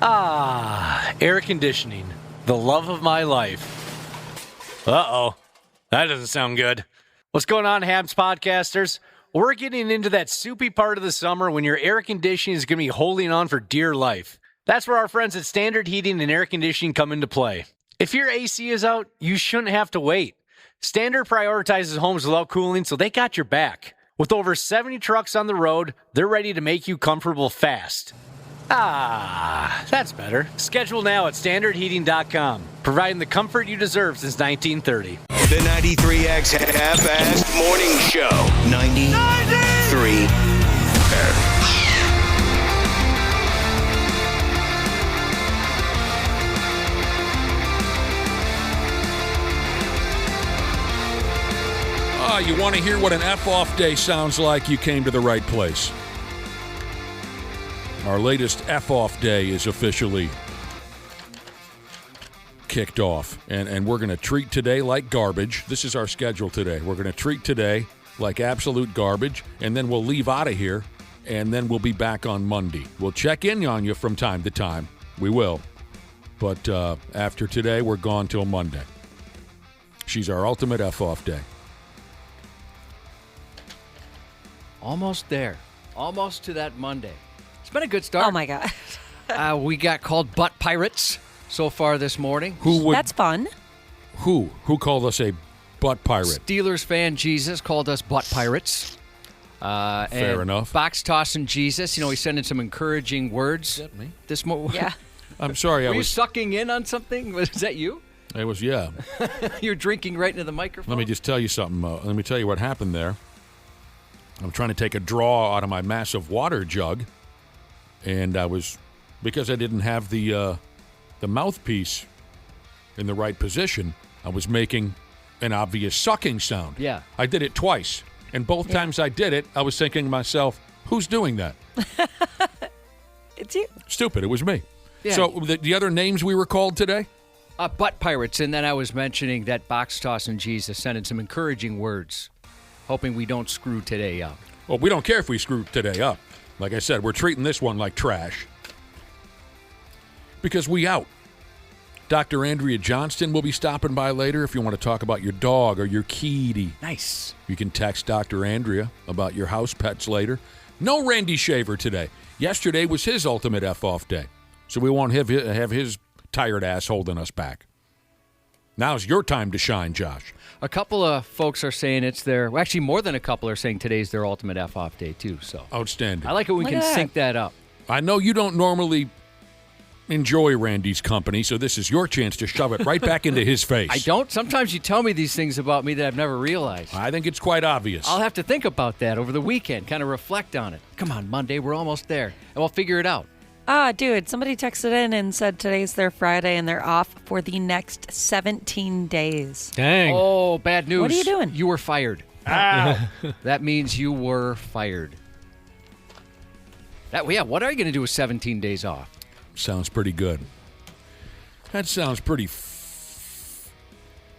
Air conditioning. The love of my life. Uh-oh. That doesn't sound good. What's going on, Habs podcasters? We're getting into that soupy part of the summer when your air conditioning is going to be holding on for dear life. That's where our friends at Standard Heating and Air Conditioning come into play. If your AC is out, you shouldn't have to wait. Standard prioritizes homes without cooling, so they got your back. With over 70 trucks on the road, they're ready to make you comfortable fast. That's better. Schedule now at standardheating.com, providing the comfort you deserve since 1930. The 93X Half-Assed Morning Show. 93. You want to hear what an F-off day sounds like? You came to the right place. Our latest F-off day is officially kicked off, and we're going to treat today like garbage. This is our schedule today. We're going to treat today like absolute garbage, and then we'll leave out of here, and then we'll be back on Monday. We'll check in on you from time to time. We will. But after today, we're gone till Monday. She's our ultimate F-off day. Almost there. Almost to that Monday. It's been a good start. Oh, my God. We got called butt pirates so far this morning. That's fun. Who called us a butt pirate? Steelers fan Jesus called us butt pirates. Fair enough. Box tossing Jesus. You know, he's sending some encouraging words. Is that me? This morning. Yeah. I'm sorry. Were you sucking in on something? Was that you? It was, yeah. You're drinking right into the microphone? Let me just tell you something. Let me tell you what happened there. I'm trying to take a draw out of my massive water jug, and because I didn't have the mouthpiece in the right position, I was making an obvious sucking sound. Yeah. I did it twice, and both times I did it, I was thinking to myself, who's doing that? It's you. Stupid, it was me. Yeah. So the other names we were called today? Butt pirates, and then I was mentioning that box tossing Jesus sending some encouraging words, hoping we don't screw today up. Well, we don't care if we screw today up. Like I said, we're treating this one like trash. Because we out. Dr. Andrea Johnston will be stopping by later if you want to talk about your dog or your kitty. Nice. You can text Dr. Andrea about your house pets later. No Randy Shaver today. Yesterday was his ultimate F-off day. So we won't have his tired ass holding us back. Now's your time to shine, Josh. A couple of folks are saying it's their, well, actually more than a couple are saying today's their ultimate F-off day too. So outstanding. I like it when we can sync that up. I know you don't normally enjoy Randy's company, so this is your chance to shove it right back into his face. I don't. Sometimes you tell me these things about me that I've never realized. I think it's quite obvious. I'll have to think about that over the weekend, kind of reflect on it. Come on, Monday, we're almost there, and we'll figure it out. Dude, somebody texted in and said today's their Friday and they're off for the next 17 days. Dang. Oh, bad news. What are you doing? You were fired. That means you were fired. What are you going to do with 17 days off? Sounds pretty good. That sounds pretty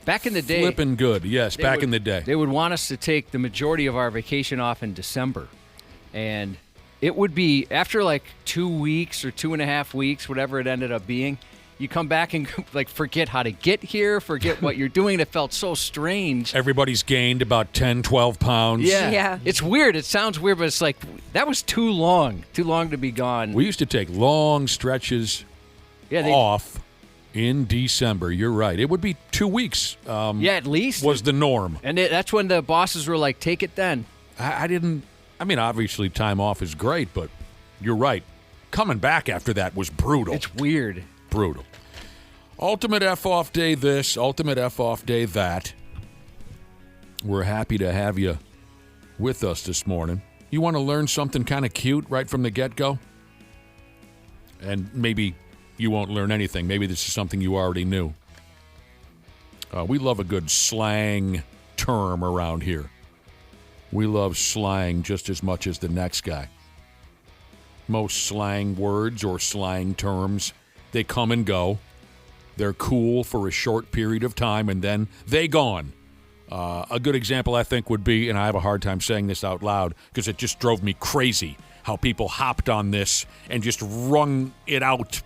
back in the day. Flippin' good, yes, back in the day. They would want us to take the majority of our vacation off in December. And it would be after like 2 weeks or 2.5 weeks, whatever it ended up being, you come back and like forget how to get here, forget what you're doing. It felt so strange. Everybody's gained about 10, 12 pounds. Yeah. It's weird. It sounds weird, but it's like that was too long to be gone. We used to take long stretches off in December. You're right. It would be 2 weeks. At least. Was the norm. And that's when the bosses were like, take it then. I mean, obviously time off is great, but you're right. Coming back after that was brutal. It's weird. Brutal. Ultimate F-off day this, ultimate F-off day that. We're happy to have you with us this morning. You want to learn something kind of cute right from the get-go? And maybe you won't learn anything. Maybe this is something you already knew. We love a good slang term around here. We love slang just as much as the next guy. Most slang words or slang terms, they come and go. They're cool for a short period of time, and then they gone. A good example, I think, would be, and I have a hard time saying this out loud because it just drove me crazy, how people hopped on this and just wrung it out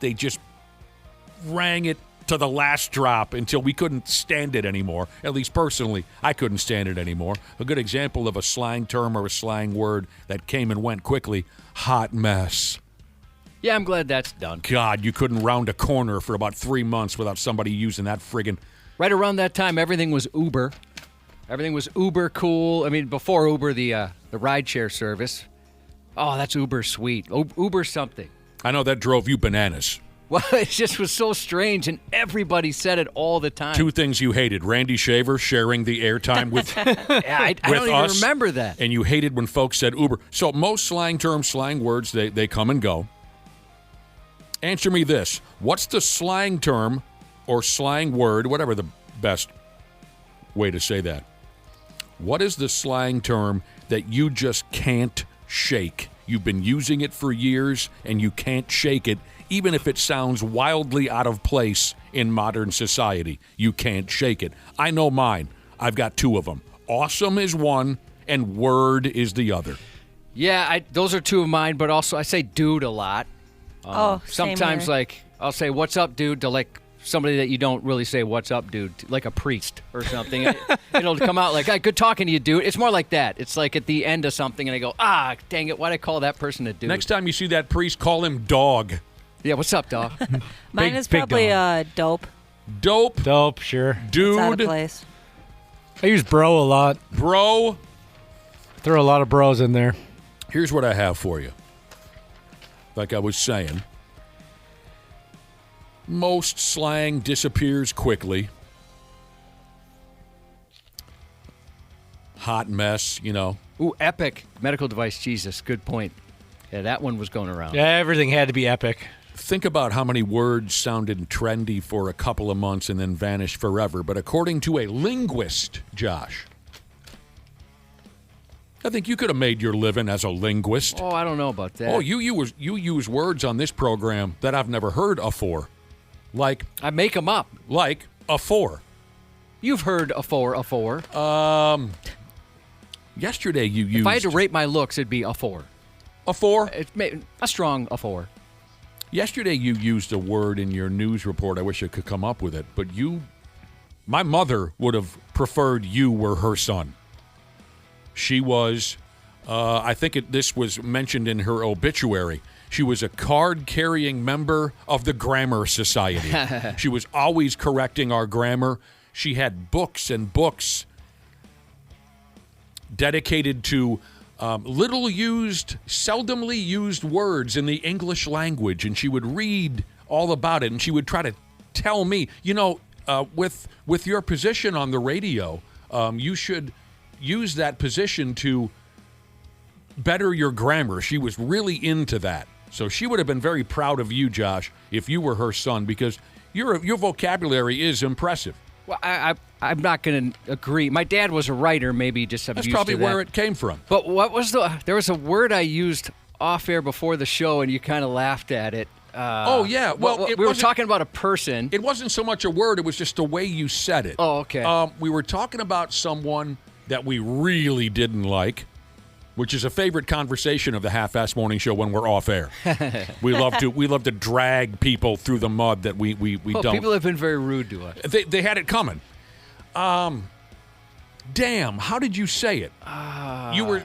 they just rang it to the last drop until we couldn't stand it anymore. At least personally, I couldn't stand it anymore. A good example of a slang term or a slang word that came and went quickly, hot mess. Yeah, I'm glad that's done. God, you couldn't round a corner for about 3 months without somebody using that friggin'. Right around that time, everything was Uber. Everything was Uber cool. I mean, before Uber, the rideshare service. Oh, that's Uber sweet. Uber something. I know that drove you bananas. Well, it just was so strange, and everybody said it all the time. 2 things you hated: Randy Shaver sharing the airtime with Yeah, I don't even remember that. And you hated when folks said Uber. So most slang terms, slang words, they come and go. Answer me this. What's the slang term or slang word, whatever the best way to say that? What is the slang term that you just can't shake? You've been using it for years, and you can't shake it, even if it sounds wildly out of place in modern society. You can't shake it. I know mine. I've got 2 of them. Awesome is one, and word is the other. Yeah, those are 2 of mine, but also I say dude a lot. Same Sometimes, here. like, I'll say, what's up, dude, to, like, somebody that you don't really say, what's up, dude, like a priest or something. It'll come out like, good talking to you, dude. It's more like that. It's like at the end of something, and I go, dang it, why'd I call that person a dude? Next time you see that priest, call him dog. Yeah, what's up, dog? Mine is big probably dope. Dope. Dope, sure. Dude. It's out of place. I use bro a lot. Bro. Throw a lot of bros in there. Here's what I have for you. Like I was saying, most slang disappears quickly. Hot mess, you know. Ooh, epic medical device. Jesus, good point. Yeah, that one was going around. Yeah, everything had to be epic. Think about how many words sounded trendy for a couple of months and then vanished forever. But according to a linguist, Josh, I think you could have made your living as a linguist. Oh, I don't know about that. Oh, you use words on this program that I've never heard afore. Like I make them up. Like afore. You've heard afore. Yesterday you used... If I had to rate my looks, it'd be afore. Afore? A strong afore. Yesterday you used a word in your news report. I wish I could come up with it. But my mother would have preferred you were her son. She was, I think this was mentioned in her obituary. She was a card-carrying member of the Grammar Society. She was always correcting our grammar. She had books and books dedicated to little-used, seldomly used words in the English language, and she would read all about it, and she would try to tell me, with your position on the radio, you should use that position to better your grammar. She was really into that. So she would have been very proud of you, Josh, if you were her son, because your vocabulary is impressive. Well, I'm not going to agree. My dad was a writer. Maybe just I'm That's used probably to that. where it came from. But what was there was a word I used off air before the show, and you kind of laughed at it. Oh, yeah. Well, we were talking about a person. It wasn't so much a word. It was just the way you said it. Oh, okay. We were talking about someone that we really didn't like, which is a favorite conversation of the Half-Ass Morning Show when we're off air. we love to drag people through the mud that we don't. People have been very rude to us. They had it coming. Damn, how did you say it?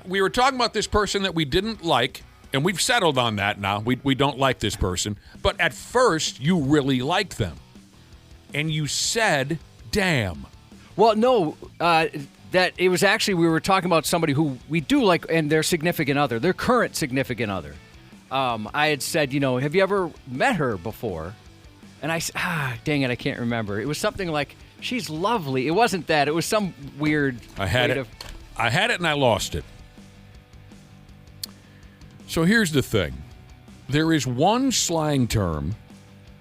We were talking about this person that we didn't like, and we've settled on that now. We don't like this person. But at first, you really liked them. And you said, damn. Well, no, that it was actually, we were talking about somebody who we do like, and their significant other, their current significant other. I had said, have you ever met her before? And I said, dang it, I can't remember. It was something like, she's lovely. It wasn't that. It was some weird. I had it and I lost it. So here's the thing. There is one slang term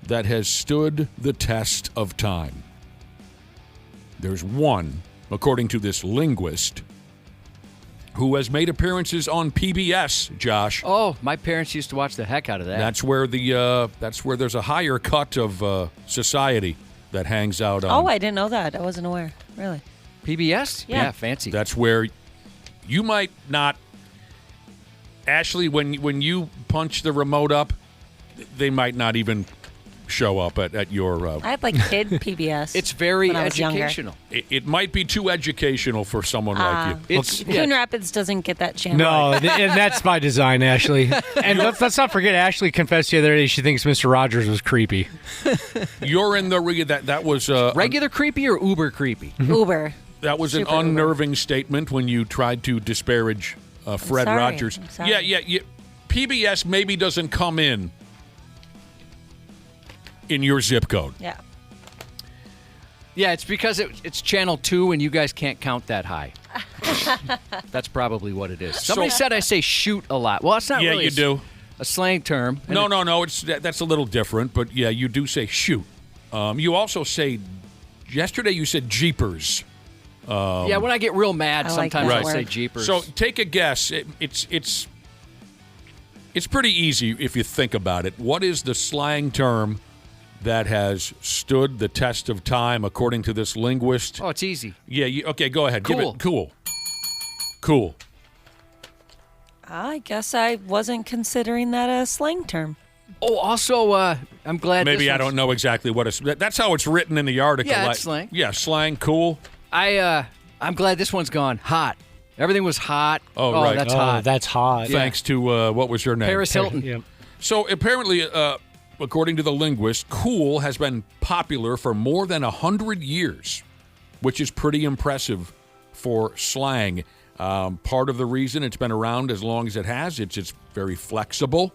that has stood the test of time. There's one, according to this linguist, who has made appearances on PBS, Josh. Oh, my parents used to watch the heck out of that. That's where there's a higher cut of society that hangs out on. Oh, I didn't know that. I wasn't aware. Really? PBS? Yeah. Fancy. That's where you might not. Ashley, when you punch the remote up, they might not even show up at your. I had like kid PBS. It's very when I was younger. educational. It might be too educational for someone like you. Coon Rapids doesn't get that channel. No, and that's by design, Ashley. And let's not forget, Ashley confessed the other day she thinks Mr. Rogers was creepy. You're in the that was Regular creepy or uber creepy? Uber. That was an Super Uber. unnerving statement when you tried to disparage Fred sorry. Rogers. I'm sorry. Yeah. PBS maybe doesn't come in your zip code. Yeah. Yeah, it's because it's Channel 2 and you guys can't count that high. That's probably what it is. Somebody said I say shoot a lot. Well, it's not Yeah, really you do. a slang term. And No. That's a little different, but yeah, you do say shoot. You also say, yesterday you said jeepers. yeah, when I get real mad, I like sometimes that I'll say word. jeepers. So take a guess. It's pretty easy if you think about it. What is the slang term that has stood the test of time according to this linguist? Oh, it's easy. Yeah, okay, go ahead. Give Cool. it cool. I guess I wasn't considering that a slang term. Oh, also, I'm glad Maybe this I one's- don't know exactly what it's. That's how it's written in the article. Yeah, it's slang. Yeah, slang, cool. I'm glad this one's gone. Hot. Everything was hot. Oh, right. That's Oh, hot. that's hot. Thanks to, what was her name? Paris Hilton. Yep. So apparently, according to the linguist, cool has been popular for more than 100 years, which is pretty impressive for slang. Part of the reason it's been around as long as it has, it's very flexible.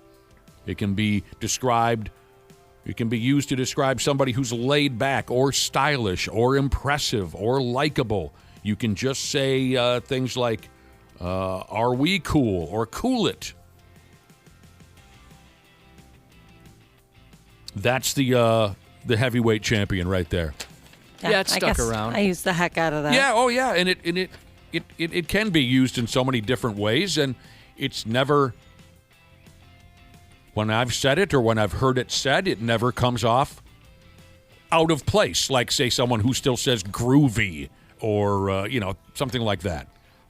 It can be described, it can be used to describe somebody who's laid back or stylish or impressive or likable. You can just say things like, are we cool or cool it. That's the heavyweight champion right there. Yeah, it's I stuck guess around. I used the heck out of that. Yeah, oh yeah, and it can be used in so many different ways, and it's never, when I've said it or when I've heard it said, it never comes off out of place, like, say, someone who still says groovy or, something like that.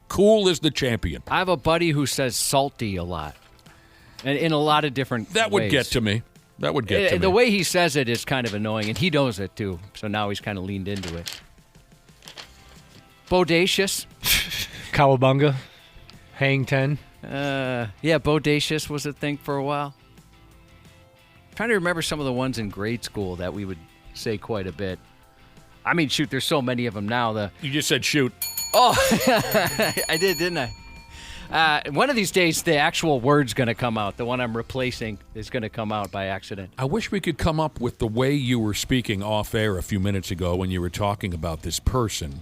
Cool is the champion. I have a buddy who says salty a lot, and in a lot of different That would ways. get to me. That would get to me. The way he says it is kind of annoying, and he knows it too. So now he's kind of leaned into it. Bodacious. Cowabunga. Hang 10. Yeah, bodacious was a thing for a while. I'm trying to remember some of the ones in grade school that we would say quite a bit. I mean, shoot, there's so many of them now. You just said shoot. Oh, I did, didn't I? One of these days, the actual word's going to come out. The one I'm replacing is going to come out by accident. I wish we could come up with the way you were speaking off air a few minutes ago when you were talking about this person.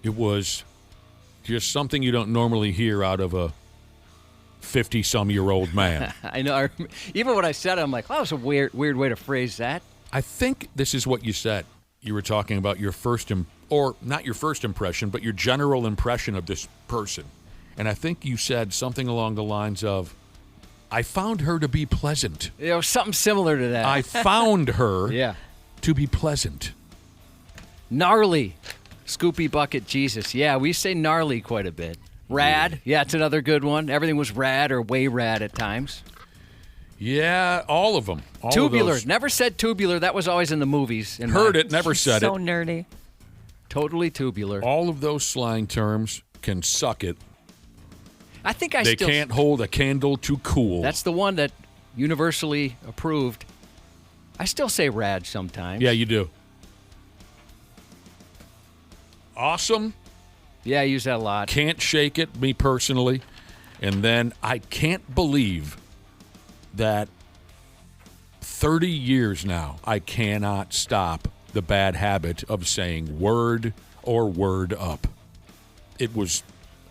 It was just something you don't normally hear out of a 50-some-year-old man. I know. Even when I said it, I'm like, oh, that was a weird way to phrase that. I think this is what you said. You were talking about your first, or not your first impression, but your general impression of this person. And I think you said something along the lines of, I found her to be pleasant. Something similar to that. I found her Yeah. to be pleasant. Gnarly. Scoopy Bucket Jesus. Yeah, we say gnarly quite a bit. Rad. Yeah, it's another good one. Everything was rad or way rad at times. Yeah, all of them. All Tubular. Of those. Never said tubular. That was always in the movies. Heard it, never said so it. nerdy. Totally tubular. All of those slang terms can suck it. I think I They still... can't hold a candle to cool. That's the one that universally approved. I still say rad sometimes. Yeah, you do. Awesome. Yeah, I use that a lot. Can't shake it, me personally. And then I can't believe that 30 years now, I cannot stop the bad habit of saying word or word up. It was,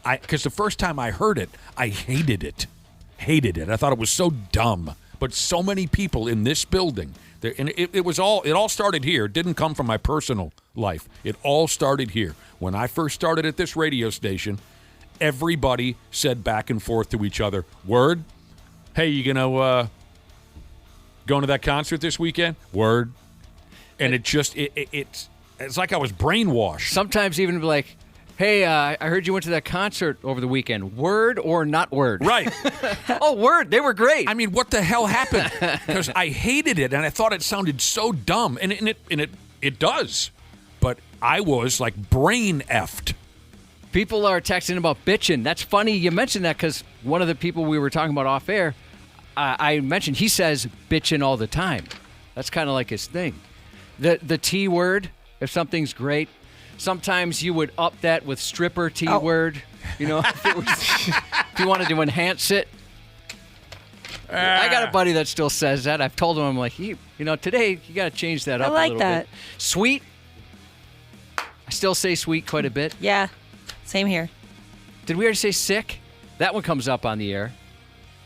because the first time I heard it, I hated it. Hated it. I thought it was so dumb. But so many people in this building, and it all started here. It didn't come from my personal life. It all started here. When I first started at this radio station, everybody said back and forth to each other, word? Hey, you going to that concert this weekend? Word. And it's like I was brainwashed. Sometimes even be like, Hey, I heard you went to that concert over the weekend. Word or not word? Right. Oh, word. They were great. I mean, what the hell happened? Because I hated it, and I thought it sounded so dumb, and it does. But I was like brain effed. People are texting about bitching. That's funny you mentioned that because one of the people we were talking about off air, I mentioned, he says bitching all the time. That's kind of like his thing. The T word, if something's great, sometimes you would up that with stripper T word. You know, if you wanted to enhance it. I got a buddy that still says that. I've told him, I'm like, today you got to change that up a little bit. Sweet. I still say sweet quite a bit. Yeah, same here. Did we already say sick? That one comes up on the air.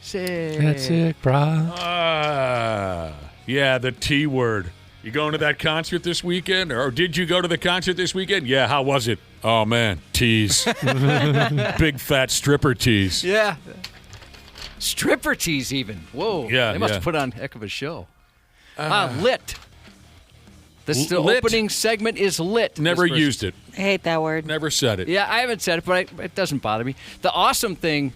Sick. That's sick, brah. Yeah, the T word. You going to that concert this weekend? Or did you go to the concert this weekend? Yeah, how was it? Oh, man, tease. Big fat stripper tease. Yeah. Stripper tease even. Whoa. Yeah, they must have put on a heck of a show. Lit. The opening segment is lit. Never used it. I hate that word. Never said it. Yeah, I haven't said it, but it doesn't bother me. The awesome thing,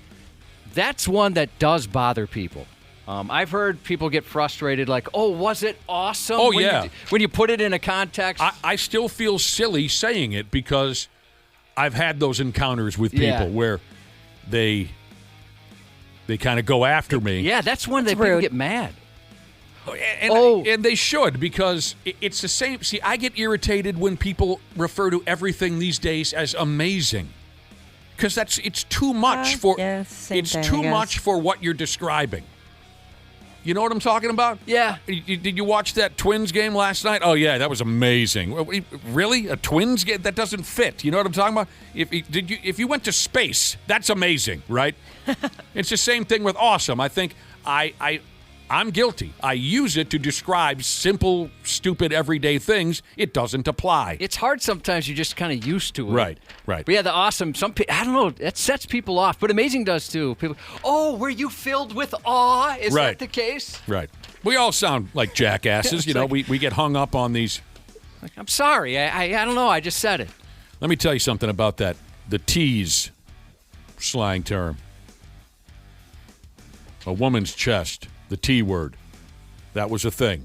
that's one that does bother people. I've heard people get frustrated like, oh, was it awesome? Oh, yeah. When you put it in a context. I still feel silly saying it because I've had those encounters with people where they kind of go after me. Yeah, that's when people get mad. And they should, because it's the same. See, I get irritated when people refer to everything these days as amazing. Because it's too much much for what you're describing. You know what I'm talking about? Yeah. Did you watch that Twins game last night? Oh, yeah, that was amazing. Really? A Twins game? That doesn't fit. You know what I'm talking about? If you went to space, that's amazing, right? It's the same thing with awesome. I think I'm guilty. I use it to describe simple, stupid, everyday things. It doesn't apply. It's hard sometimes. You're just kind of used to it. Right. But yeah, the awesome, I don't know, that sets people off. But amazing does too. People, were you filled with awe? Is that the case? Right. We all sound like jackasses. We get hung up on these. I'm sorry. I don't know. I just said it. Let me tell you something about that. The tease slang term. A woman's chest. The T word. That was a thing.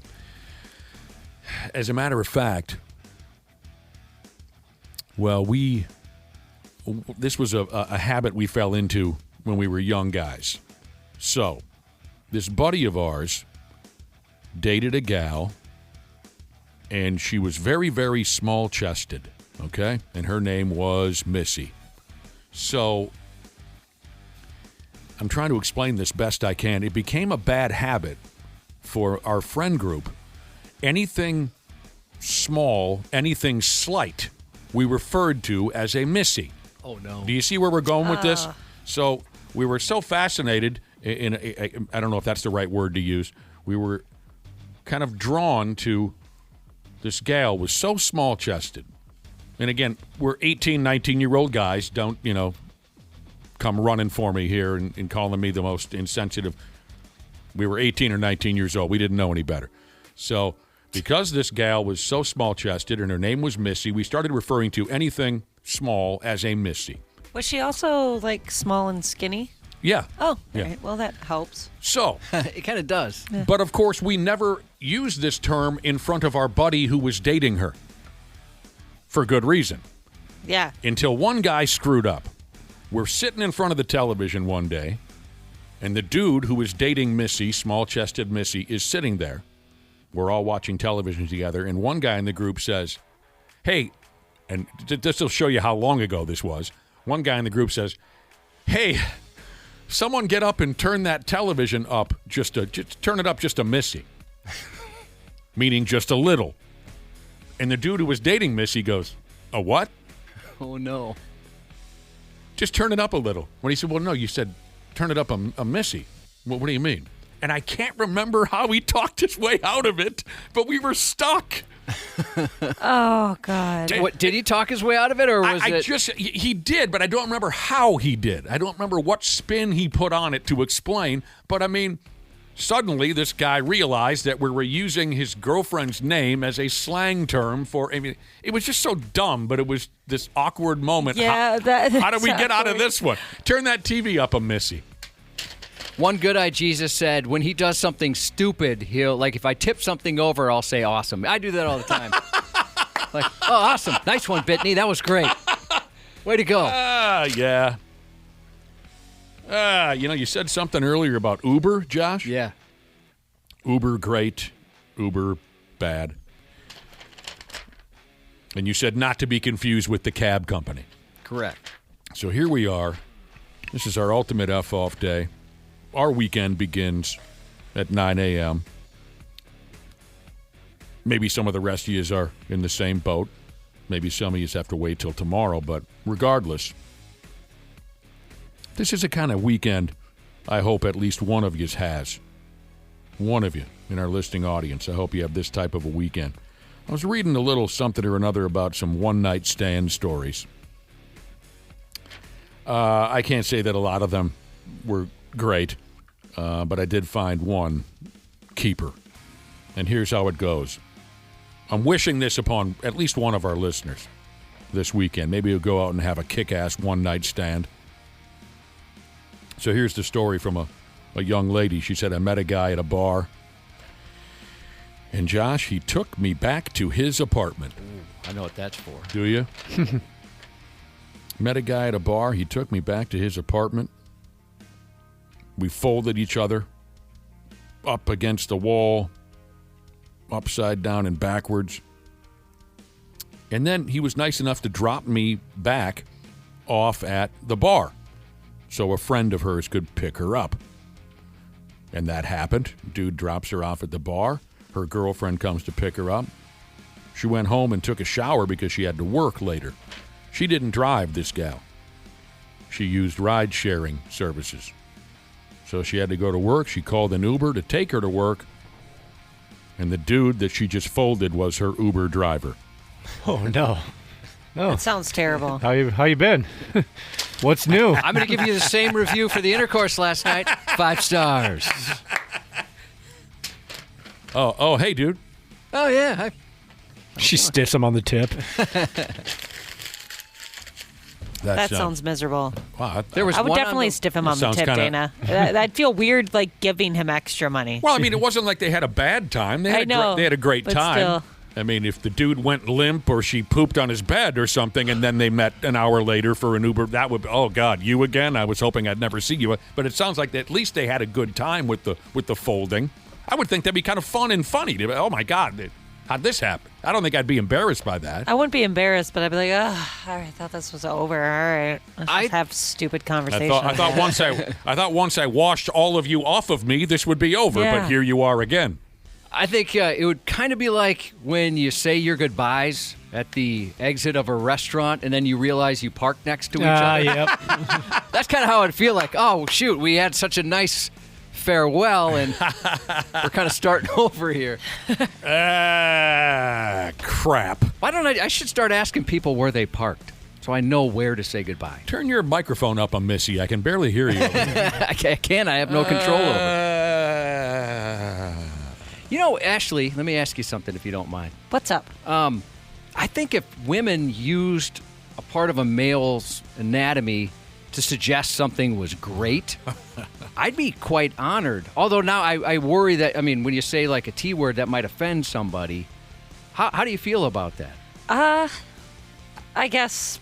As a matter of fact, this was a habit we fell into when we were young guys. So, this buddy of ours dated a gal, and she was very, very small-chested, okay? And her name was Missy. So, I'm trying to explain this best I can. It became a bad habit for our friend group. Anything small, anything slight, we referred to as a Missy. Oh, no. Do you see where we're going with this? So we were so fascinated, I don't know if that's the right word to use, we were kind of drawn to this gal was so small-chested. And again, we're 18, 19-year-old guys, don't, come running for me here and calling me the most insensitive. We were 18 or 19 years old. We didn't know any better. So because this gal was so small-chested and her name was Missy, we started referring to anything small as a Missy. Was she also, small and skinny? Yeah. Oh, all right. Well, that helps. So. It kind of does. Yeah. But, of course, we never used this term in front of our buddy who was dating her. For good reason. Yeah. Until one guy screwed up. We're sitting in front of the television one day, and the dude who was dating Missy, small-chested Missy, is sitting there. We're all watching television together, and one guy in the group says, hey, and this will show you how long ago this was. One guy in the group says, hey, someone get up and turn that television up, just turn it up just a Missy. Meaning just a little. And the dude who was dating Missy goes, a what? Oh, no. Just turn it up a little. When he said, well, no, you said turn it up a Missy. Well, what do you mean? And I can't remember how he talked his way out of it, but we were stuck. Oh, God. Did he talk his way out of it, or was it? He did, but I don't remember how he did. I don't remember what spin he put on it to explain. But, I mean, Suddenly, this guy realized that we were using his girlfriend's name as a slang term for. I mean, it was just so dumb, but it was this awkward moment. Yeah, how do we get out of this one? Turn that TV up a missy. One good eye Jesus said when he does something stupid, he'll, like, if I tip something over, I'll say awesome. I do that all the time. Like, oh, awesome. Nice one, Bitney. That was great. Way to go. Yeah. You said something earlier about Uber, Josh? Yeah. Uber great, Uber bad. And you said not to be confused with the cab company. Correct. So here we are. This is our ultimate F-off day. Our weekend begins at 9 a.m. Maybe some of the rest of you are in the same boat. Maybe some of you have to wait till tomorrow. But regardless, this is a kind of weekend I hope at least one of you has. One of you in our listening audience. I hope you have this type of a weekend. I was reading a little something or another about some one-night stand stories. I can't say that a lot of them were great, but I did find one keeper. And here's how it goes. I'm wishing this upon at least one of our listeners this weekend. Maybe you'll go out and have a kick-ass one-night stand. So here's the story from a young lady. She said, I met a guy at a bar. And, Josh, he took me back to his apartment. Ooh, I know what that's for. Do you? Met a guy at a bar. He took me back to his apartment. We folded each other up against the wall, upside down and backwards. And then he was nice enough to drop me back off at the bar so a friend of hers could pick her up. And that happened. Dude drops her off at the bar. Her girlfriend comes to pick her up. She went home and took a shower because she had to work later. She didn't drive, this gal. She used ride-sharing services. So she had to go to work. She called an Uber to take her to work. And the dude that she just folded was her Uber driver. Oh, no. No. That sounds terrible. How you been? What's new? I'm going to give you the same review for the intercourse last night. 5 stars. Oh, hey, dude. Oh, yeah. She stiffs him on the tip. That sounds miserable. Wow, There was I would one definitely stiff him on the sounds tip, kinda- Dana. I'd feel weird, like, giving him extra money. Well, I mean, it wasn't like they had a bad time. They had I know, they had a great but time. still. I mean, if the dude went limp or she pooped on his bed or something, and then they met an hour later for an Uber, that would, oh God, you again? I was hoping I'd never see you. But it sounds like at least they had a good time with the folding. I would think that'd be kind of fun and funny. Oh my God, how'd this happen? I don't think I'd be embarrassed by that. I wouldn't be embarrassed, but I'd be like, oh, all right, I thought this was over. All right, let's just have stupid conversation. I thought once I washed all of you off of me, this would be over. Yeah. But here you are again. I think it would kind of be like when you say your goodbyes at the exit of a restaurant and then you realize you parked next to each other. Yep. That's kind of how it'd feel like, oh, shoot, we had such a nice farewell and we're kind of starting over here. Crap. Why don't I should start asking people where they parked so I know where to say goodbye. Turn your microphone up, Missy. I can barely hear you. I can't. I have no control over it. You know, Ashley, let me ask you something if you don't mind. What's up? I think if women used a part of a male's anatomy to suggest something was great, I'd be quite honored. Although now I worry that, I mean, when you say like a T word, that might offend somebody. How do you feel about that? I guess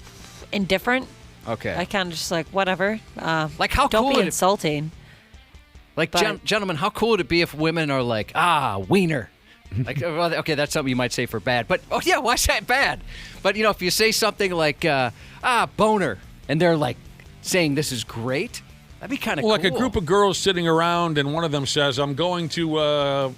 indifferent. Okay. I kind of just like, whatever. Like, how don't cool be would it- insulting. Like, But- gentlemen, how cool would it be if women are like, wiener? Like, well, okay, that's something you might say for bad. But, oh, yeah, why say it bad? But, you know, if you say something like, boner, and they're like saying this is great, that'd be kind of Well, cool. like a group of girls sitting around, and one of them says, I'm going to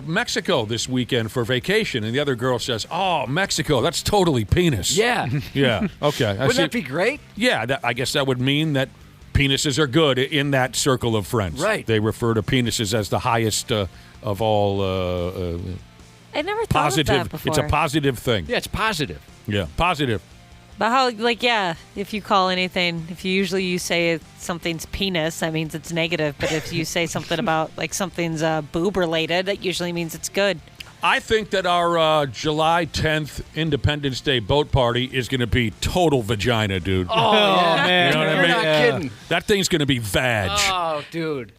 Mexico this weekend for vacation. And the other girl says, oh, Mexico, that's totally penis. Yeah. Yeah, okay. Wouldn't that be great? Yeah, I guess that would mean that penises are good in that circle of friends. Right. They refer to penises as the highest of all I never thought positive. of that before. It's a positive thing. Yeah, it's positive. Yeah, positive. But how, like, yeah, if you call anything, if you say something's penis, that means it's negative. But if you say something about, like, something's boob related, that usually means it's good. I think that our July 10th Independence Day boat party is going to be total vagina, dude. Oh, yeah. man. You know what I You're mean? not kidding. That thing's going to be vag. Oh, dude.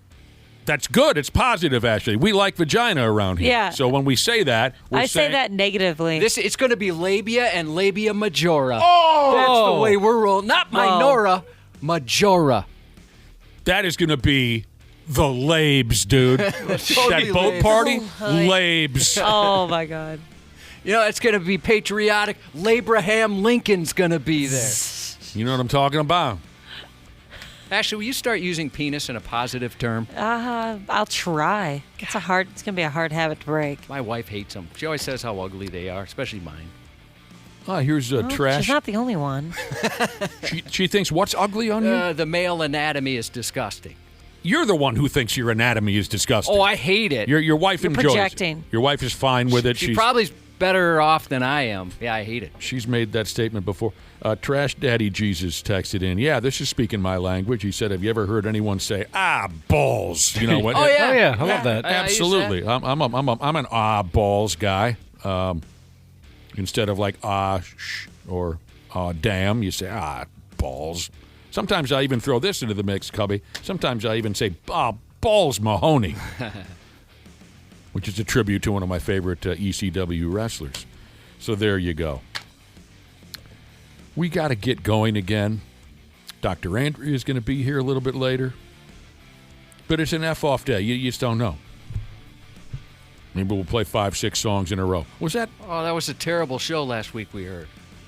That's good. It's positive, actually. We like vagina around here. Yeah. So when we say that, we're I say saying, that negatively. It's going to be labia and labia majora. Oh! That's the way we're rolling. Not minora, majora. that is going to be the labes, dude. Totally That boat labes. party, labes. Oh, my God. You know, it's going to be patriotic. Labraham Lincoln's going to be there. You know what I'm talking about? Actually, will you start using penis in a positive term? I'll try. It's going to be a hard habit to break. My wife hates them. She always says how ugly they are, especially mine. Here's trash. She's not the only one. She thinks what's ugly on you? The male anatomy is disgusting. You're the one who thinks your anatomy is disgusting. Oh, I hate it. Your wife You're enjoys projecting. it. Your wife is fine with it. She probably's better off than I am. Yeah, I hate it. She's made that statement before. Trash Daddy Jesus texted in. Yeah, this is speaking my language. He said, "Have you ever heard anyone say balls?" You know what? Oh, yeah. Oh, yeah. I love that. I use Absolutely. I'm an balls guy. Instead of like shh or damn, you say balls. Sometimes I even throw this into the mix, Cubby. Sometimes I even say balls Mahoney, which is a tribute to one of my favorite ECW wrestlers. So there you go. We got to get going again. Dr. Andrea is going to be here a little bit later. But it's an F-off day. You just don't know. Maybe we'll play 5-6 songs in a row. Was that? Oh, that was a terrible show last week we heard.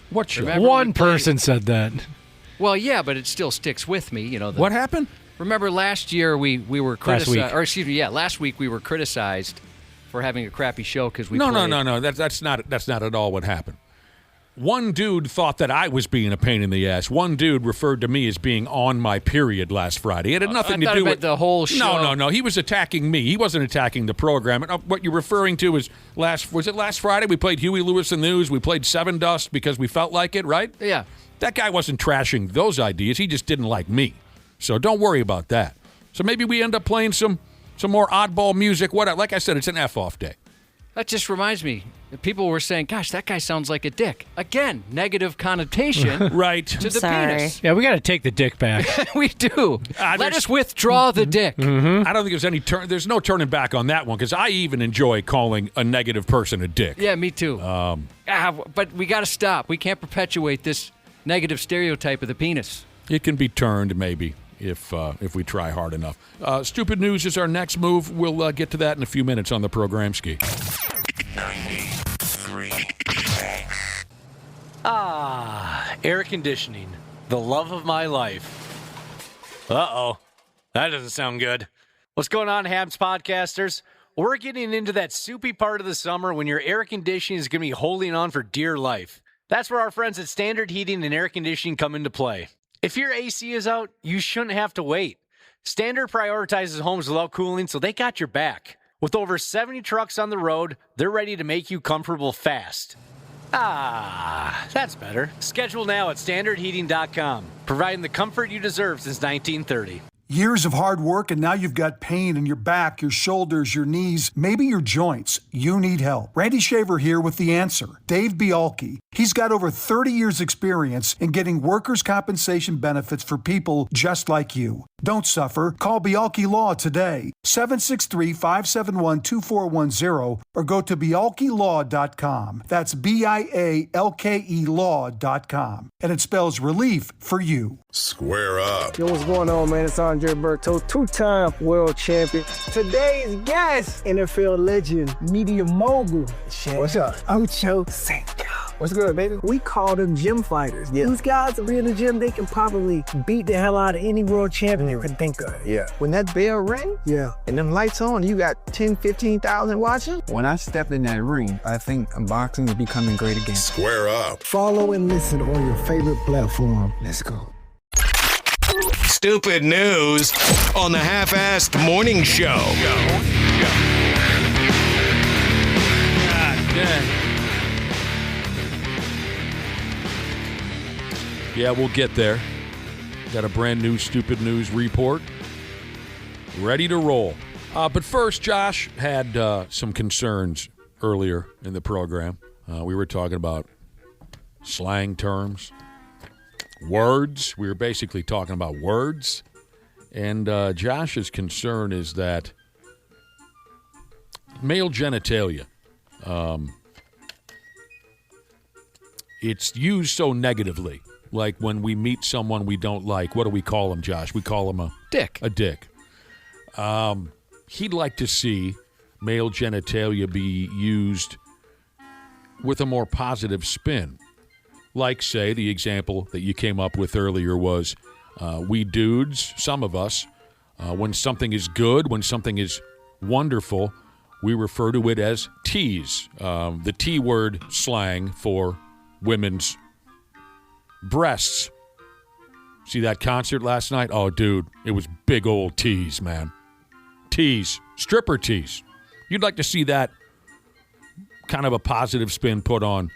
What show? Remember One we played- person said that. Well, yeah, but it still sticks with me. You know. What happened? Remember last year we were Last criticized, week. or excuse me, yeah, last week we were criticized for having a crappy show because we No. played- That's not at all what happened. One dude thought that I was being a pain in the ass. One dude referred to me as being on my period last Friday. It had nothing I thought to do it meant with the whole show. No. He was attacking me. He wasn't attacking the program. And what you're referring to is was it last Friday? We played Huey Lewis and News. We played Seven Dust because we felt like it, right? Yeah. That guy wasn't trashing those ideas. He just didn't like me. So don't worry about that. So maybe we end up playing some more oddball music. Like I said, it's an F-off day. That just reminds me. People were saying, "Gosh, that guy sounds like a dick." Again, negative connotation Right. to the Sorry. penis. Yeah, we got to take the dick back. We do. Let there's- us withdraw the dick. I don't think there's any there's no turning back on that one because I even enjoy calling a negative person a dick. Yeah, me too. But we got to stop. We can't perpetuate this negative stereotype of the penis. It can be turned maybe if we try hard enough. Stupid news is our next move. We'll get to that in a few minutes on the program ski. 93. Air conditioning, the love of my life. Uh-oh, that doesn't sound good. What's going on, Habs podcasters? We're getting into that soupy part of the summer when your air conditioning is going to be holding on for dear life. That's where our friends at Standard Heating and Air Conditioning come into play. If your AC is out, you shouldn't have to wait. Standard prioritizes homes without cooling, so they got your back. With over 70 trucks on the road, they're ready to make you comfortable fast. That's better. Schedule now at standardheating.com, providing the comfort you deserve since 1930. Years of hard work, and now you've got pain in your back, your shoulders, your knees, maybe your joints. You need help. Randy Shaver here with the answer. Dave Bialke. He's got over 30 years experience in getting workers' compensation benefits for people just like you. Don't suffer. Call Bialke Law today. 763-571-2410 or go to bialkelaw.com. That's BIALKE law.com. And it spells relief for you. Square up. Yo, what's going on, man? It's Andre Berto, two-time world champion. Today's guest, NFL legend, media mogul. What's up? Ocho Cinco. What's good, baby? We call them gym fighters. Yeah. These guys are in the gym, they can probably beat the hell out of any world champion you can think of. Yeah. When that bell rang, and them lights on, you got 10, 15,000 watching. When I stepped in that ring, I think boxing is becoming great again. Square up. Follow and listen on your favorite platform. Let's go. Stupid news on the Half-Assed Morning Show. God dang. Yeah, we'll get there. Got a brand new Stupid News report ready to roll. But first, Josh had some concerns earlier in the program. We were talking about slang terms, words. We were basically talking about words. And Josh's concern is that male genitalia, it's used so negatively. Like when we meet someone we don't like, what do we call them, Josh? We call them a dick. A dick. He'd like to see male genitalia be used with a more positive spin. Like, say, the example that you came up with earlier was we dudes, some of us, when something is good, when something is wonderful, we refer to it as tease, the T word slang for women's breasts. See that concert last night? Oh, dude, it was big old tease, man. Tease. Stripper tease. You'd like to see that kind of a positive spin put on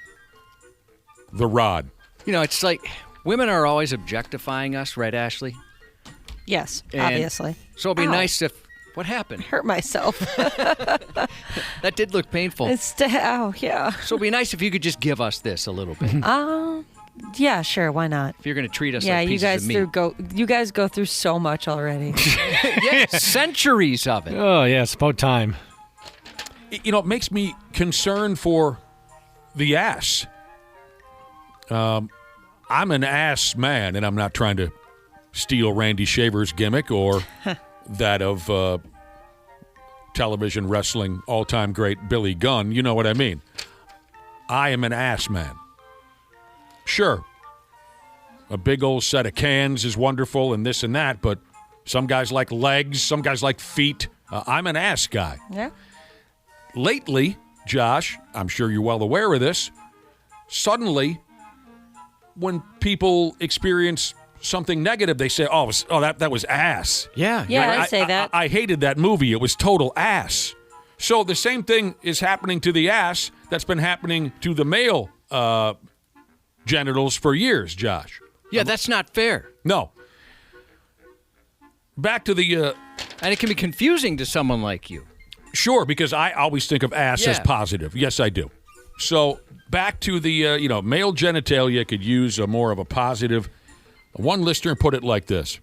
the rod. You know, it's like women are always objectifying us, right, Ashley? Yes, And obviously. So it'd be Ow. nice if... What happened? Hurt myself. That did look painful. Oh, yeah. So it'd be nice if you could just give us this a little bit. Yeah, sure. Why not? If you're going to treat us Yeah, like you pieces guys of meat. you guys go through so much already. Yeah, centuries of it. Oh, yeah, it's about time. You know, it makes me concerned for the ass. I'm an ass man, and I'm not trying to steal Randy Shaver's gimmick or that of television wrestling all-time great Billy Gunn. You know what I mean. I am an ass man. Sure, a big old set of cans is wonderful and this and that, but some guys like legs, some guys like feet. I'm an ass guy. Yeah. Lately, Josh, I'm sure you're well aware of this, suddenly when people experience something negative, they say, that was ass. Yeah. Yeah, I say that. I hated that movie. It was total ass. So the same thing is happening to the ass that's been happening to the male genitals for years, Josh. Yeah, that's not fair. No. Back to the... and it can be confusing to someone like you. Sure, because I always think of ass as Yeah. positive. Yes, I do. So back to the, male genitalia could use more of a positive. One listener put it like this.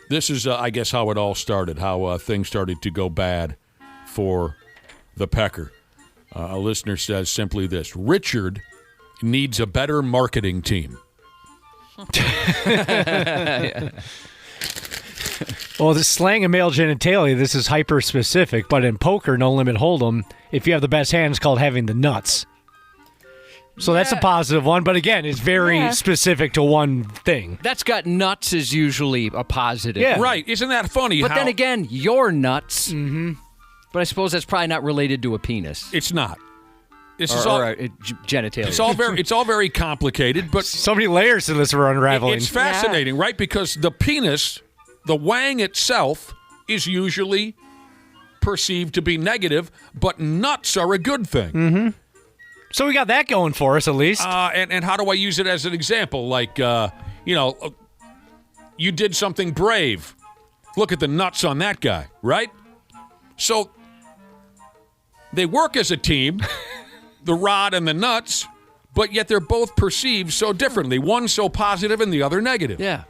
This is, I guess, how it all started, how things started to go bad for the pecker. A listener says simply this: Richard needs a better marketing team. Well, the slang of male genitalia, this is hyper specific, but in poker, no limit hold'em, if you have the best hand, it's called having the nuts. So that's a positive one, but again, it's very specific to one thing. That's got nuts is usually a positive. Yeah. Right. Isn't that funny? But how then again, your nuts. Mm-hmm. But I suppose that's probably not related to a penis. it's not. This is Or all. genitalia. It's all very complicated, but So many layers to this we're unraveling. it's fascinating, right? Because the penis, the wang itself, is usually perceived to be negative, but nuts are a good thing. Mm-hmm. So we got that going for us, at least. And how do I use it as an example? Like, you did something brave. Look at the nuts on that guy, right? So they work as a team, the rod and the nuts, but yet they're both perceived so differently. One so positive and the other negative. Yeah.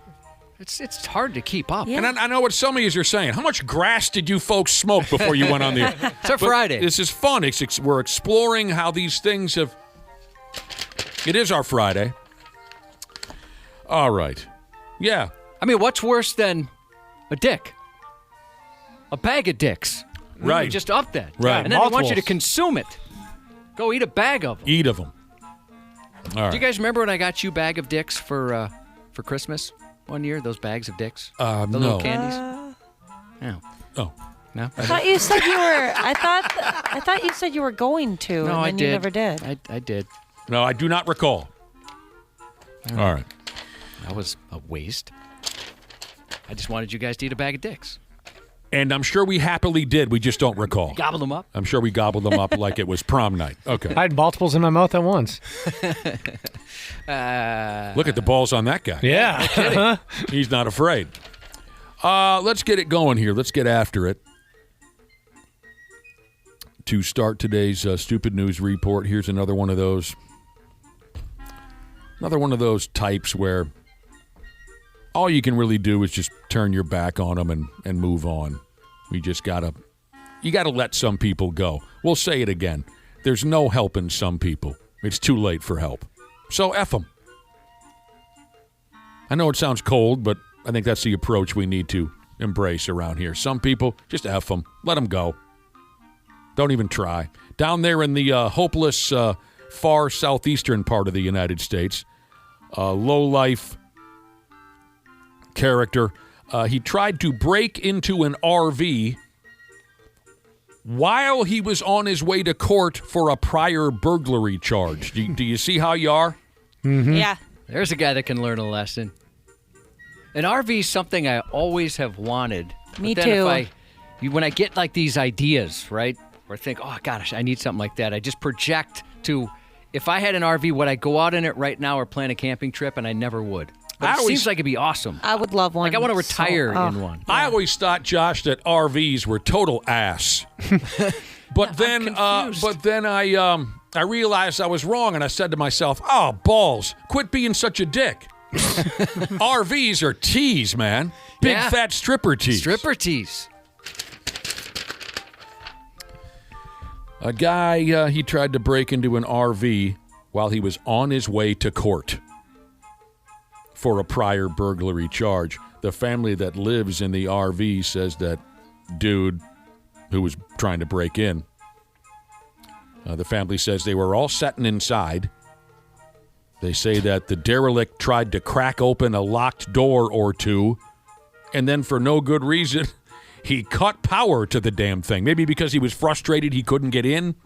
It's hard to keep up. Yeah. And I know what some of you are saying. How much grass did you folks smoke before you went on the air? It's a Friday. This is fun. We're exploring how these things have... It is our Friday. All right. Yeah. I mean, what's worse than a dick? A bag of dicks. Right. You just up that. Right. And then they want you to Multiples. consume it. Go eat a bag of them. Eat of them. All right. Do you guys remember when I got you a bag of dicks for Christmas one year? Those bags of dicks? The no. little candies? No. Oh. No? I thought you said you were. I thought you said you were going to, No, and I then did. you never did. I did. No, I do not recall. All right. That was a waste. I just wanted you guys to eat a bag of dicks. And I'm sure we happily did. We just don't recall. Gobbled them up? I'm sure we gobbled them up like it was prom night. Okay. I had multiples in my mouth at once. Look at the balls on that guy. Yeah. He's not afraid. Let's get it going here. Let's get after it. To start today's Stupid News Report, here's another one of those types where all you can really do is just turn your back on them and move on. You gotta let some people go. We'll say it again. There's no helping some people. It's too late for help. So F them. I know it sounds cold, but I think that's the approach we need to embrace around here. Some people, just F them. Let them go. Don't even try. Down there in the hopeless, far southeastern part of the United States, low-life character, he tried to break into an RV while he was on his way to court for a prior burglary charge. Do you see how you are? Mm-hmm. Yeah. There's a guy that can learn a lesson. An RV is something I always have wanted. Me but then too. When I get like these ideas, right, or think, oh gosh, I need something like that, I just project to, if I had an RV, would I go out in it right now or plan a camping trip? And I never would. But it seems like it'd be awesome. I would love one. Like I want to retire in one. I always thought, Josh, that RVs were total ass. But then I realized I was wrong, and I said to myself, "Oh, balls! Quit being such a dick." RVs are tees, man. Big fat stripper tees. Stripper tees. A guy, he tried to break into an RV while he was on his way to court for a prior burglary charge. The family that lives in the RV says that dude who was trying to break in, the family says they were all sitting inside. They say that the derelict tried to crack open a locked door or two, and then for no good reason, he cut power to the damn thing. Maybe because he was frustrated he couldn't get in,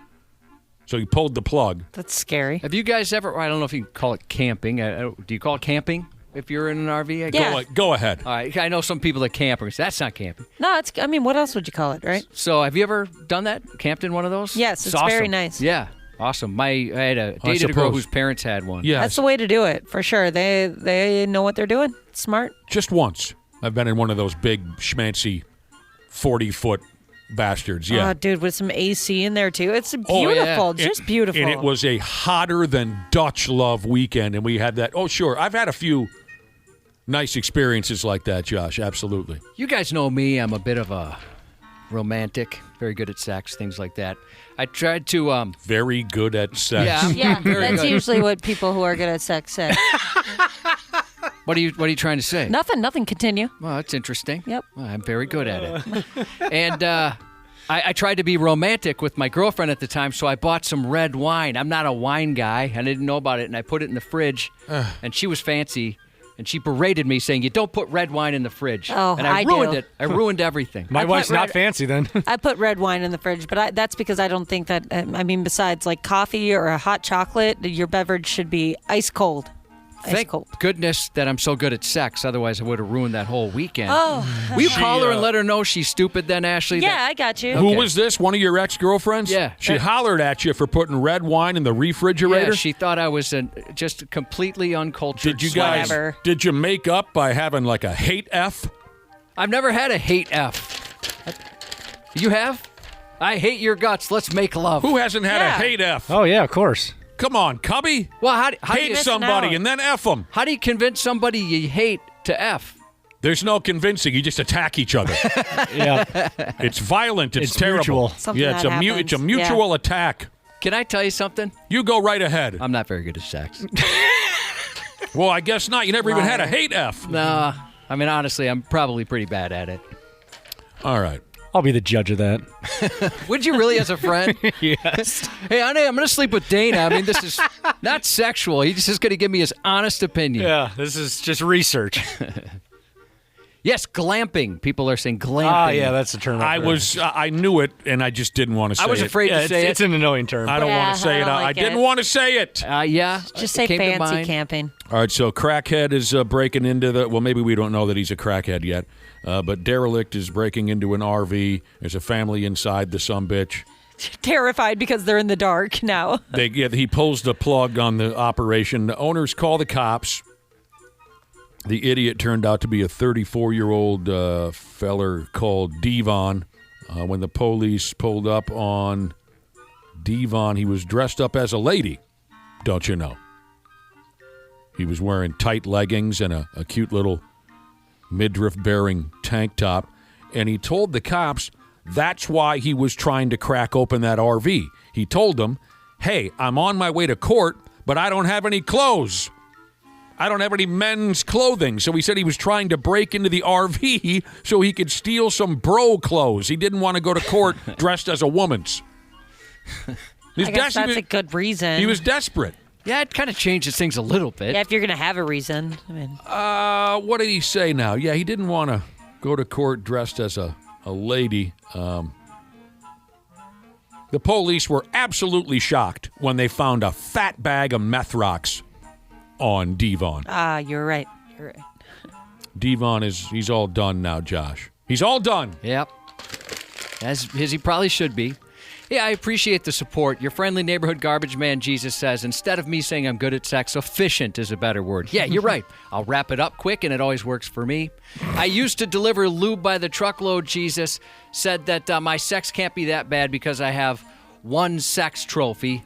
so he pulled the plug. That's scary. Have you guys ever, I don't know if you can call it camping. Do you call it camping if you're in an RV? Yeah. Go ahead. All right. I know some people that camp. That's not camping. No, what else would you call it, right? So have you ever done that? Camped in one of those? Yes, it's awesome. very nice. Yeah. Awesome. I dated a girl whose parents had one. Yeah. That's the way to do it, for sure. They know what they're doing. Smart. Just once. I've been in one of those big, schmancy, 40-foot bastards, yeah. Oh, dude, with some AC in there, too. It's beautiful. Oh, yeah. Just beautiful. And it was a hotter than Dutch love weekend, and we had that. Oh, sure. I've had a few nice experiences like that, Josh. Absolutely. You guys know me. I'm a bit of a romantic, very good at sex, things like that. I tried to... Very good at sex. Yeah, very that's good. usually what people who are good at sex say. What are you trying to say? Nothing. Continue. Well, that's interesting. Yep. Well, I'm very good at it. And I tried to be romantic with my girlfriend at the time, so I bought some red wine. I'm not a wine guy, and I didn't know about it, and I put it in the fridge, and she was fancy, and she berated me saying, "You don't put red wine in the fridge." Oh, and I I ruined do. it. I ruined everything. My wife's not fancy then. I put red wine in the fridge, but that's because I don't think that, besides like coffee or a hot chocolate, your beverage should be ice cold. Thank goodness that I'm so good at sex. Otherwise, I would have ruined that whole weekend. Oh. Will you call her and let her know she's stupid then, Ashley? Yeah, I got you. Who was this? One of your ex-girlfriends? Yeah. She hollered at you for putting red wine in the refrigerator? Yeah, she thought I was just completely uncultured. Did you guys? Whatever. Did you make up by having like a hate F? I've never had a hate F. You have? I hate your guts. Let's make love. Who hasn't had a Yeah. hate F? Oh, yeah, of course. Come on, Cubby. Well, how do Hate you, somebody out. and then F them. how do you convince somebody you hate to F? There's no convincing. You just attack each other. Yeah. It's violent. It's terrible. mutual. Something Yeah, that it's a happens. mutual attack. Can I tell you something? You go right ahead. I'm not very good at sex. Well, I guess not. You never even had a hate F. Nah. I mean, honestly, I'm probably pretty bad at it. All right. I'll be the judge of that. Would you really as a friend? Yes. Hey, honey, I'm going to sleep with Dana. I mean, this is not sexual. He's just going to give me his honest opinion. Yeah, this is just research. Yes, glamping. People are saying glamping. Ah, yeah, that's the term. I knew it, and I just didn't want to say it. I was afraid to say It's an annoying term. I don't Yeah, want to say I it. don't I like didn't it. want to say it. Yeah. Just it say came to fancy mind. camping. All right, so Crackhead is breaking into the... Well, maybe we don't know that he's a crackhead yet, but Derelict is breaking into an RV. There's a family inside the sumbitch. Terrified because they're in the dark now. He pulls the plug on the operation. The owners call the cops. The idiot turned out to be a 34-year-old feller called Devon. When the police pulled up on Devon, he was dressed up as a lady, don't you know? He was wearing tight leggings and a cute little midriff-bearing tank top, and he told the cops that's why he was trying to crack open that RV. He told them, hey, I'm on my way to court, but I don't have any clothes. I don't have any men's clothing. So he said he was trying to break into the RV so he could steal some bro clothes. He didn't want to go to court dressed as a woman's. I guess that's a good reason. He was desperate. Yeah, it kind of changes things a little bit. Yeah, if you're going to have a reason. I mean, what did he say now? Yeah, he didn't want to go to court dressed as a lady. The police were absolutely shocked when they found a fat bag of meth rocks on Devon. you're right. You're right. Devon he's all done now, Josh. He's all done. Yep. As he probably should be. Yeah, I appreciate the support. Your friendly neighborhood garbage man, Jesus says, instead of me saying I'm good at sex, efficient is a better word. Yeah, you're right. I'll wrap it up quick, and it always works for me. I used to deliver lube by the truckload, Jesus said that my sex can't be that bad because I have one sex trophy,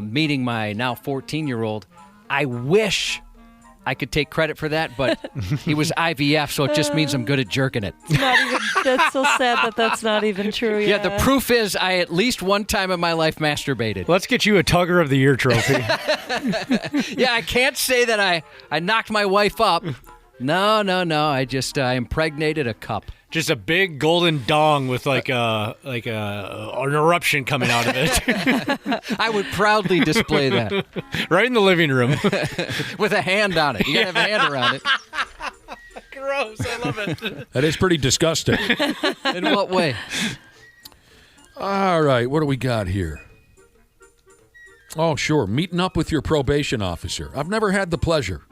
meeting my now 14-year-old. I wish I could take credit for that, but he was IVF, so it just means I'm good at jerking it. That's so sad that that's not even true. Yeah, the proof is I at least one time in my life masturbated. Let's get you a Tugger of the Year trophy. Yeah, I can't say that I knocked my wife up. No. I just impregnated a cup. Just a big golden dong with like an eruption coming out of it. I would proudly display that. Right in the living room. With a hand on it. You gotta have a hand around it. Gross. I love it. That is pretty disgusting. In what way? All right, what do we got here? Oh, sure, meeting up with your probation officer. I've never had the pleasure.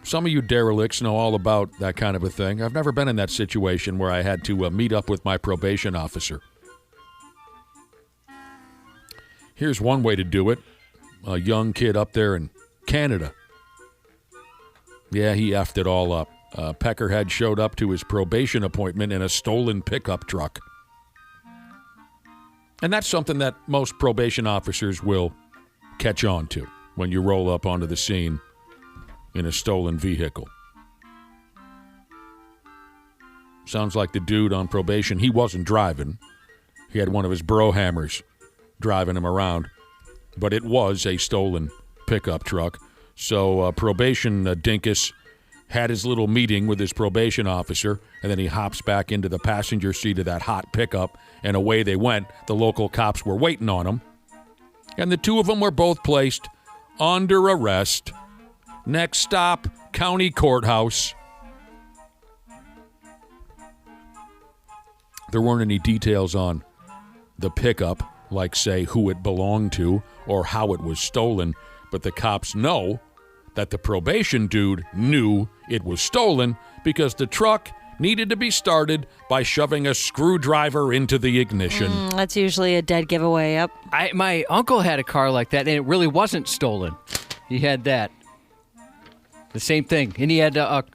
Some of you derelicts know all about that kind of a thing. I've never been in that situation where I had to meet up with my probation officer. Here's one way to do it. A young kid up there in Canada. Yeah, he effed it all up. Peckerhead showed up to his probation appointment in a stolen pickup truck. And that's something that most probation officers will catch on to when you roll up onto the scene in a stolen vehicle. Sounds like the dude on probation, he wasn't driving. He had one of his bro hammers driving him around. But it was a stolen pickup truck. So probation dinkus had his little meeting with his probation officer, and then he hops back into the passenger seat of that hot pickup, and away they went. The local cops were waiting on him. And the two of them were both placed under arrest. Next stop, county courthouse. There weren't any details on the pickup, like, say, who it belonged to or how it was stolen, but the cops know that the probation dude knew it was stolen because the truck needed to be started by shoving a screwdriver into the ignition. That's usually a dead giveaway. Yep. My uncle had a car like that, and it really wasn't stolen. He had that. The same thing. And he had a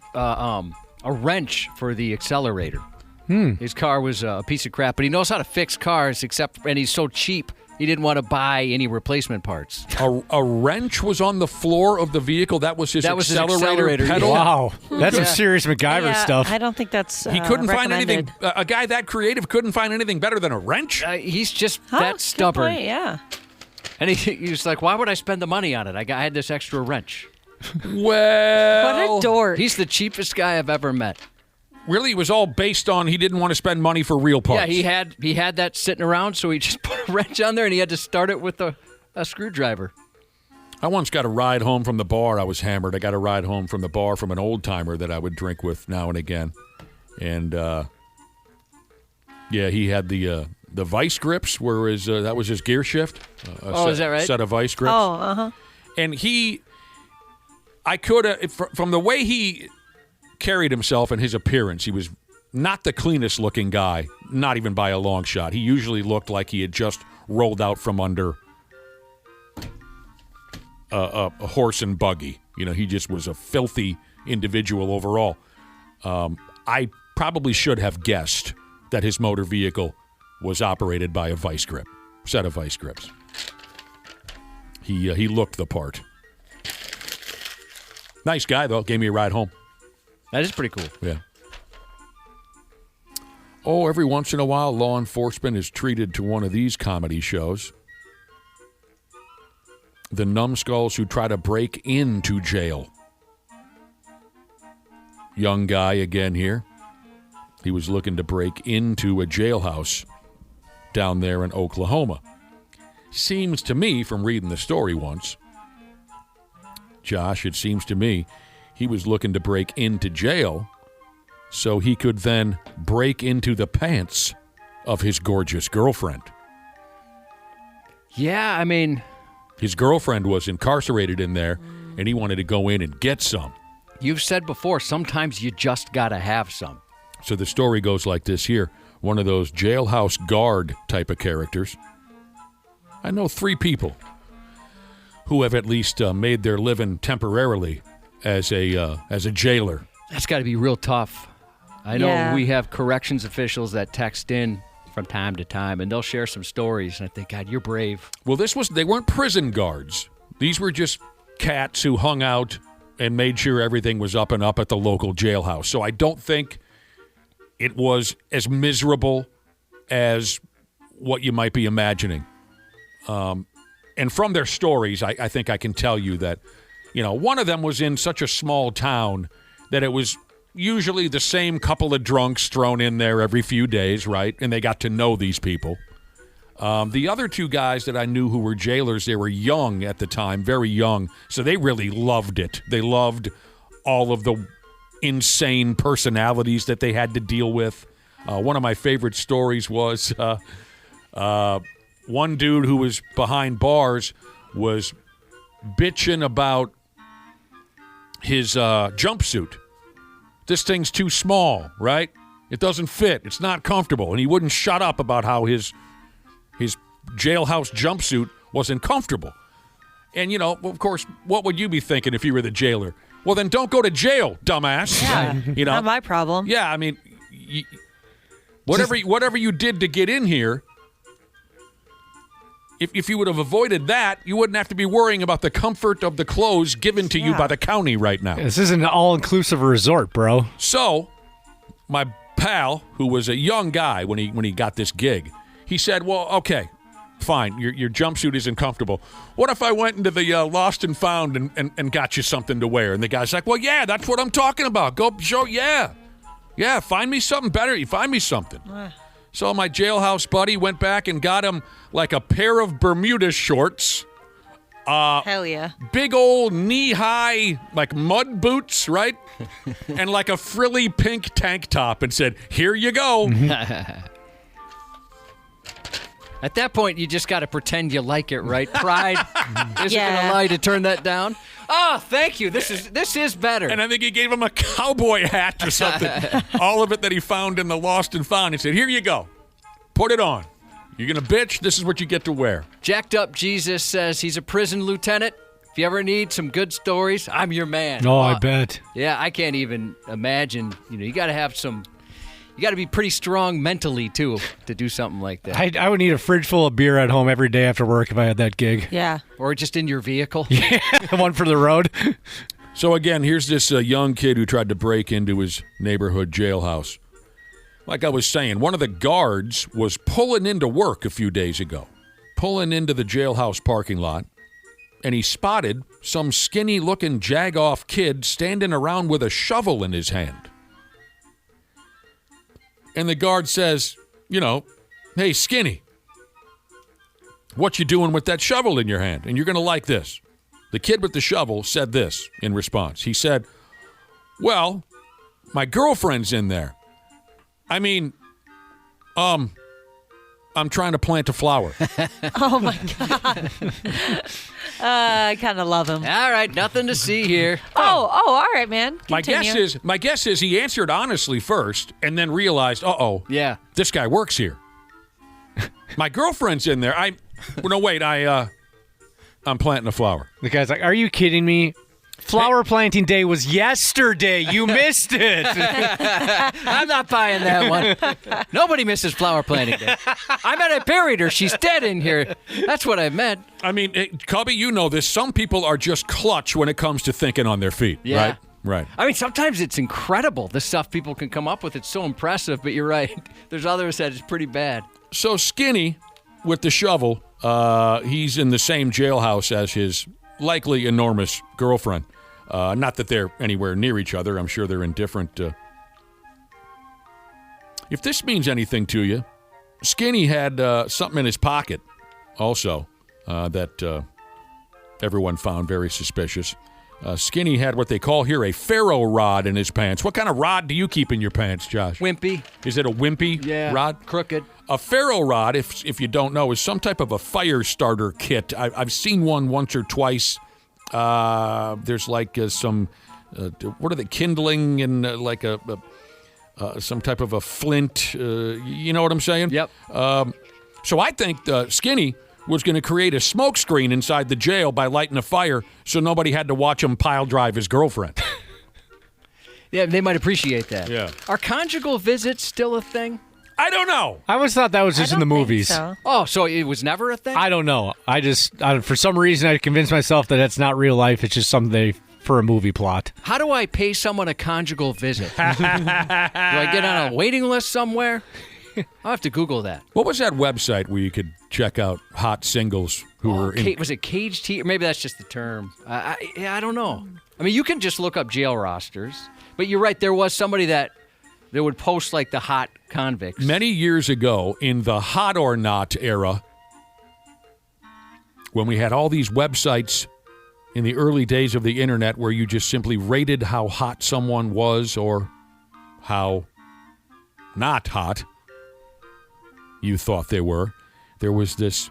wrench for the accelerator. His car was a piece of crap, but he knows how to fix cars, and he's so cheap, he didn't want to buy any replacement parts. A wrench was on the floor of the vehicle. That was his accelerator pedal. Wow. That's some serious MacGyver stuff. I don't think that's He couldn't find recommended. anything. A guy that creative couldn't find anything better than a wrench? He's just Huh? that Good stubborn. point, yeah. And he was like, why would I spend the money on it? I had this extra wrench. Well, What a dork. He's the cheapest guy I've ever met. really, it was all based on he didn't want to spend money for real parts. Yeah, he had that sitting around, so he just put a wrench on there, and he had to start it with a screwdriver. I once got a ride home from the bar. I was hammered. I got a ride home from the bar from an old-timer that I would drink with now and again. And, yeah, he had the vice grips were his, that was his gear shift. Is that right? Set of vice grips. Oh, uh-huh. And I could have, from the way he carried himself and his appearance, he was not the cleanest looking guy, not even by a long shot. He usually looked like he had just rolled out from under a horse and buggy. He just was a filthy individual overall. I probably should have guessed that his motor vehicle was operated by a vice grip, set of vice grips. He looked the part. Nice guy, though. Gave me a ride home. That is pretty cool. Yeah. Oh, every once in a while, law enforcement is treated to one of these comedy shows. The numbskulls who try to break into jail. Young guy again here. He was looking to break into a jailhouse down there in Oklahoma. Seems to me, from reading the story once, Josh, it seems to me he was looking to break into jail so he could then break into the pants of his gorgeous girlfriend. Yeah, I mean, his girlfriend was incarcerated in there, and he wanted to go in and get some. You've said before, sometimes you just got to have some. So the story goes like this here. One of those jailhouse guard type of characters. I know 3 people who have at least made their living temporarily as a jailer. That's got to be real tough. I know we have corrections officials that text in from time to time, and they'll share some stories, and I think, God, you're brave. Well, they weren't prison guards. These were just cats who hung out and made sure everything was up and up at the local jailhouse. So I don't think it was as miserable as what you might be imagining. And from their stories, I think I can tell you that, one of them was in such a small town that it was usually the same couple of drunks thrown in there every few days, right? And they got to know these people. The other 2 guys that I knew who were jailers, they were young at the time, very young, so they really loved it. They loved all of the insane personalities that they had to deal with. One of my favorite stories was one dude who was behind bars was bitching about his jumpsuit. This thing's too small, right? It doesn't fit. It's not comfortable. And he wouldn't shut up about how his jailhouse jumpsuit wasn't comfortable. And, of course, what would you be thinking if you were the jailer? Well, then don't go to jail, dumbass. Yeah, not my problem. Yeah, I mean, whatever you did to get in here, if you would have avoided that, you wouldn't have to be worrying about the comfort of the clothes given to you by the county right now. This isn't an all-inclusive resort, bro. So, my pal, who was a young guy when he got this gig, he said, well, okay, fine, your jumpsuit isn't comfortable. What if I went into the Lost and Found and got you something to wear? And the guy's like, well, yeah, that's what I'm talking about. Go show, yeah, find me something better. You find me something. So my jailhouse buddy went back and got him like a pair of Bermuda shorts. Hell yeah. Big old knee-high, like mud boots, right? And like a frilly pink tank top and said, here you go. At that point, you just got to pretend you like it, right? Pride isn't going to allow you to turn that down. Oh, thank you. This is better. And I think he gave him a cowboy hat or something. All of it that he found in the Lost and Found. He said, here you go. Put it on. You're going to bitch? This is what you get to wear. Jacked Up Jesus says he's a prison lieutenant. If you ever need some good stories, I'm your man. Oh, I bet. Yeah, I can't even imagine. You got to have some... You got to be pretty strong mentally, too, to do something like that. I would need a fridge full of beer at home every day after work if I had that gig. Yeah. Or just in your vehicle. Yeah, one for the road. So, again, here's this young kid who tried to break into his neighborhood jailhouse. Like I was saying, one of the guards was pulling into work a few days ago, pulling into the jailhouse parking lot, and he spotted some skinny-looking jag-off kid standing around with a shovel in his hand. And the guard says, hey, Skinny, what you doing with that shovel in your hand? And you're going to like this. The kid with the shovel said this in response. He said, well, my girlfriend's in there, I mean, I'm trying to plant a flower. Oh, my God. I kind of love him. All right, nothing to see here. Oh, all right, man. My Continue. guess is he answered honestly first and then realized, Yeah. this guy works here. My girlfriend's in there. I'm planting a flower. The guy's like, "Are you kidding me? Flower planting day was yesterday. You missed it." I'm not buying that one. Nobody misses flower planting day. I meant I buried her. She's dead in here. That's what I meant. I mean, Cubby, you know this. Some people are just clutch when it comes to thinking on their feet, Yeah. right? Right. I mean, sometimes it's incredible, the stuff people can come up with. It's so impressive, but you're right. There's others that is pretty bad. So Skinny, with the shovel, he's in the same jailhouse as his likely enormous girlfriend. Not that they're anywhere near each other. I'm sure they're in different... If this means anything to you, Skinny had something in his pocket also that everyone found very suspicious. Skinny had what they call here a ferro rod in his pants. What kind of rod do you keep in your pants, Josh? Wimpy. Is it a wimpy rod? Crooked. A ferro rod, if you don't know, is some type of a fire starter kit. I've seen one once or twice. There's like some, what are they, kindling and like some type of a flint. You know what I'm saying? Yep. So I think Skinny was going to create a smoke screen inside the jail by lighting a fire so nobody had to watch him pile drive his girlfriend. Yeah, they might appreciate that. Yeah. Are conjugal visits still a thing? I don't know. I always thought that was just in the movies. So. Oh, so it was never a thing? I don't know. For some reason, I convinced myself that that's not real life. It's just something for a movie plot. How do I pay someone a conjugal visit? Do I get on a waiting list somewhere? I'll have to Google that. What was that website where you could check out hot singles who were in... Was it Cage T? Or maybe that's just the term. I don't know. I mean, you can just look up jail rosters. But you're right. There was somebody that would post like the hot convicts. Many years ago, in the hot or not era, when we had all these websites in the early days of the internet where you just simply rated how hot someone was or how not hot you thought they were, there was this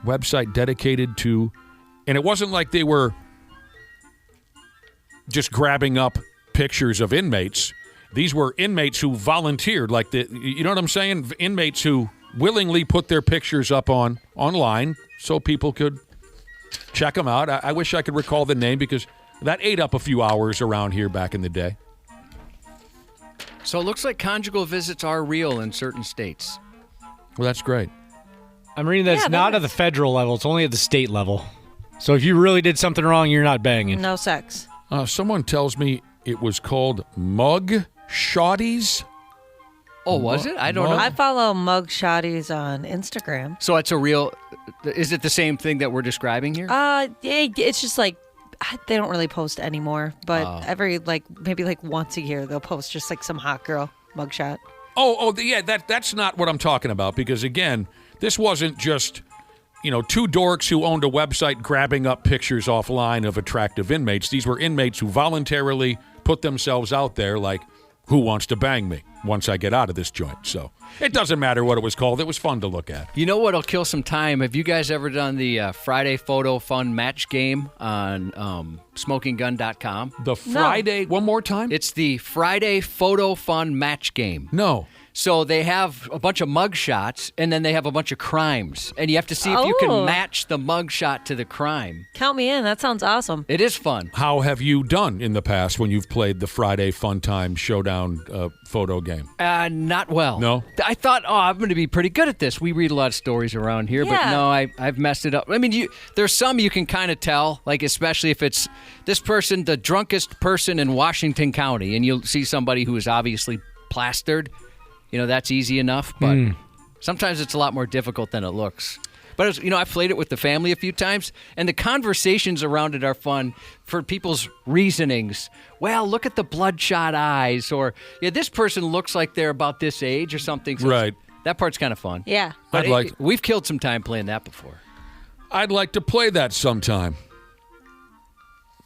website dedicated to, and it wasn't like they were just grabbing up pictures of inmates. These were inmates who volunteered, you know what I'm saying? Inmates who willingly put their pictures up online so people could check them out. I wish I could recall the name because that ate up a few hours around here back in the day. So it looks like conjugal visits are real in certain states. Well, that's great. I'm reading that it's not at the federal level. It's only at the state level. So if you really did something wrong, you're not banging. No sex. Someone tells me it was called mug shotties. Oh, was it? I don't know. I follow mug shotties on Instagram. So it's a real... Is it the same thing that we're describing here? It's just like they don't really post anymore, but every maybe once a year they'll post just like some hot girl mugshot. Yeah, that's not what I'm talking about because again, this wasn't just, two dorks who owned a website grabbing up pictures offline of attractive inmates. These were inmates who voluntarily put themselves out there like, who wants to bang me once I get out of this joint? So it doesn't matter what it was called. It was fun to look at. You know what'll kill some time? Have you guys ever done the Friday Photo Fun match game on smokinggun.com? The Friday, one more time? It's the Friday Photo Fun match game. No. So they have a bunch of mug shots, and then they have a bunch of crimes. And you have to see if you can match the mug shot to the crime. Count me in. That sounds awesome. It is fun. How have you done in the past when you've played the Friday Fun Time Showdown photo game? Not well. No? I thought, I'm going to be pretty good at this. We read a lot of stories around here, but no, I've messed it up. I mean, there's some you can kind of tell, like especially if it's this person, the drunkest person in Washington County, and you'll see somebody who is obviously plastered. That's easy enough, but sometimes it's a lot more difficult than it looks. But, I've played it with the family a few times, and the conversations around it are fun for people's reasonings. Well, look at the bloodshot eyes, or, this person looks like they're about this age or something. So right. That part's kind of fun. Yeah. But we've killed some time playing that before. I'd like to play that sometime.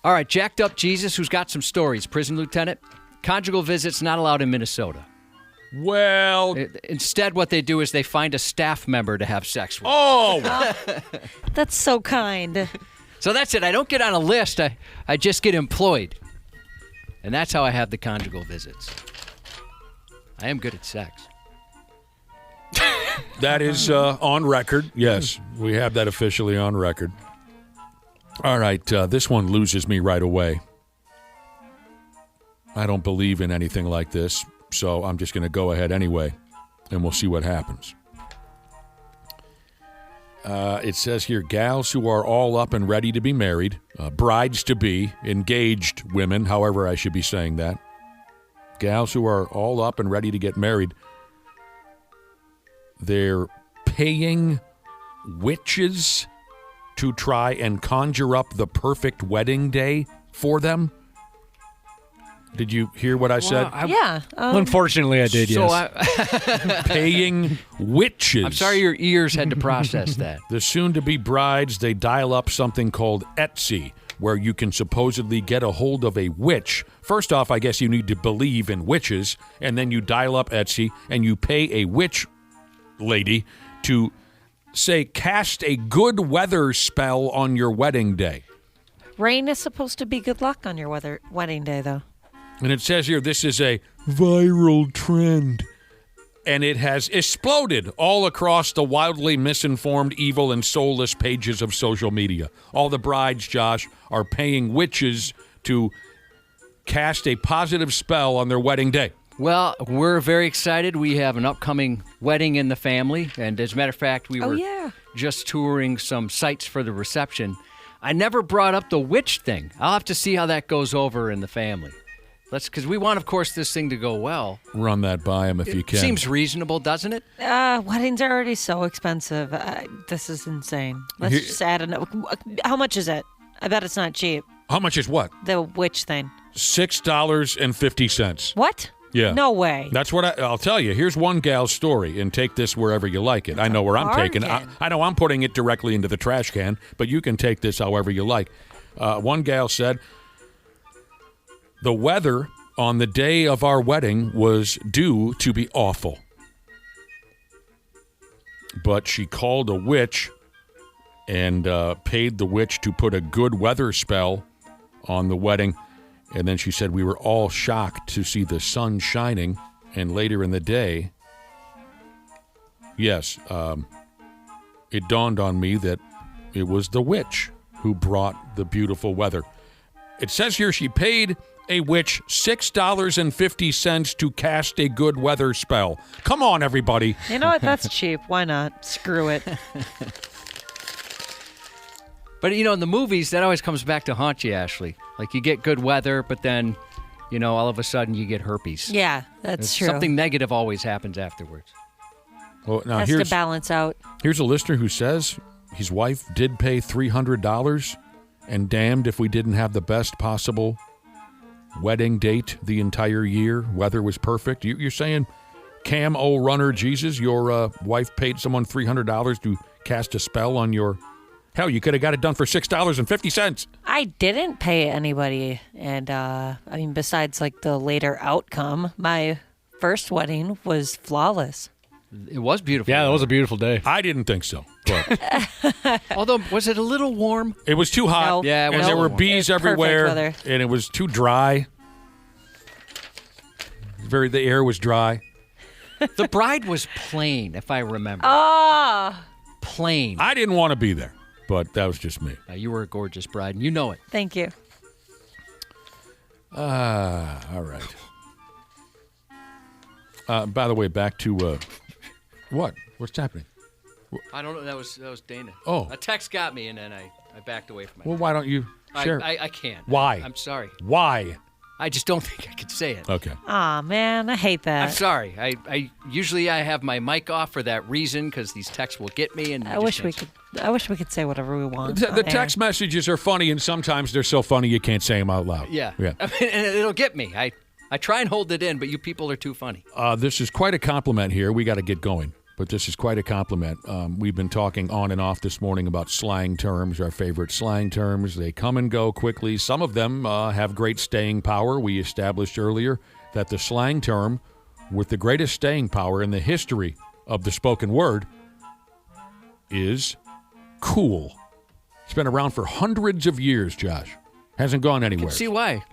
All right, Jacked Up Jesus, who's got some stories. Prison lieutenant. Conjugal visits not allowed in Minnesota. Well, Instead, what they do is they find a staff member to have sex with. oh, That's so kind. So that's it. I don't get on a list. I just get employed. And that's how I have the conjugal visits. I am good at sex. that is on record. Yes, we have that officially on record. All right, this one loses me right away. I don't believe in anything like this, so I'm just going to go ahead anyway, and we'll see what happens. It says here, gals who are all up and ready to be married, brides-to-be, engaged women, however I should be saying that. Gals who are all up and ready to get married, they're paying witches to try and conjure up the perfect wedding day for them. Did you hear what I said? Yeah. Unfortunately, I did, So yes. Paying witches. I'm sorry your ears had to process that. The soon-to-be brides, they dial up something called Etsy, where you can supposedly get a hold of a witch. First off, I guess you need to believe in witches, and then you dial up Etsy, and you pay a witch lady to, say, cast a good weather spell on your wedding day. Rain is supposed to be good luck on your wedding day, though. And it says here, this is a viral trend. And it has exploded all across the wildly misinformed, evil, and soulless pages of social media. All the brides, Josh, are paying witches to cast a positive spell on their wedding day. Well, we're very excited. We have an upcoming wedding in the family. And as a matter of fact, we were just touring some sites for the reception. I never brought up the witch thing. I'll have to see how that goes over in the family. Because we want, of course, this thing to go well. Run that by them if you can. Seems reasonable, doesn't it? Weddings are already so expensive. This is insane. Let's just add how much is it? I bet it's not cheap. How much is what? The witch thing. $6.50. What? Yeah. No way. That's what I'll tell you. Here's one gal's story, and take this wherever you like it. I know where I'm taking it. I know I'm putting it directly into the trash can, but you can take this however you like. One gal said, the weather on the day of our wedding was due to be awful. But she called a witch and paid the witch to put a good weather spell on the wedding. And then she said we were all shocked to see the sun shining. And later in the day, yes, it dawned on me that it was the witch who brought the beautiful weather. It says here she paid a witch $6.50 to cast a good weather spell. Come on, everybody. You know what? That's cheap. Why not? Screw it. But, in the movies, that always comes back to haunt you, Ashley. Like, you get good weather, but then, all of a sudden you get herpes. Yeah, that's true. Something negative always happens afterwards. Well, now has to balance out. Here's a listener who says his wife did pay $300, and damned if we didn't have the best possible wedding date the entire year. Weather was perfect. You're saying, Cam O Runner Jesus, your wife paid someone $300 to cast a spell on your... Hell, you could have got it done for $6.50. I didn't pay anybody. And, besides, the later outcome, my first wedding was flawless. It was beautiful. Yeah, that was a beautiful day. I didn't think so. But although, was it a little warm? It was too hot. No. Yeah, and there were bees everywhere, and it was too dry. The air was dry. The bride was plain, if I remember. Plain. I didn't want to be there, but that was just me. You were a gorgeous bride, and you know it. Thank you. All right. By the way, back to what? What's happening? I don't know. That was Dana. Oh. A text got me, and then I backed away from it. Well, why don't you share? I can't. Why? I'm sorry. Why? I just don't think I could say it. Okay. Aw, man, I hate that. I'm sorry. I usually have my mic off for that reason because these texts will get me. And I wish we could say whatever we want. The text messages are funny, and sometimes they're so funny you can't say them out loud. Yeah. Yeah. And it'll get me. I try and hold it in, but you people are too funny. This is quite a compliment here. We got to get going, but this is quite a compliment. We've been talking on and off this morning about slang terms, our favorite slang terms. They come and go quickly. Some of them have great staying power. We established earlier that the slang term with the greatest staying power in the history of the spoken word is cool. It's been around for hundreds of years, Josh. Hasn't gone anywhere. I can see why.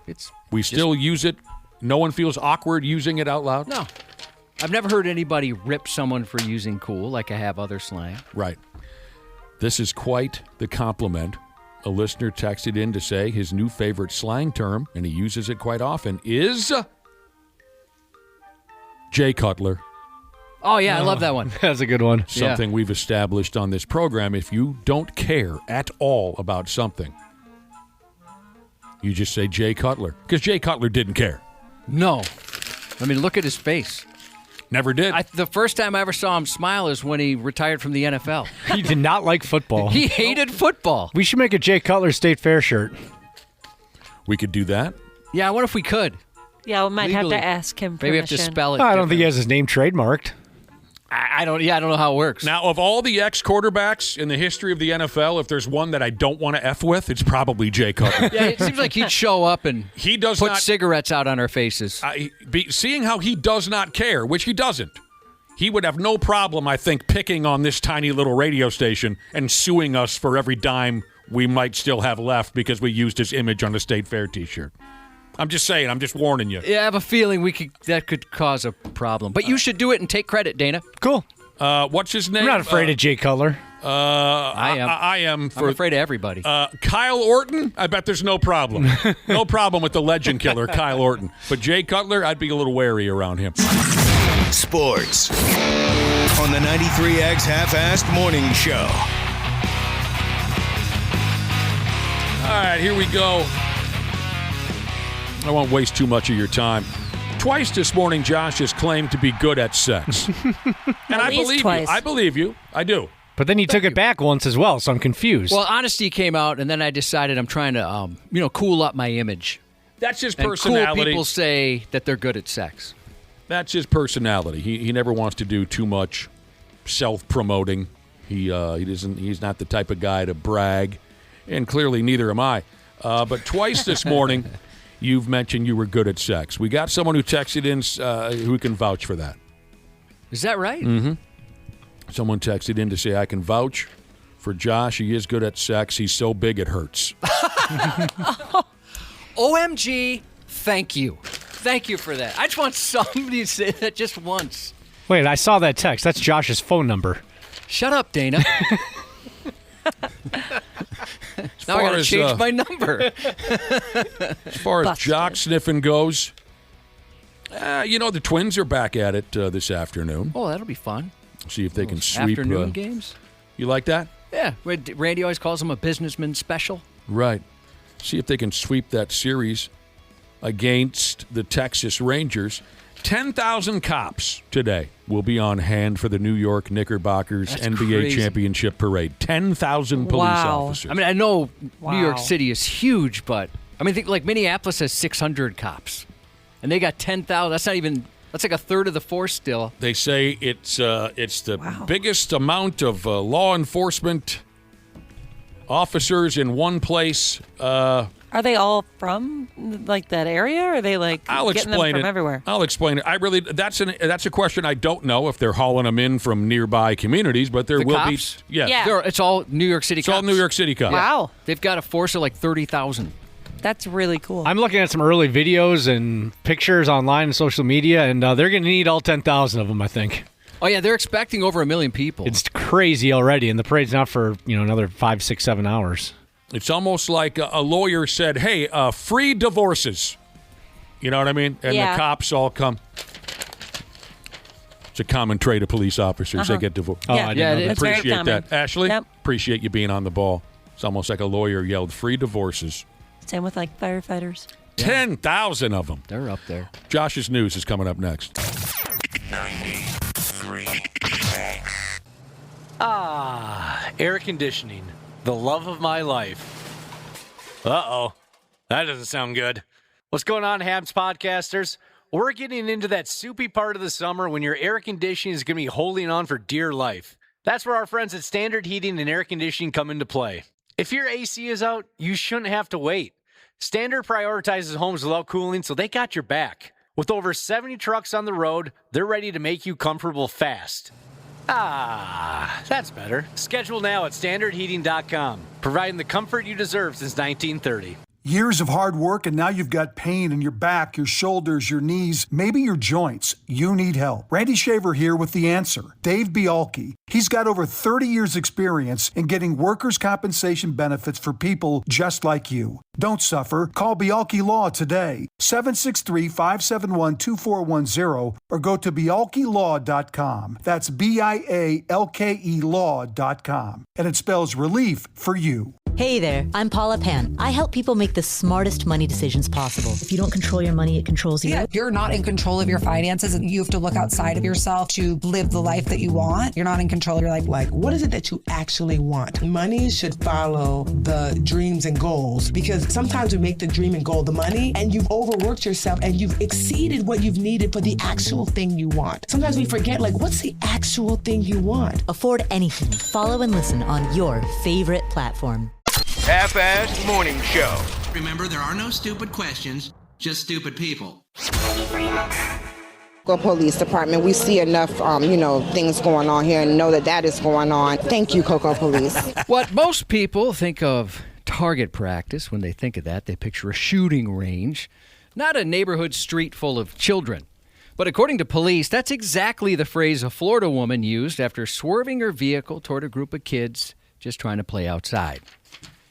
We still use it. No one feels awkward using it out loud? No. I've never heard anybody rip someone for using cool like I have other slang. Right. This is quite the compliment. A listener texted in to say his new favorite slang term, and he uses it quite often, is Jay Cutler. Oh, yeah, I love that one. That's a good one. Something we've established on this program. If you don't care at all about something, you just say Jay Cutler. Because Jay Cutler didn't care. No. I mean, look at his face. Never did. The first time I ever saw him smile is when he retired from the NFL. He did not like football. He hated football. We should make a Jay Cutler State Fair shirt. We could do that. Yeah, I wonder if we could. Yeah, we might Legally. have to ask him permission. Maybe we have to spell it. I don't think he has his name trademarked. I don't know how it works. Now, of all the ex-quarterbacks in the history of the NFL, if there's one that I don't want to F with, it's probably Jay Cutler. Yeah, it seems like he'd show up and He does put not cigarettes out on our faces. seeing how he does not care, which he doesn't. He would have no problem, I think, picking on this tiny little radio station and suing us for every dime we might still have left because we used his image on a State Fair T-shirt. I'm just saying. I'm just warning you. Yeah, I have a feeling that could cause a problem. But you should do it and take credit, Dana. Cool. What's his name? I'm not afraid of Jay Cutler. I am. I am. I'm afraid of everybody. Kyle Orton, I bet there's no problem. No problem with the legend killer, Kyle Orton. But Jay Cutler, I'd be a little wary around him. Sports on the 93X Half-Assed Morning Show. All right, here we go. I won't waste too much of your time. Twice this morning, Josh has claimed to be good at sex. And I believe twice. you. I believe you. I do. But then he took it back once as well, so I'm confused. Well, honesty came out, and then I decided I'm trying to, cool up my image. That's his And personality. cool people say that they're good at sex. That's his personality. He never wants to do too much self-promoting. He's not the type of guy to brag, and clearly neither am I. But twice this morning, you've mentioned you were good at sex. We got someone who texted in who can vouch for that. Is that right? Mm-hmm. Someone texted in to say, I can vouch for Josh. He is good at sex. He's so big it hurts. OMG, thank you. Thank you for that. I just want somebody to say that just once. Wait, I saw that text. That's Josh's phone number. Shut up, Dana. Now I got to change my number. As far as jock sniffing goes, the Twins are back at it this afternoon. Oh, that'll be fun. See if they can sweep. Afternoon games? You like that? Yeah. Randy always calls them a businessman special. Right. See if they can sweep that series against the Texas Rangers. 10,000 cops today will be on hand for the New York Knickerbockers That's NBA crazy. Championship parade. 10,000 police officers. I mean, I know Wow. New York City is huge, but I mean, think like Minneapolis has 600 cops, and they got 10,000. That's not even. That's like a third of the force still. They say it's the biggest amount of law enforcement officers in one place. Are they all from like that area? Or are they like I'll getting explain them from it. everywhere? I'll explain it. That's a question I don't know if they're hauling them in from nearby communities, but there The will cops? be. Yeah. Yeah. It's all New York City It's cops. all New York City cops. Wow, They've got a force of like 30,000. that's really cool. I'm looking at some early videos and pictures online and social media, and they're going to need all 10,000 of them, I think. Oh yeah, they're expecting over 1 million people. It's crazy already, and the parade's not for another 5, 6, 7 hours. It's almost like a lawyer said, hey, free divorces. You know what I mean? And Yeah. the cops all come. It's a common trait of police officers. They get divorced. Oh, Yeah. I Yeah, didn't know it that. It's very Appreciate common. that. Ashley, Yep. appreciate you being on the ball. It's almost like a lawyer yelled, free divorces. Same with like firefighters. 10,000 of them. They're up there. Josh's News is coming up next. Air conditioning, the love of my life. Uh-oh, that doesn't sound good. What's going on, Habs podcasters? We're getting into that soupy part of the summer when your air conditioning is going to be holding on for dear life. That's where our friends at Standard Heating and Air Conditioning come into play. If your AC is out, you shouldn't have to wait. Standard prioritizes homes without cooling, so they got your back. With over 70 trucks on the road, they're ready to make you comfortable fast. Ah, that's better. Schedule now at standardheating.com, providing the comfort you deserve since 1930. Years of hard work, and now you've got pain in your back, your shoulders, your knees, maybe your joints. You need help. Randy Shaver here with the answer. Dave Bialke. He's got over 30 years experience in getting workers' compensation benefits for people just like you. Don't suffer. Call Bialke Law today, 763-571-2410, or go to bialkelaw.com. That's BIALKE law.com. And it spells relief for you. Hey there, I'm Paula Pan. I help people make the smartest money decisions possible. If you don't control your money, it controls you. Yeah, you're not in control of your finances, and you have to look outside of yourself to live the life that you want. You're not in control of your life. Like, what is it that you actually want? Money should follow the dreams and goals, because sometimes we make the dream and goal the money, and you've overworked yourself and you've exceeded what you've needed for the actual thing you want. Sometimes we forget, like, what's the actual thing you want? Afford anything. Follow and listen on your favorite platform. Half-Assed Morning Show. Remember, there are no stupid questions, just stupid people. Police Department, we see enough, things going on here and know that is going on. Thank you, Cocoa Police. What most people think of target practice, when they think of that, they picture a shooting range, not a neighborhood street full of children. But according to police, that's exactly the phrase a Florida woman used after swerving her vehicle toward a group of kids just trying to play outside.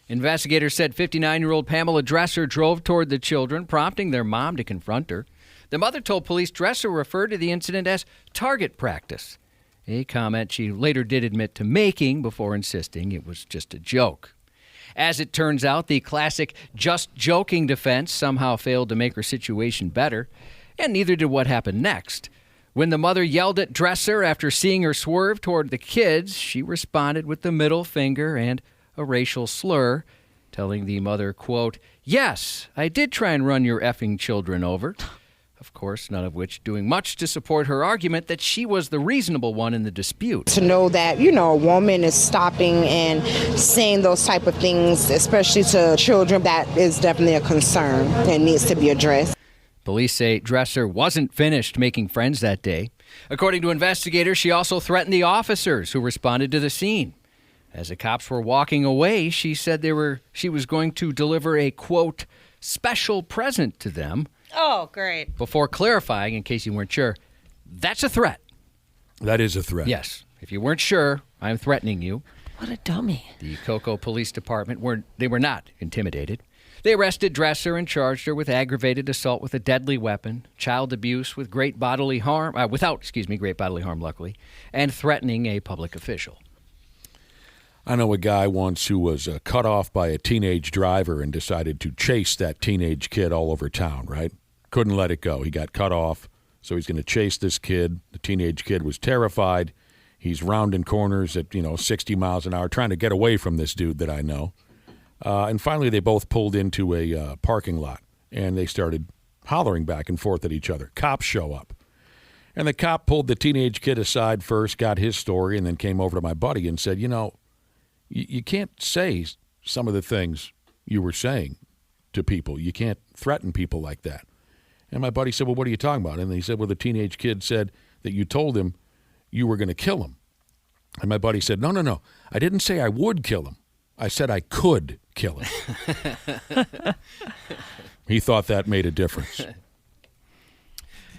Investigators said 59-year-old Pamela Dresser drove toward the children, prompting their mom to confront her. The mother told police Dresser referred to the incident as target practice, a comment she later did admit to making before insisting it was just a joke. As it turns out, the classic just joking defense somehow failed to make her situation better, and neither did what happened next. When the mother yelled at Dresser after seeing her swerve toward the kids, she responded with the middle finger and a racial slur, telling the mother, quote, "Yes, I did try and run your effing children over." Of course, none of which doing much to support her argument that she was the reasonable one in the dispute. To know that, a woman is stopping and saying those type of things, especially to children, that is definitely a concern and needs to be addressed. Police say Dresser wasn't finished making friends that day. According to investigators, she also threatened the officers who responded to the scene. As the cops were walking away, she said she was going to deliver a, quote, special present to them. Oh, great. Before clarifying, in case you weren't sure, that's a threat. That is a threat. Yes. If you weren't sure, I'm threatening you. What a dummy. The Cocoa Police Department were not intimidated. They arrested Dresser and charged her with aggravated assault with a deadly weapon, child abuse with great bodily harm, great bodily harm, luckily, and threatening a public official. I know a guy once who was cut off by a teenage driver and decided to chase that teenage kid all over town, right? Couldn't let it go. He got cut off, so he's going to chase this kid. The teenage kid was terrified. He's rounding corners at, 60 miles an hour, trying to get away from this dude that I know. And finally, they both pulled into a parking lot, and they started hollering back and forth at each other. Cops show up. And the cop pulled the teenage kid aside first, got his story, and then came over to my buddy and said, you can't say some of the things you were saying to people. You can't threaten people like that. And my buddy said, well, what are you talking about? And he said, well, the teenage kid said that you told him you were going to kill him. And my buddy said, no. I didn't say I would kill him. I said I could kill him. He thought that made a difference.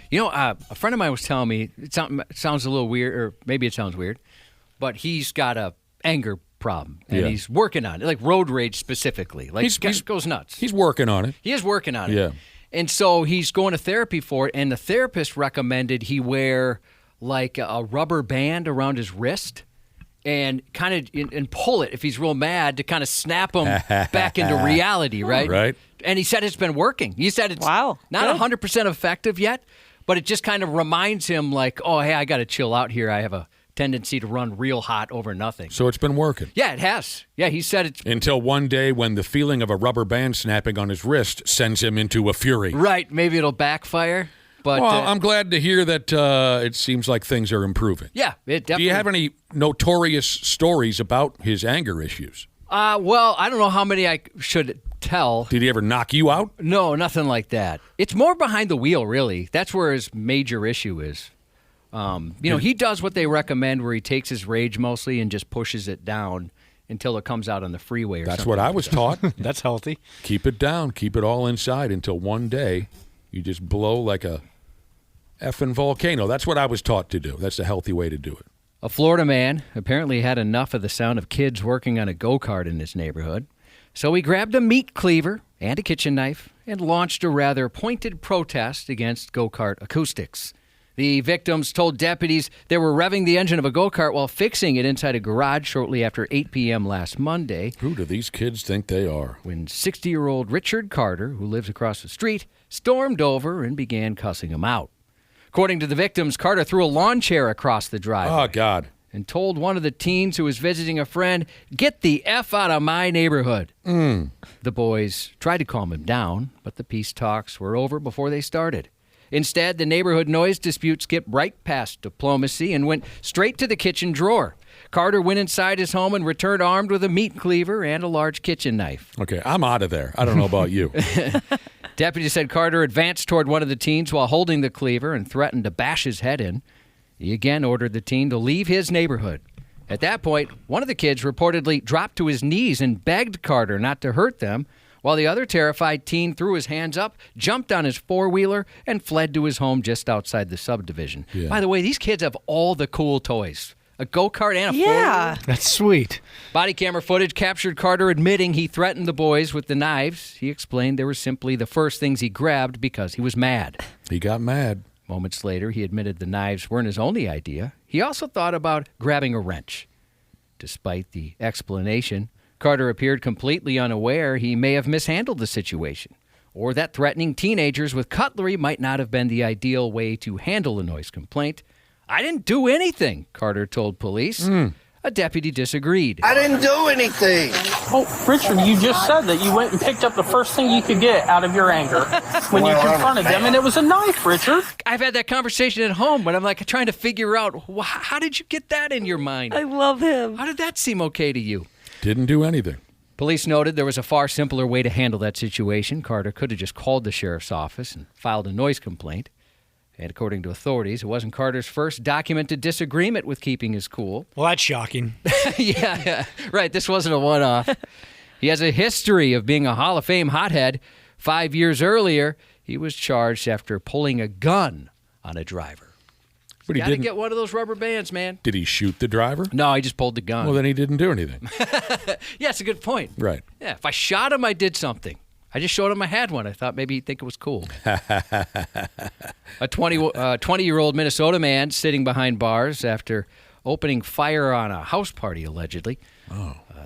A friend of mine was telling me, it sounds a little weird, or maybe it sounds weird, but he's got a anger problem, and he's working on it, like road rage specifically. Like he goes nuts. He's working on it. He is working on it. Yeah. And so he's going to therapy for it, and the therapist recommended he wear like a rubber band around his wrist and kind of and pull it if he's real mad to kind of snap him back into reality, right? Right. And he said it's been working. He said it's not 100% effective yet, but it just kind of reminds him like, oh, hey, I got to chill out here. I have a tendency to run real hot over nothing. So it's been working. Yeah, it has. Yeah, he said it's... Until one day when the feeling of a rubber band snapping on his wrist sends him into a fury. Right. Maybe it'll backfire. But I'm glad to hear that it seems like things are improving. Yeah, it definitely... Do you have any notorious stories about his anger issues? Well, I don't know how many I should tell. Did he ever knock you out? No, nothing like that. It's more behind the wheel, really. That's where his major issue is. He does what they recommend, where he takes his rage mostly and just pushes it down until it comes out on the freeway. That's what I was taught. That's healthy. Keep it down. Keep it all inside until one day you just blow like a effing volcano. That's what I was taught to do. That's a healthy way to do it. A Florida man apparently had enough of the sound of kids working on a go-kart in his neighborhood, so he grabbed a meat cleaver and a kitchen knife and launched a rather pointed protest against go-kart acoustics. The victims told deputies they were revving the engine of a go-kart while fixing it inside a garage shortly after 8 p.m. last Monday. Who do these kids think they are? When 60-year-old Richard Carter, who lives across the street, stormed over and began cussing him out. According to the victims, Carter threw a lawn chair across the driveway. Oh, God. And told one of the teens who was visiting a friend, "Get the F out of my neighborhood." The boys tried to calm him down, but the peace talks were over before they started. Instead, the neighborhood noise dispute skipped right past diplomacy and went straight to the kitchen drawer. Carter went inside his home and returned armed with a meat cleaver and a large kitchen knife. Okay, I'm out of there. I don't know about you. Deputies said Carter advanced toward one of the teens while holding the cleaver and threatened to bash his head in. He again ordered the teen to leave his neighborhood. At that point, one of the kids reportedly dropped to his knees and begged Carter not to hurt them, while the other terrified teen threw his hands up, jumped on his four-wheeler, and fled to his home just outside the subdivision. Yeah. By the way, these kids have all the cool toys. A go-kart and a four-wheeler. That's sweet. Body camera footage captured Carter admitting he threatened the boys with the knives. He explained they were simply the first things he grabbed because he was mad. He got mad. Moments later, he admitted the knives weren't his only idea. He also thought about grabbing a wrench. Despite the explanation, Carter appeared completely unaware he may have mishandled the situation, or that threatening teenagers with cutlery might not have been the ideal way to handle a noise complaint. "I didn't do anything," Carter told police. A deputy disagreed. I didn't do anything. Oh, Richard, you just said that you went and picked up the first thing you could get out of your anger when you confronted them, and it was a knife, Richard. I've had that conversation at home, but I'm like trying to figure out, how did you get that in your mind? I love him. How did that seem okay to you? Didn't do anything. Police noted there was a far simpler way to handle that situation. Carter could have just called the sheriff's office and filed a noise complaint. And according to authorities, it wasn't Carter's first documented disagreement with keeping his cool. Well, that's shocking. Yeah, right. This wasn't a one-off. He has a history of being a Hall of Fame hothead. 5 years earlier, he was charged after pulling a gun on a driver. But he Gotta didn't get one of those rubber bands, man. Did he shoot the driver? No, he just pulled the gun. Well, then he didn't do anything. Yeah, it's a good point. Right. Yeah, if I shot him, I did something. I just showed him I had one. I thought maybe he'd think it was cool. A 20-year-old Minnesota man sitting behind bars after opening fire on a house party, allegedly.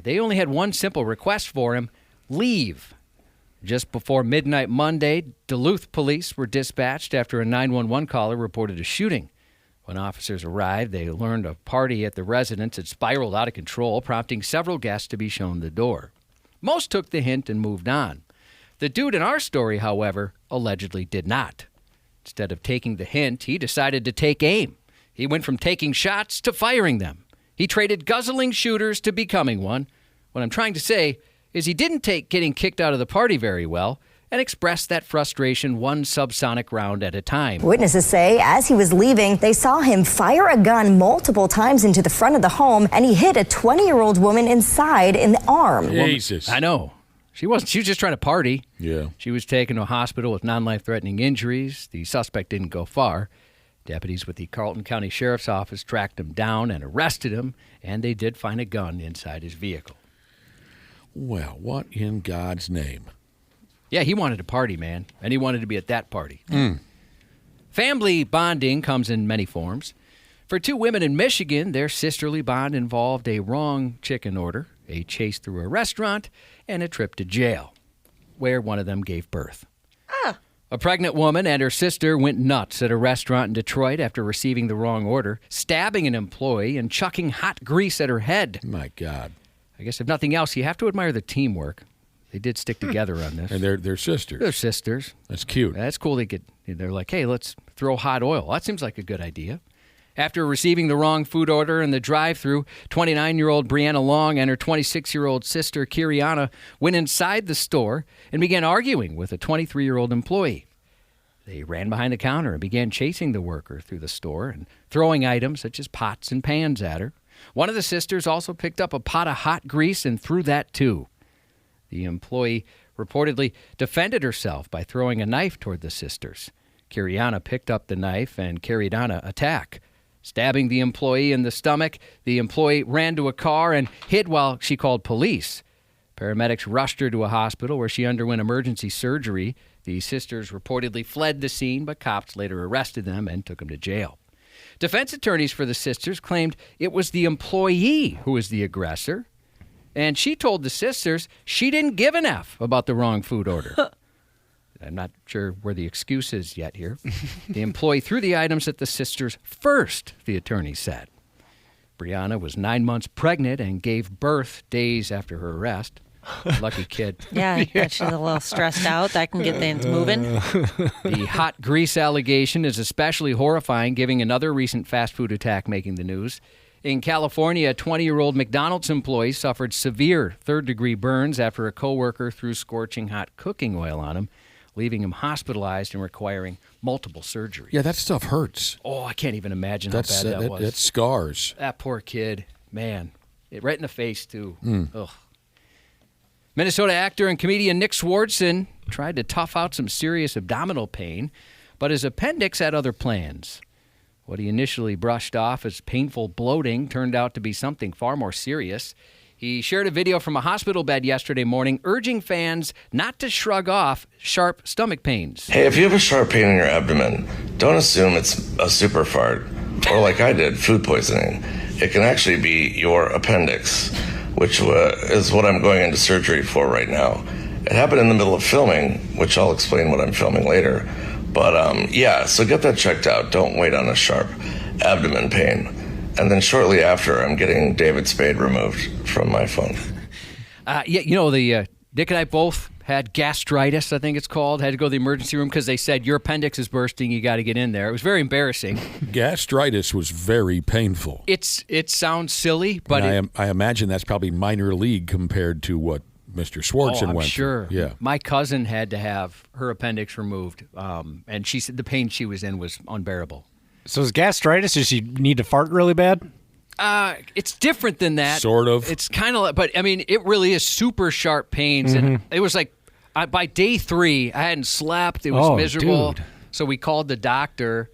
They only had one simple request for him: leave. Just before midnight Monday, Duluth police were dispatched after a 911 caller reported a shooting. When officers arrived, they learned a party at the residence had spiraled out of control, prompting several guests to be shown the door. Most took the hint and moved on. The dude in our story, however, allegedly did not. Instead of taking the hint, he decided to take aim. He went from taking shots to firing them. He traded guzzling shooters to becoming one. What I'm trying to say is he didn't take getting kicked out of the party very well and expressed that frustration one subsonic round at a time. Witnesses say as he was leaving, they saw him fire a gun multiple times into the front of the home, and he hit a 20-year-old woman inside in the arm. Jesus. I know. She was just trying to party. Yeah. She was taken to a hospital with non-life-threatening injuries. The suspect didn't go far. Deputies with the Carlton County Sheriff's Office tracked him down and arrested him, and they did find a gun inside his vehicle. Well, what in God's name? Yeah, he wanted to party, man, and he wanted to be at that party. Family bonding comes in many forms. For two women in Michigan, their sisterly bond involved a wrong chicken order, a chase through a restaurant, and a trip to jail, where one of them gave birth. A pregnant woman and her sister went nuts at a restaurant in Detroit after receiving the wrong order, stabbing an employee and chucking hot grease at her head. My God. I guess if nothing else, you have to admire the teamwork. They did stick together on this. And they're sisters. They're sisters. That's cute. That's cool. They're like, hey, let's throw hot oil. That seems like a good idea. After receiving the wrong food order in the drive-thru, 29-year-old Brianna Long and her 26-year-old sister, Kiriana, went inside the store and began arguing with a 23-year-old employee. They ran behind the counter and began chasing the worker through the store and throwing items such as pots and pans at her. One of the sisters also picked up a pot of hot grease and threw that too. The employee reportedly defended herself by throwing a knife toward the sisters. Kiriana picked up the knife and carried on an attack. Stabbing the employee in the stomach, the employee ran to a car and hid while she called police. Paramedics rushed her to a hospital where she underwent emergency surgery. The sisters reportedly fled the scene, but cops later arrested them and took them to jail. Defense attorneys for the sisters claimed it was the employee who was the aggressor, and she told the sisters she didn't give an F about the wrong food order. I'm not sure where the excuse is yet here. The employee threw the items at the sisters first, the attorney said. Brianna was 9 months pregnant and gave birth days after her arrest. Lucky kid. Yeah, I bet she's a little stressed out. That can get things moving. The hot grease allegation is especially horrifying, given another recent fast food attack making the news. In California, a 20-year-old McDonald's employee suffered severe third-degree burns after a coworker threw scorching hot cooking oil on him, leaving him hospitalized and requiring multiple surgeries. Yeah, that stuff hurts. Oh, I can't even imagine how bad that was. It scars. That poor kid. Man. Right in the face, too. Ugh. Minnesota actor and comedian Nick Swardson tried to tough out some serious abdominal pain, but his appendix had other plans. What he initially brushed off as painful bloating turned out to be something far more serious. He shared a video from a hospital bed yesterday morning urging fans not to shrug off sharp stomach pains. Hey, if you have a sharp pain in your abdomen, don't assume it's a super fart, or like I did, food poisoning. It can actually be your appendix, which is what I'm going into surgery for right now. It happened in the middle of filming, which I'll explain what I'm filming later. But yeah, so get that checked out. Don't wait on a sharp abdomen pain. And then shortly after, I'm getting David Spade removed from my phone. Dick and I both had gastritis, I think it's called. Had to go to the emergency room because they said, your appendix is bursting, you got to get in there. It was very embarrassing. Gastritis was very painful. It sounds silly, but... I imagine that's probably minor league compared to what Mr. Swardson went sure. through. Yeah. My cousin had to have her appendix removed, and she said the pain she was in was unbearable. So is gastritis, does she need to fart really bad? It's different than that. Sort of. It's kind of, but I mean, it really is super sharp pains. And it was like, by day 3, I hadn't slept. It was miserable. Dude. So we called the doctor,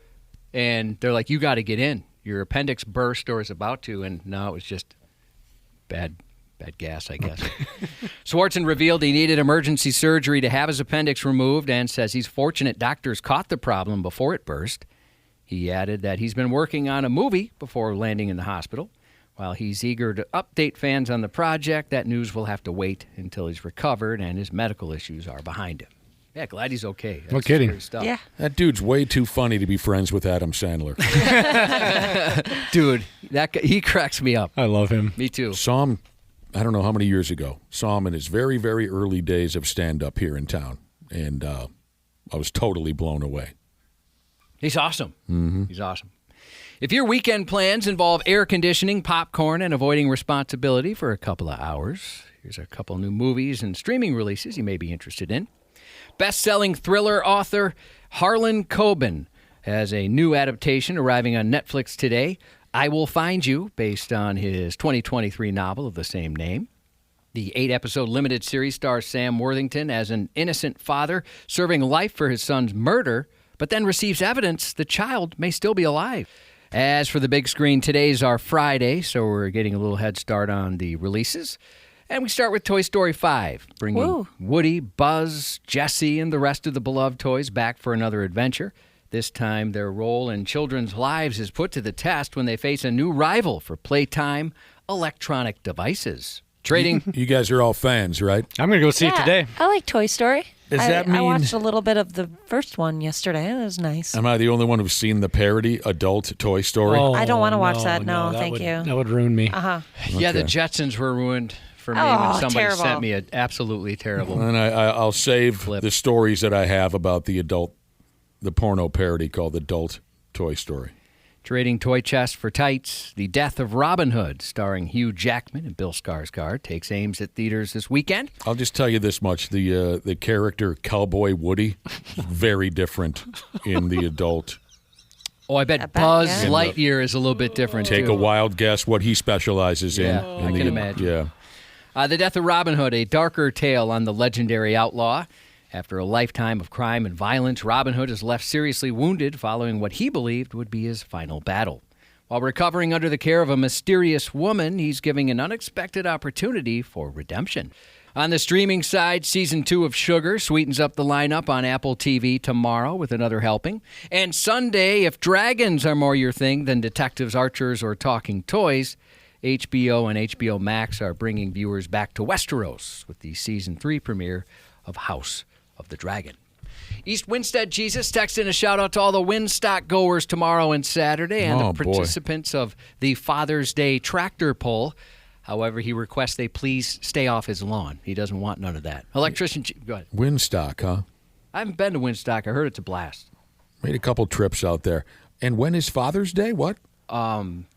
and they're like, you got to get in. Your appendix burst or is about to. And no, it was just bad gas, I guess. Swardson revealed he needed emergency surgery to have his appendix removed and says he's fortunate doctors caught the problem before it burst. He added that he's been working on a movie before landing in the hospital. While he's eager to update fans on the project, that news will have to wait until he's recovered and his medical issues are behind him. Yeah, glad he's okay. No kidding. Stuff. Yeah. That dude's way too funny to be friends with Adam Sandler. Dude, that guy, he cracks me up. I love him. Me too. Saw him, I don't know how many years ago. Saw him in his very, very early days of stand-up here in town. And I was totally blown away. He's awesome. Mm-hmm. He's awesome. If your weekend plans involve air conditioning, popcorn, and avoiding responsibility for a couple of hours, here's a couple new movies and streaming releases you may be interested in. Best-selling thriller author Harlan Coben has a new adaptation arriving on Netflix today, I Will Find You, based on his 2023 novel of the same name. The 8-episode limited series stars Sam Worthington as an innocent father serving life for his son's murder, but then receives evidence the child may still be alive. As for the big screen, today's our Friday, so we're getting a little head start on the releases. And we start with Toy Story 5, bringing Woody, Buzz, Jessie, and the rest of the beloved toys back for another adventure. This time, their role in children's lives is put to the test when they face a new rival for playtime, electronic devices. You guys are all fans, right? I'm going to go see it today. I like Toy Story. Does that mean... I watched a little bit of the first one yesterday. It was nice. Am I the only one who's seen the parody adult Toy Story? I don't want to watch that. No, thank you. That would ruin me. Uh-huh. Okay. Yeah, the Jetsons were ruined for me when somebody sent me an absolutely terrible. And I'll save the stories that I have about the porno parody called Adult Toy Story. Trading toy chests for tights, The Death of Robin Hood, starring Hugh Jackman and Bill Skarsgård, takes aims at theaters this weekend. I'll just tell you this much. The character Cowboy Woody, very different in the adult. Oh, I bet Buzz Lightyear is a little bit different, Take too. a wild guess what he specializes in. I can imagine. Yeah. The Death of Robin Hood, a darker tale on the legendary outlaw. After a lifetime of crime and violence, Robin Hood is left seriously wounded following what he believed would be his final battle. While recovering under the care of a mysterious woman, he's giving an unexpected opportunity for redemption. On the streaming side, Season 2 of Sugar sweetens up the lineup on Apple TV tomorrow with another helping. And Sunday, if dragons are more your thing than detectives, archers, or talking toys, HBO and HBO Max are bringing viewers back to Westeros with the Season 3 premiere of House of the Dragon. East Winstead Jesus texts in a shout-out to all the Winstock goers tomorrow and Saturday and the participants of the Father's Day tractor pull. However, he requests they please stay off his lawn. He doesn't want none of that. Electrician, go ahead. Winstock, huh? I haven't been to Winstock. I heard it's a blast. Made a couple trips out there. And when is Father's Day? What?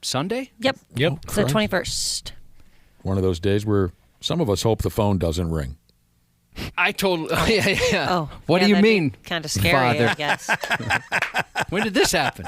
Sunday? Yep. It's the 21st. One of those days where some of us hope the phone doesn't ring. I told. Yeah. Oh, what do you mean? Kind of scary, Father? I guess. When did this happen?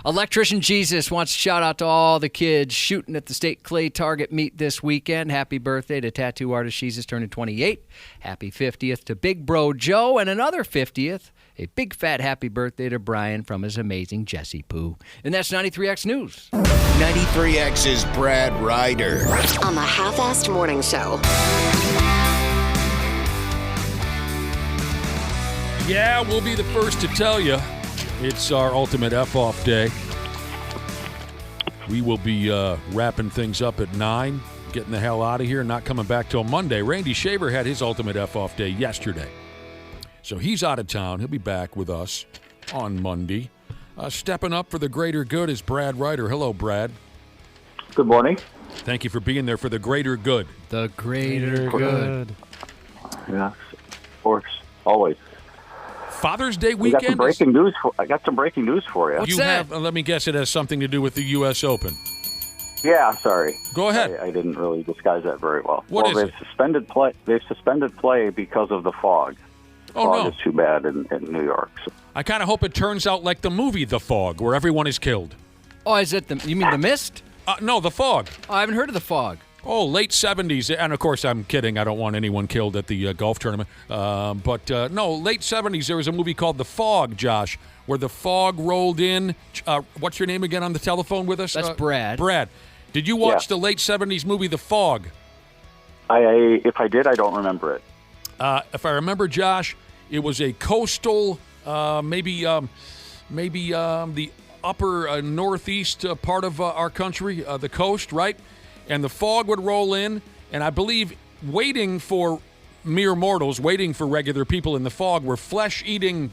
Electrician Jesus wants to shout out to all the kids shooting at the state clay target meet this weekend. Happy birthday to tattoo artist Jesus turning 28. Happy 50th to Big Bro Joe, and another 50th. A big fat happy birthday to Brian from his amazing Jesse Poo. And that's 93X News. 93X's Brad Ryder. On the Half-Assed Morning Show. Yeah, we'll be the first to tell you it's our ultimate F-off day. We will be wrapping things up at 9, getting the hell out of here, not coming back till Monday. Randy Shaver had his ultimate F-off day yesterday. So he's out of town. He'll be back with us on Monday. Stepping up for the greater good is Brad Ryder. Hello, Brad. Good morning. Thank you for being there for the greater good. The greater good. Yeah, of course, always. Father's Day weekend. I got some breaking news for you. What's that? Let me guess. It has something to do with the U.S. Open. Yeah, sorry. Go ahead. I didn't really disguise that very well. What is they've suspended play. They've suspended play because of the fog. Fog is too bad in New York. So. I kind of hope it turns out like the movie The Fog, where everyone is killed. Oh, is it you mean The Mist? No, The Fog. Oh, I haven't heard of The Fog. Oh, late 70s. And, of course, I'm kidding. I don't want anyone killed at the golf tournament. But no, late 70s, there was a movie called The Fog, Josh, where the fog rolled in. What's your name again on the telephone with us? That's Brad. Brad. Did you watch the late 70s movie The Fog? If I did, I don't remember it. If I remember, Josh, it was a coastal, maybe the upper northeast part of our country, the coast, right? And the fog would roll in, and I believe waiting for mere mortals, waiting for regular people in the fog, were flesh-eating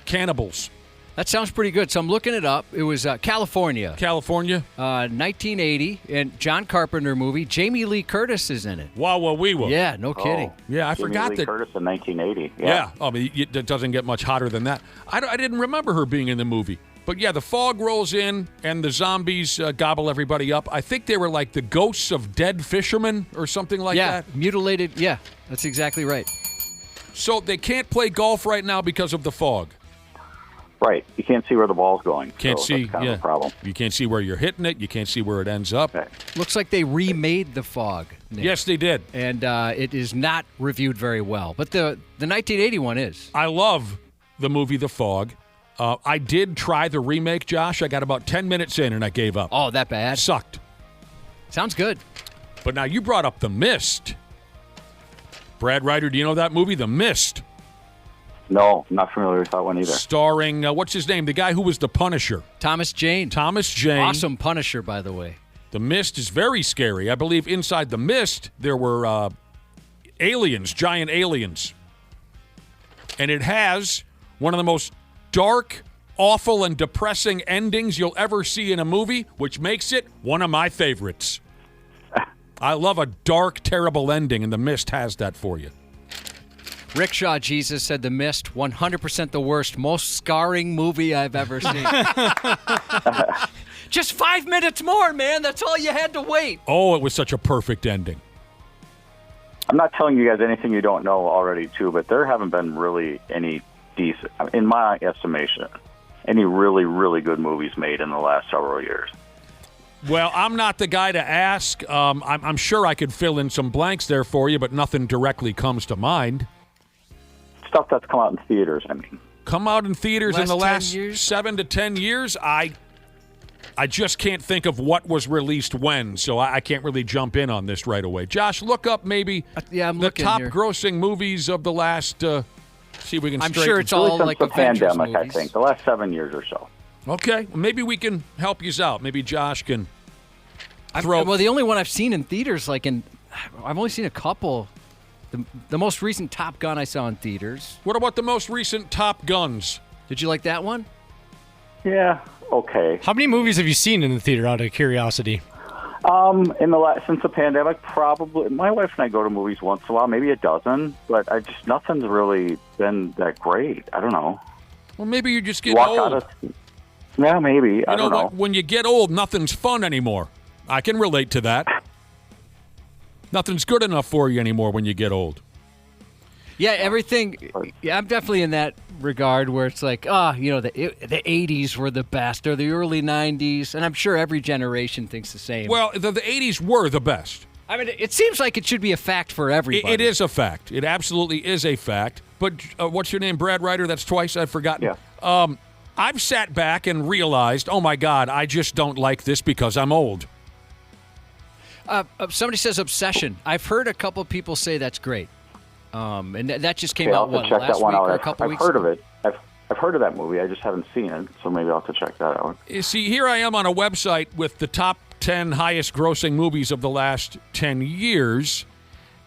cannibals. That sounds pretty good. So I'm looking it up. It was California. 1980, and John Carpenter movie. Jamie Lee Curtis is in it. Wow, wee wah. Yeah, no kidding. Yeah, I forgot Jamie Lee that. Curtis in 1980. Yeah. I mean, it doesn't get much hotter than that. I didn't remember her being in the movie. But yeah, the fog rolls in, and the zombies gobble everybody up. I think they were like the ghosts of dead fishermen or something like that. Yeah, mutilated. Yeah, that's exactly right. So they can't play golf right now because of the fog. Right. You can't see where the ball's going. Can't so see. That's kind of a problem. You can't see where you're hitting it. You can't see where it ends up. Okay. Looks like they remade The Fog, Nick. Yes, they did. And it is not reviewed very well. But the 1980 one is. I love the movie The Fog. I did try the remake, Josh. I got about 10 minutes in and I gave up. Oh, that bad? Sucked. Sounds good. But now you brought up The Mist. Brad Ryder, do you know that movie, The Mist? No, I'm not familiar with that one either. Starring, what's his name? The guy who was the Punisher. Thomas Jane. Thomas Jane. Awesome Punisher, by the way. The Mist is very scary. I believe inside The Mist there were aliens, giant aliens. And it has one of the most dark, awful, and depressing endings you'll ever see in a movie, which makes it one of my favorites. I love a dark, terrible ending, and The Mist has that for you. Rickshaw Jesus said The Mist, 100% the worst, most scarring movie I've ever seen. Just 5 minutes more, man. That's all you had to wait. Oh, it was such a perfect ending. I'm not telling you guys anything you don't know already, too, but there haven't been really any decent, in my estimation, any really, really good movies made in the last several years. Well, I'm not the guy to ask. I'm sure I could fill in some blanks there for you, but nothing directly comes to mind. Stuff that's come out in theaters, I mean. Come out in theaters in the last 7 to 10 years? I just can't think of what was released when, so I can't really jump in on this right away. Josh, look up maybe the top grossing movies of the last, see if we can I'm sure it's all like the Avengers pandemic, movies. I think, the last 7 years or so. Okay, maybe we can help you out. Maybe Josh can throw... Well, the only one I've seen in theaters, I've only seen a couple. The most recent Top Gun I saw in theaters. What about the most recent Top Guns? Did you like that one? Yeah, okay. How many movies have you seen in the theater, out of curiosity? Since the pandemic, probably my wife and I go to movies once in a while, maybe a dozen, but nothing's really been that great. I don't know. Well, maybe you just get old. Yeah, maybe. I don't know. When you get old, nothing's fun anymore. I can relate to that. Nothing's good enough for you anymore when you get old. Yeah, everything. Yeah, I'm definitely in that regard where it's like, the 80s were the best, or the early 90s, and I'm sure every generation thinks the same. Well, the 80s were the best. I mean, it seems like it should be a fact for everybody. It is a fact. It absolutely is a fact. But what's your name, Brad Ryder? That's twice. I've forgotten. Yeah. I've sat back and realized, oh, my God, I just don't like this because I'm old. Somebody says Obsession. I've heard a couple people say that's great. And that just came out, last week or a couple weeks ago? I've heard of it. I've heard of that movie. I just haven't seen it, so maybe I'll have to check that out. You see, here I am on a website with the top 10 highest grossing movies of the last 10 years.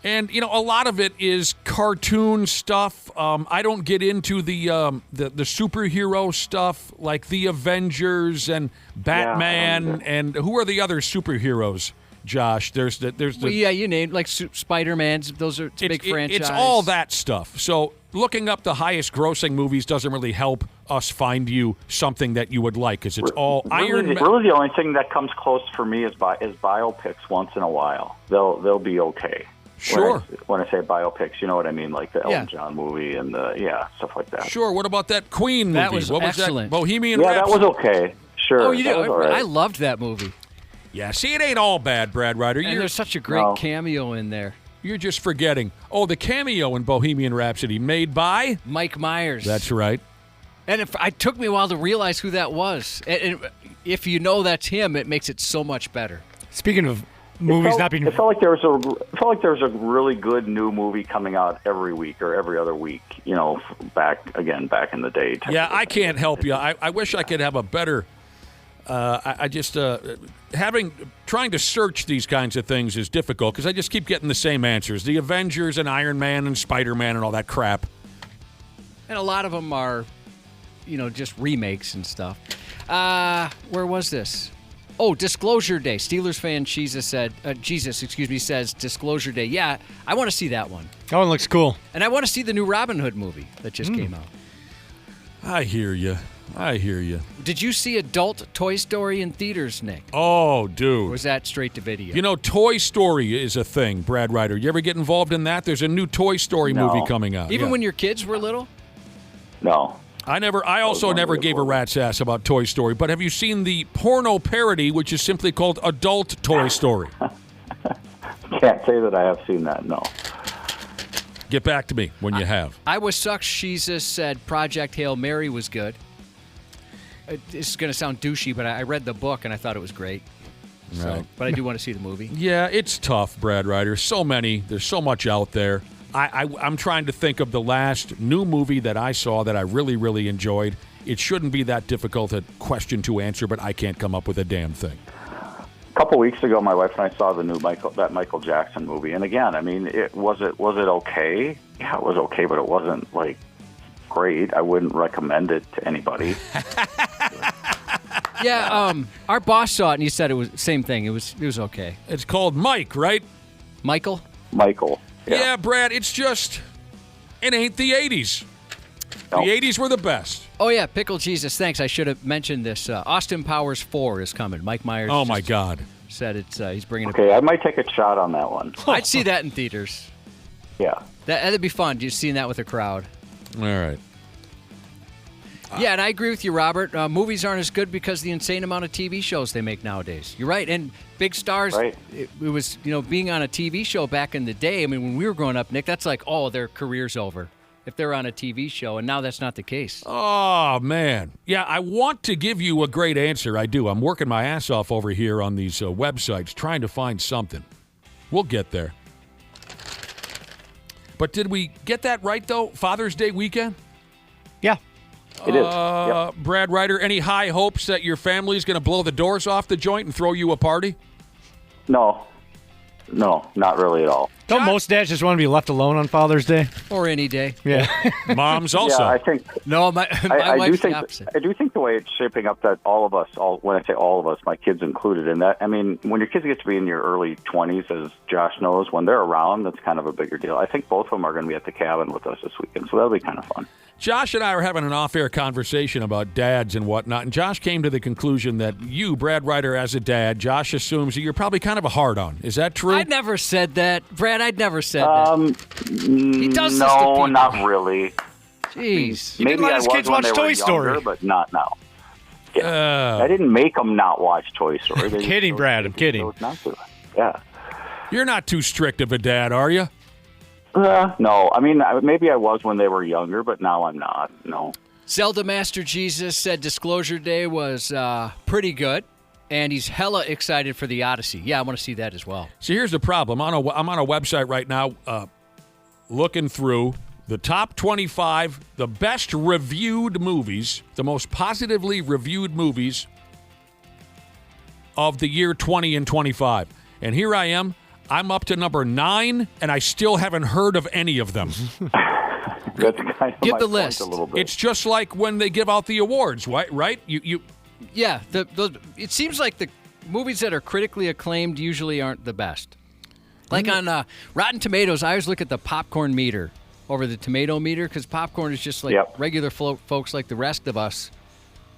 And, a lot of it is cartoon stuff. I don't get into the superhero stuff like the Avengers and Batman. And who are the other superheroes, Josh? There's you named like Spider-Man's. Those are big franchise. It's all that stuff. So looking up the highest grossing movies doesn't really help us find you something that you would like, because it's all Iron Man. Really, the only thing that comes close for me is biopics. Once in a while, they'll be okay. Sure. When I say biopics, you know what I mean, like the Elton John movie and stuff like that. Sure. What about that Queen movie? That was excellent. Was that? Bohemian Rhapsody? Rhapsody? That was okay. Sure. Oh, you did. Right. I loved that movie. Yeah. See, it ain't all bad, Brad Ryder. And there's such a great cameo in there. You're just forgetting. Oh, the cameo in Bohemian Rhapsody made by Mike Myers. That's right. And it took me a while to realize who that was. And if you know that's him, it makes it so much better. Speaking of movies not being... It felt like there was a really good new movie coming out every week or every other week, back in the day. Yeah, I can't help you. I wish I could have a better... trying to search these kinds of things is difficult because I just keep getting the same answers. The Avengers and Iron Man and Spider-Man and all that crap. And a lot of them are, just remakes and stuff. Where was this? Oh, Disclosure Day. Steelers fan Jesus says Disclosure Day. Yeah, I want to see that one. That one looks cool. And I want to see the new Robin Hood movie that just came out. I hear you. Did you see adult Toy Story in theaters, Nick? Oh, dude. Or was that straight to video? Toy Story is a thing, Brad Ryder. You ever get involved in that? There's a new Toy Story movie coming out. Even when your kids were little? No. I also never gave a rat's ass about Toy Story, but have you seen the porno parody, which is simply called Adult Toy Story? Can't say that I have seen that, no. Get back to me when you have. I was sucked. Jesus said Project Hail Mary was good. This is going to sound douchey, but I read the book and I thought it was great. Right. But I do want to see the movie. Yeah, it's tough, Brad Ryder. There's so much out there. I'm trying to think of the last new movie that I saw that I really, really enjoyed. It shouldn't be that difficult a question to answer, but I can't come up with a damn thing. A couple weeks ago, my wife and I saw the new Michael Jackson movie, and again, I mean, was it okay? Yeah, it was okay, but it wasn't like great. I wouldn't recommend it to anybody. Yeah, our boss saw it and he said it was the same thing. It was okay. It's called Mike, right? Michael. Michael. Yeah, Brad, it's just It ain't the 80s. Nope. The 80s were the best. Oh, yeah, Pickle Jesus, thanks. I should have mentioned this. Austin Powers 4 is coming. Mike Myers my God. said he's bringing it Okay, I might take a shot on that one. I'd see that in theaters. Yeah. That'd be fun, just seeing that with a crowd. All right. Yeah, and I agree with you, Robert. Movies aren't as good because of the insane amount of TV shows they make nowadays. You're right, and big stars. Right. It was, being on a TV show back in the day. I mean, when we were growing up, Nick, that's like, oh, their career's over if they're on a TV show, and now that's not the case. Oh, man. Yeah, I want to give you a great answer. I do. I'm working my ass off over here on these websites trying to find something. We'll get there. But did we get that right, though? Father's Day weekend? Yeah. It is. Yep. Brad Ryder, any high hopes that your family's going to blow the doors off the joint and throw you a party? No, not really at all. Don't most dads just want to be left alone on Father's Day? Or any day. Yeah. Moms also. Yeah, I think. No, my I wife's do think. the opposite. I do think the way it's shaping up that all of us, when I say all of us, my kids included in that. I mean, when your kids get to be in your early 20s, as Josh knows, when they're around, that's kind of a bigger deal. I think both of them are going to be at the cabin with us this weekend, so that'll be kind of fun. Josh and I were having an off-air conversation about dads and whatnot, and Josh came to the conclusion that you, Brad Ryder, as a dad, Josh assumes that you're probably kind of a hard-on. Is that true? I never said that. Brad, I'd never said that. He does this to No, people. not really. Jeez. You didn't let his kids watch Toy Story. Younger, but not now. Yeah. I didn't make them not watch Toy Story. I'm kidding, Brad. I'm kidding. Not to. Yeah. You're not too strict of a dad, are you? No. I mean, maybe I was when they were younger, but now I'm not. No. Zelda Master Jesus said Disclosure Day was pretty good, and he's hella excited for the Odyssey. Yeah, I want to see that as well. So here's the problem. I'm on a website right now looking through the top 25, the best reviewed movies, the most positively reviewed movies of the year 20 and 25. And here I am. I'm up to number 9, and I still haven't heard of any of them. That's kind of Give my the point list. a little bit. It's just like when they give out the awards, right? You. Yeah, it seems like the movies that are critically acclaimed usually aren't the best. Like on Rotten Tomatoes, I always look at the popcorn meter over the tomato meter because popcorn is just like regular folks like the rest of us.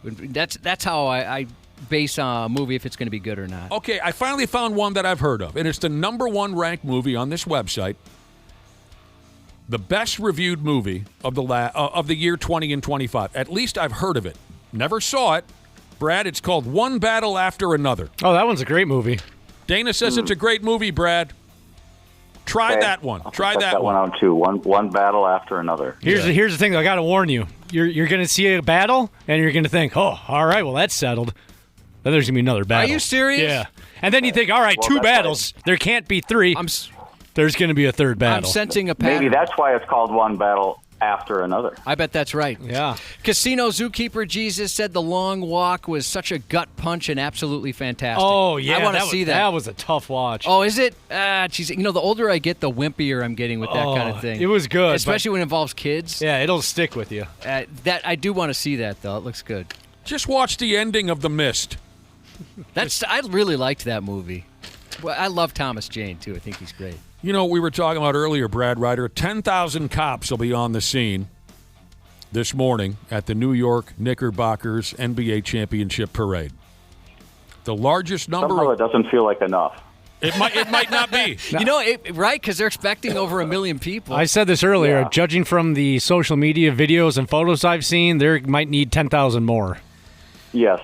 That's how I base a movie if it's going to be good or not. Okay, I finally found one that I've heard of, and it's the number 1 ranked movie on this website. The best reviewed movie of the year 20 and 25. At least I've heard of it. Never saw it. Brad, it's called One Battle After Another. Oh, that one's a great movie. Dana says it's a great movie, Brad. Try that one. Try Check that one out too. One battle after another. Here's the thing. I got to warn you. You're going to see a battle, and you're going to think, oh, all right, well, that's settled. Then there's going to be another battle. Are you serious? Yeah. And then you think, all right, 2 battles. There can't be 3. There's going to be a third battle. I'm sensing a pattern. Maybe that's why it's called One Battle After Another. I bet that's right. Yeah. Casino Zookeeper Jesus said The Long Walk was such a gut punch and absolutely fantastic. Oh, yeah. I want to see that. That was a tough watch. Oh, is it? Geez, the older I get, the wimpier I'm getting with that kind of thing. It was good. Especially when it involves kids. Yeah, it'll stick with you. That I do want to see that, though. It looks good. Just watch the ending of The Mist. I really liked that movie. Well, I love Thomas Jane, too. I think he's great. You know, we were talking about earlier, Brad Ryder, 10,000 cops will be on the scene this morning at the New York Knickerbockers NBA Championship Parade. The largest number. Somehow it doesn't feel like enough. It might not be. Right? Because they're expecting over 1 million people. I said this earlier. Yeah. Judging from the social media videos and photos I've seen, there might need 10,000 more. Yes.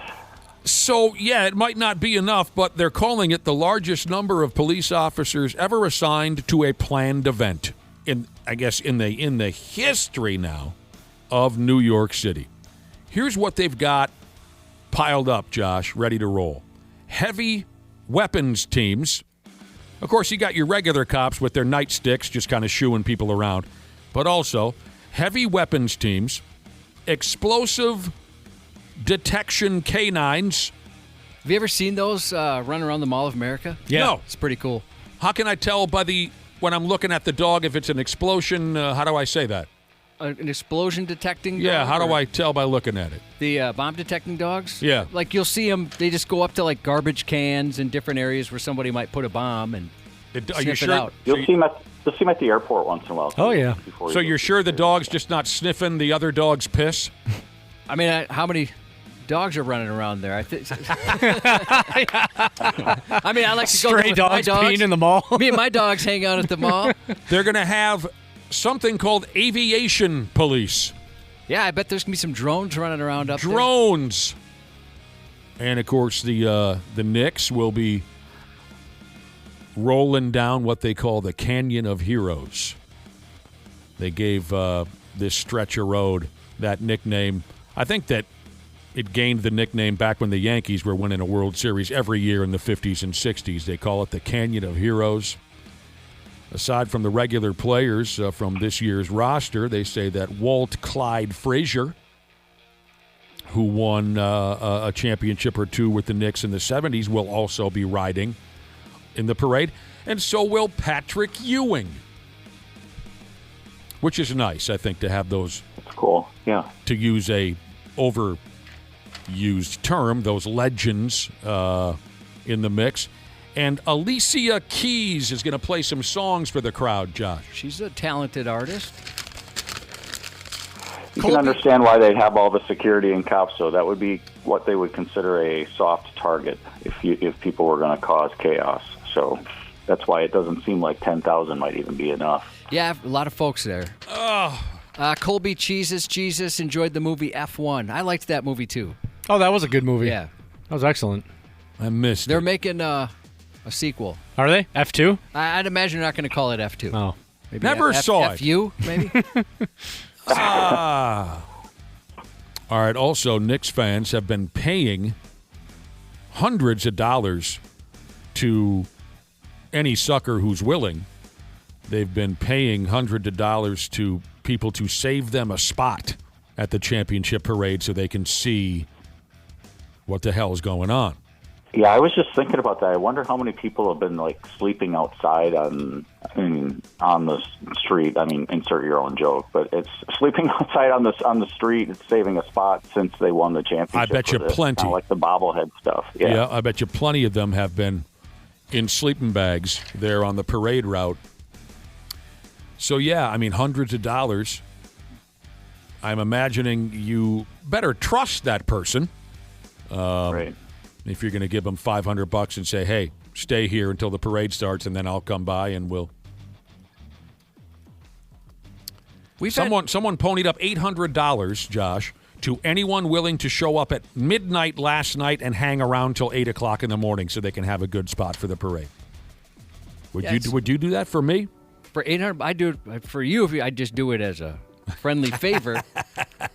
So, yeah, it might not be enough, but they're calling it the largest number of police officers ever assigned to a planned event in the history now of New York City. Here's what they've got piled up, Josh, ready to roll. Heavy weapons teams. Of course, you got your regular cops with their nightsticks just kind of shooing people around, but also heavy weapons teams, explosive detection canines. Have you ever seen those run around the Mall of America? Yeah. No. It's pretty cool. How can I tell when I'm looking at the dog if it's an explosion? How do I say that? An explosion detecting dog? Yeah, how do I tell by looking at it? The bomb detecting dogs? Yeah. Like you'll see them, they just go up to like garbage cans in different areas where somebody might put a bomb and sniff it out. You'll see them Just see him at the airport once in a while. Oh, yeah. So you're sure the dog's just not sniffing the other dog's piss? I mean, how many dogs are running around there? I think. I mean, I like to go Stray with dogs my dogs peeing in the mall. Me and my dogs hang out at the mall. They're going to have something called aviation police. Yeah, I bet there's going to be some drones running around up Drones. And, of course, the Knicks will be rolling down what they call the Canyon of Heroes. They gave this stretch of road that nickname. I think that it gained the nickname back when the Yankees were winning a World Series every year in the 50s and 60s. They call it the Canyon of Heroes. Aside from the regular players from this year's roster, they say that Walt Clyde Frazier, who won a championship or two with the Knicks in the 70s, will also be riding in the parade. And so will Patrick Ewing, which is nice, I think, to have those. That's cool, yeah. To use a overused term, those legends in the mix. And Alicia Keys is going to play some songs for the crowd, Josh. She's a talented artist. You can understand why they have all the security and cops, so that would be what they would consider a soft target if people were going to cause chaos. So that's why it doesn't seem like 10,000 might even be enough. Yeah, a lot of folks there. Colby Jesus enjoyed the movie F1. I liked that movie, too. Oh, that was a good movie. Yeah. That was excellent. I missed They're making a sequel. Are they? F2? I'd imagine they're not going to call it F2. Oh. Maybe Never saw it. FU, maybe? All right. Also, Knicks fans have been paying hundreds of dollars to any sucker who's willing. They've been paying hundreds of dollars to people to save them a spot at the championship parade so they can see what the hell is going on. Yeah, I was just thinking about that. I wonder how many people have been sleeping outside on the street. I mean, insert your own joke, but it's sleeping outside on the street and saving a spot since they won the championship. I bet you plenty. Kind of like the bobblehead stuff. Yeah, I bet you plenty of them have been in sleeping bags there on the parade route. So yeah, I mean, hundreds of dollars. I'm imagining you better trust that person. Right. If you're going to give them $500 and say, hey, stay here until the parade starts and then I'll come by and we'll. Someone ponied up $800, Josh, to anyone willing to show up at midnight last night and hang around till 8 o'clock in the morning so they can have a good spot for the parade. Would you do that for me? For $800, I do it for you. If I'd just do it as a friendly favor.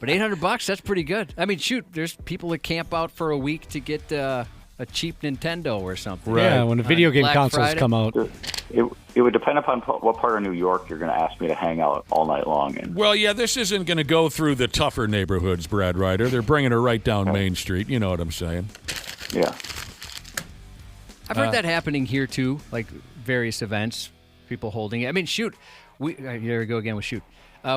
But $800, that's pretty good. I mean, shoot, there's people that camp out for a week to get a cheap Nintendo or something. Right. Yeah, when the video game consoles come out. It would depend upon what part of New York you're going to ask me to hang out all night long in. Well, yeah, this isn't going to go through the tougher neighborhoods, Brad Ryder. They're bringing her right down Main Street. You know what I'm saying? Yeah. I've heard that happening here, too, like various events, people holding it. I mean, shoot. Here we go again with shoot.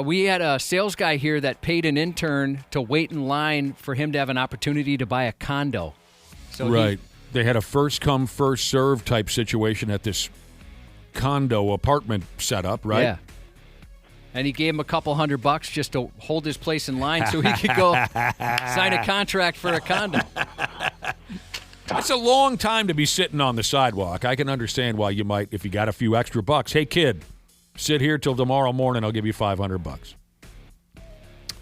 We had a sales guy here that paid an intern to wait in line for him to have an opportunity to buy a condo. So right. They had a first-come, first-served type situation at this condo apartment setup, right? Yeah. And he gave him a couple $100 just to hold his place in line so he could go sign a contract for a condo. That's a long time to be sitting on the sidewalk. I can understand why you might, if you got a few extra bucks. Hey, kid, sit here till tomorrow morning. I'll give you $500.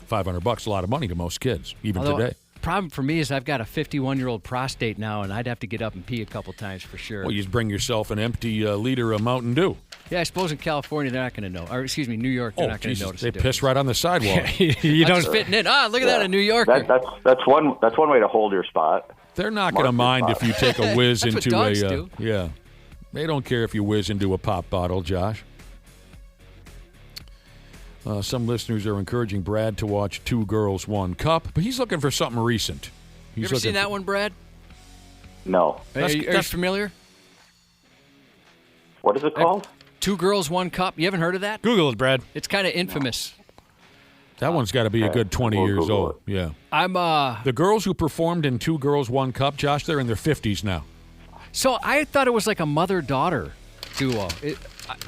$500, a lot of money to most kids, even today. Problem for me is I've got a 51-year-old prostate now, and I'd have to get up and pee a couple times for sure. Well, you just bring yourself an empty liter of Mountain Dew. Yeah, I suppose in California they're not going to know. Or, excuse me, New York, they're not going to notice. They piss right on the sidewalk. You don't fitting in. Look at that, a New Yorker. That's one way to hold your spot. They're not going to mind if you take a whiz That's into what dogs do. Yeah. They don't care if you whiz into a pop bottle, Josh. Some listeners are encouraging Brad to watch Two Girls, One Cup, but he's looking for something recent. You ever seen that one, Brad? No. Are you familiar? What is it called? Two Girls, One Cup. You haven't heard of that? Google it, Brad. It's kind of infamous. That one's got to be a good 20 years old. Yeah. I'm the girls who performed in Two Girls, One Cup, Josh, they're in their 50s now. So I thought it was like a mother-daughter duo.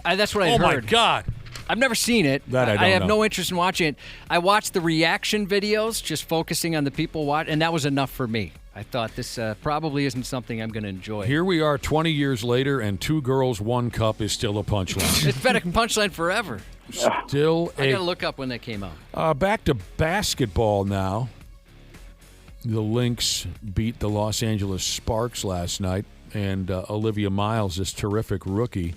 That's what I heard. Oh, my God. I've never seen it. That I don't have know. no interest in watching it. I watched the reaction videos, just focusing on the people watching, and that was enough for me. I thought this probably isn't something I'm going to enjoy. Here we are 20 years later, and 2 girls, 1 cup is still a punchline. It's been a punchline forever. Still I got to look up when that came out. Back to basketball now. The Lynx beat the Los Angeles Sparks last night, and Olivia Miles, this terrific rookie.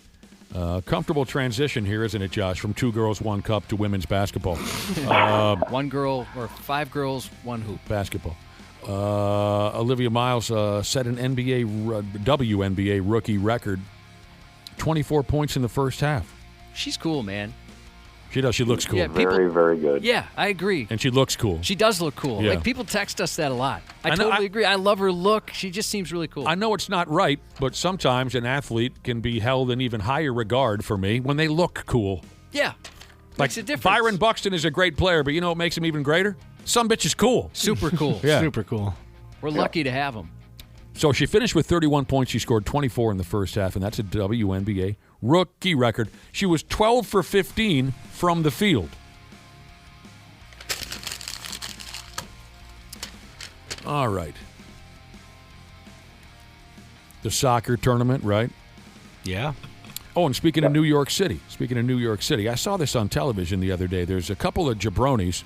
Comfortable transition here, isn't it, Josh, from 2 girls, 1 cup to women's basketball. 1 girl or 5 girls, 1 hoop. Basketball. Olivia Miles set an WNBA rookie record, 24 points in the first half. She's cool, man. She does. She looks cool. Yeah, Very, very good. Yeah, I agree. And she looks cool. She does look cool. Yeah. Like, people text us that a lot. I know, totally agree. I love her look. She just seems really cool. I know it's not right, but sometimes an athlete can be held in even higher regard for me when they look cool. Yeah. Like Makes a difference. Byron Buxton is a great player, but you know what makes him even greater? Some bitch is cool. Super cool. Yeah. Super cool. We're lucky to have him. So she finished with 31 points. She scored 24 in the first half, and that's a WNBA rookie record. She was 12 for 15 from the field. All right. The soccer tournament, right? Yeah. Oh, and speaking of New York City, I saw this on television the other day. There's a couple of jabronis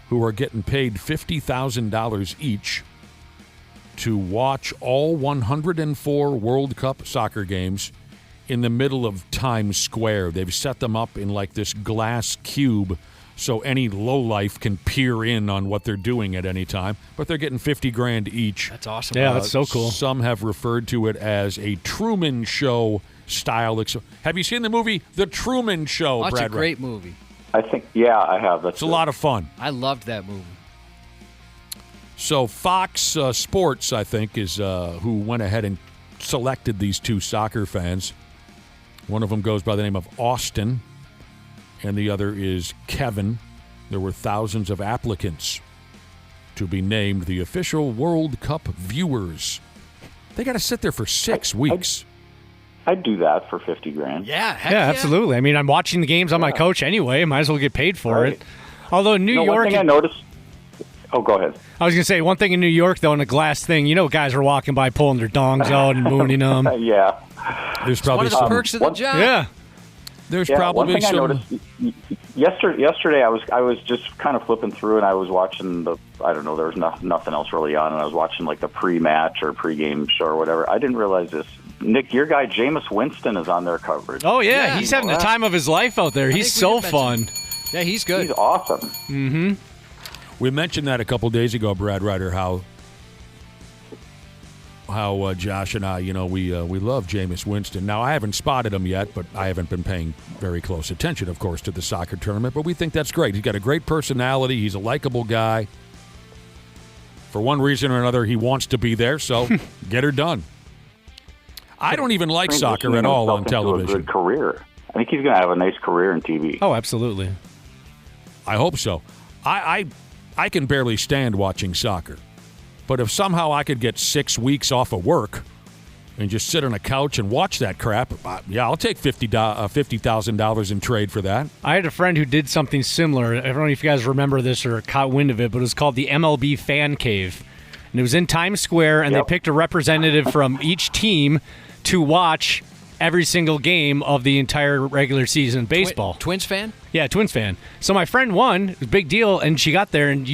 who are getting paid $50,000 each to watch all 104 World Cup soccer games in the middle of Times Square. They've set them up in like this glass cube so any lowlife can peer in on what they're doing at any time. But they're getting $50,000 each. That's awesome. Yeah, that's so cool. Some have referred to it as a Truman Show style. Have you seen the movie The Truman Show, That's Brad? a great movie. I think, yeah, I have. It's a lot of fun. I loved that movie. So Fox Sports, I think, is who went ahead and selected these 2 soccer fans. One of them goes by the name of Austin, and the other is Kevin. There were thousands of applicants to be named the official World Cup viewers. They got to sit there for 6 weeks. I'd do that for $50,000. Yeah, absolutely. I mean, I'm watching the games on my couch anyway. Might as well get paid for it. Although New York, one thing I noticed. Oh, go ahead. I was gonna say one thing in New York though, in a glass thing. You know, guys are walking by pulling their dongs out and mooning them. Yeah. There's probably one of the perks of the job. Yeah. There's one probably thing some. I noticed yesterday. I was just kind of flipping through, and I was watching I don't know. There was nothing else really on, and I was watching like the pre-match or pre-game show or whatever. I didn't realize this. Nick, your guy Jameis Winston is on their coverage. Oh yeah, he's having the time of his life out there. He's so fun. Yeah, he's good. He's awesome. Mm-hmm. We mentioned that a couple days ago, Brad Ryder, how Josh and I, we love Jameis Winston. Now, I haven't spotted him yet, but I haven't been paying very close attention, of course, to the soccer tournament. But we think that's great. He's got a great personality. He's a likable guy. For one reason or another, he wants to be there, so get her done. I don't even like soccer at all on television. A good career. I think he's going to have a nice career in TV. Oh, absolutely. I hope so. I can barely stand watching soccer. But if somehow I could get 6 weeks off of work and just sit on a couch and watch that crap, I'll take $50,000 in trade for that. I had a friend who did something similar. I don't know if you guys remember this or caught wind of it, but it was called the MLB Fan Cave. And it was in Times Square, and they picked a representative from each team to watch every single game of the entire regular season baseball. Twins fan? Yeah, Twins fan. So my friend won. It was a big deal, and she got there, and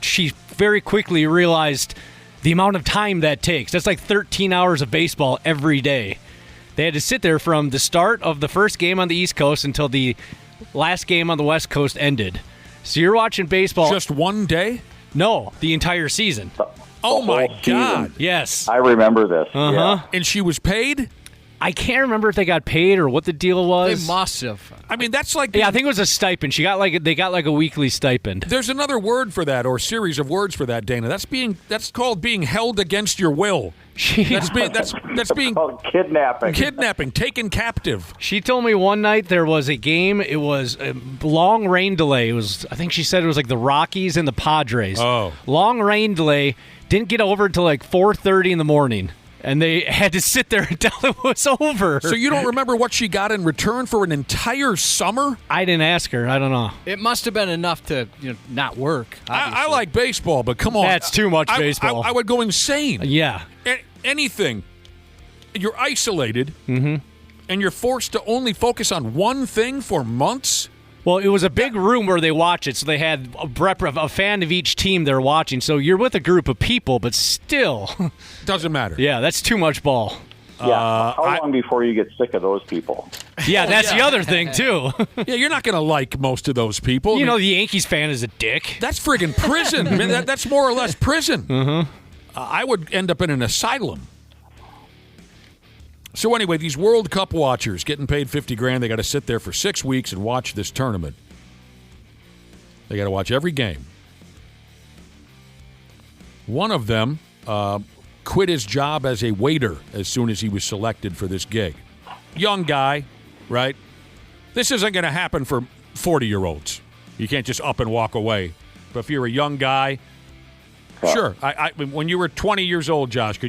she very quickly realized the amount of time that takes. That's like 13 hours of baseball every day. They had to sit there from the start of the first game on the East Coast until the last game on the West Coast ended. So you're watching baseball. Just one day? No, the entire season. Oh, my God. Yes. I remember this. Uh-huh. Yeah. And she was paid? I can't remember if they got paid or what the deal was. They must have. I mean, that's like... Yeah, I think it was a stipend. They got like a weekly stipend. There's another word for that, or series of words for that, Dana. That's called being held against your will. That's being called kidnapping. Kidnapping, taken captive. She told me one night there was a game. It was a long rain delay. It was, I think she said it was like the Rockies and the Padres. Oh. Long rain delay. Didn't get over until like 4:30 in the morning. And they had to sit there until it was over. So you don't remember what she got in return for an entire summer? I didn't ask her. I don't know. It must have been enough to not work. I like baseball, but come on. That's too much baseball. I would go insane. Yeah. Anything. You're isolated, Mm-hmm. and you're forced to only focus on one thing for months? Well, it was a big room where they watch it, so they had a fan of each team they're watching. So you're with a group of people, but still. Doesn't matter. Yeah, that's too much ball. Yeah. How long before you get sick of those people? Yeah, that's the other thing, too. Yeah, you're not going to like most of those people. You know, the Yankees fan is a dick. That's friggin' prison. I mean, that's more or less prison. Mm-hmm. I would end up in an asylum. So anyway, these World Cup watchers getting paid $50,000, they got to sit there for 6 weeks and watch this tournament. They got to watch every game. One of them quit his job as a waiter as soon as he was selected for this gig. Young guy, right? This isn't going to happen for 40-year-olds. You can't just up and walk away. But if you're a young guy, sure. When you were 20 years old, Josh,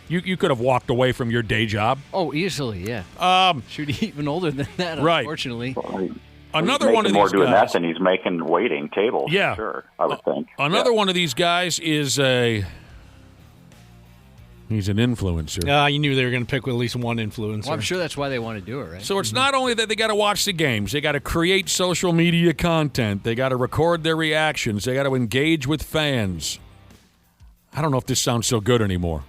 you could have walked away from your day job. Oh, easily, yeah. Shoot, even older than that, right. Unfortunately. Another one of these more doing guys. that than he's making waiting tables. Yeah. Sure, I would think. Another one of these guys is he's an influencer. You knew they were going to pick at least one influencer. Well, I'm sure that's why they want to do it, right? So it's not only that they got to watch the games, they got to create social media content, they got to record their reactions, they got to engage with fans. I don't know if this sounds so good anymore,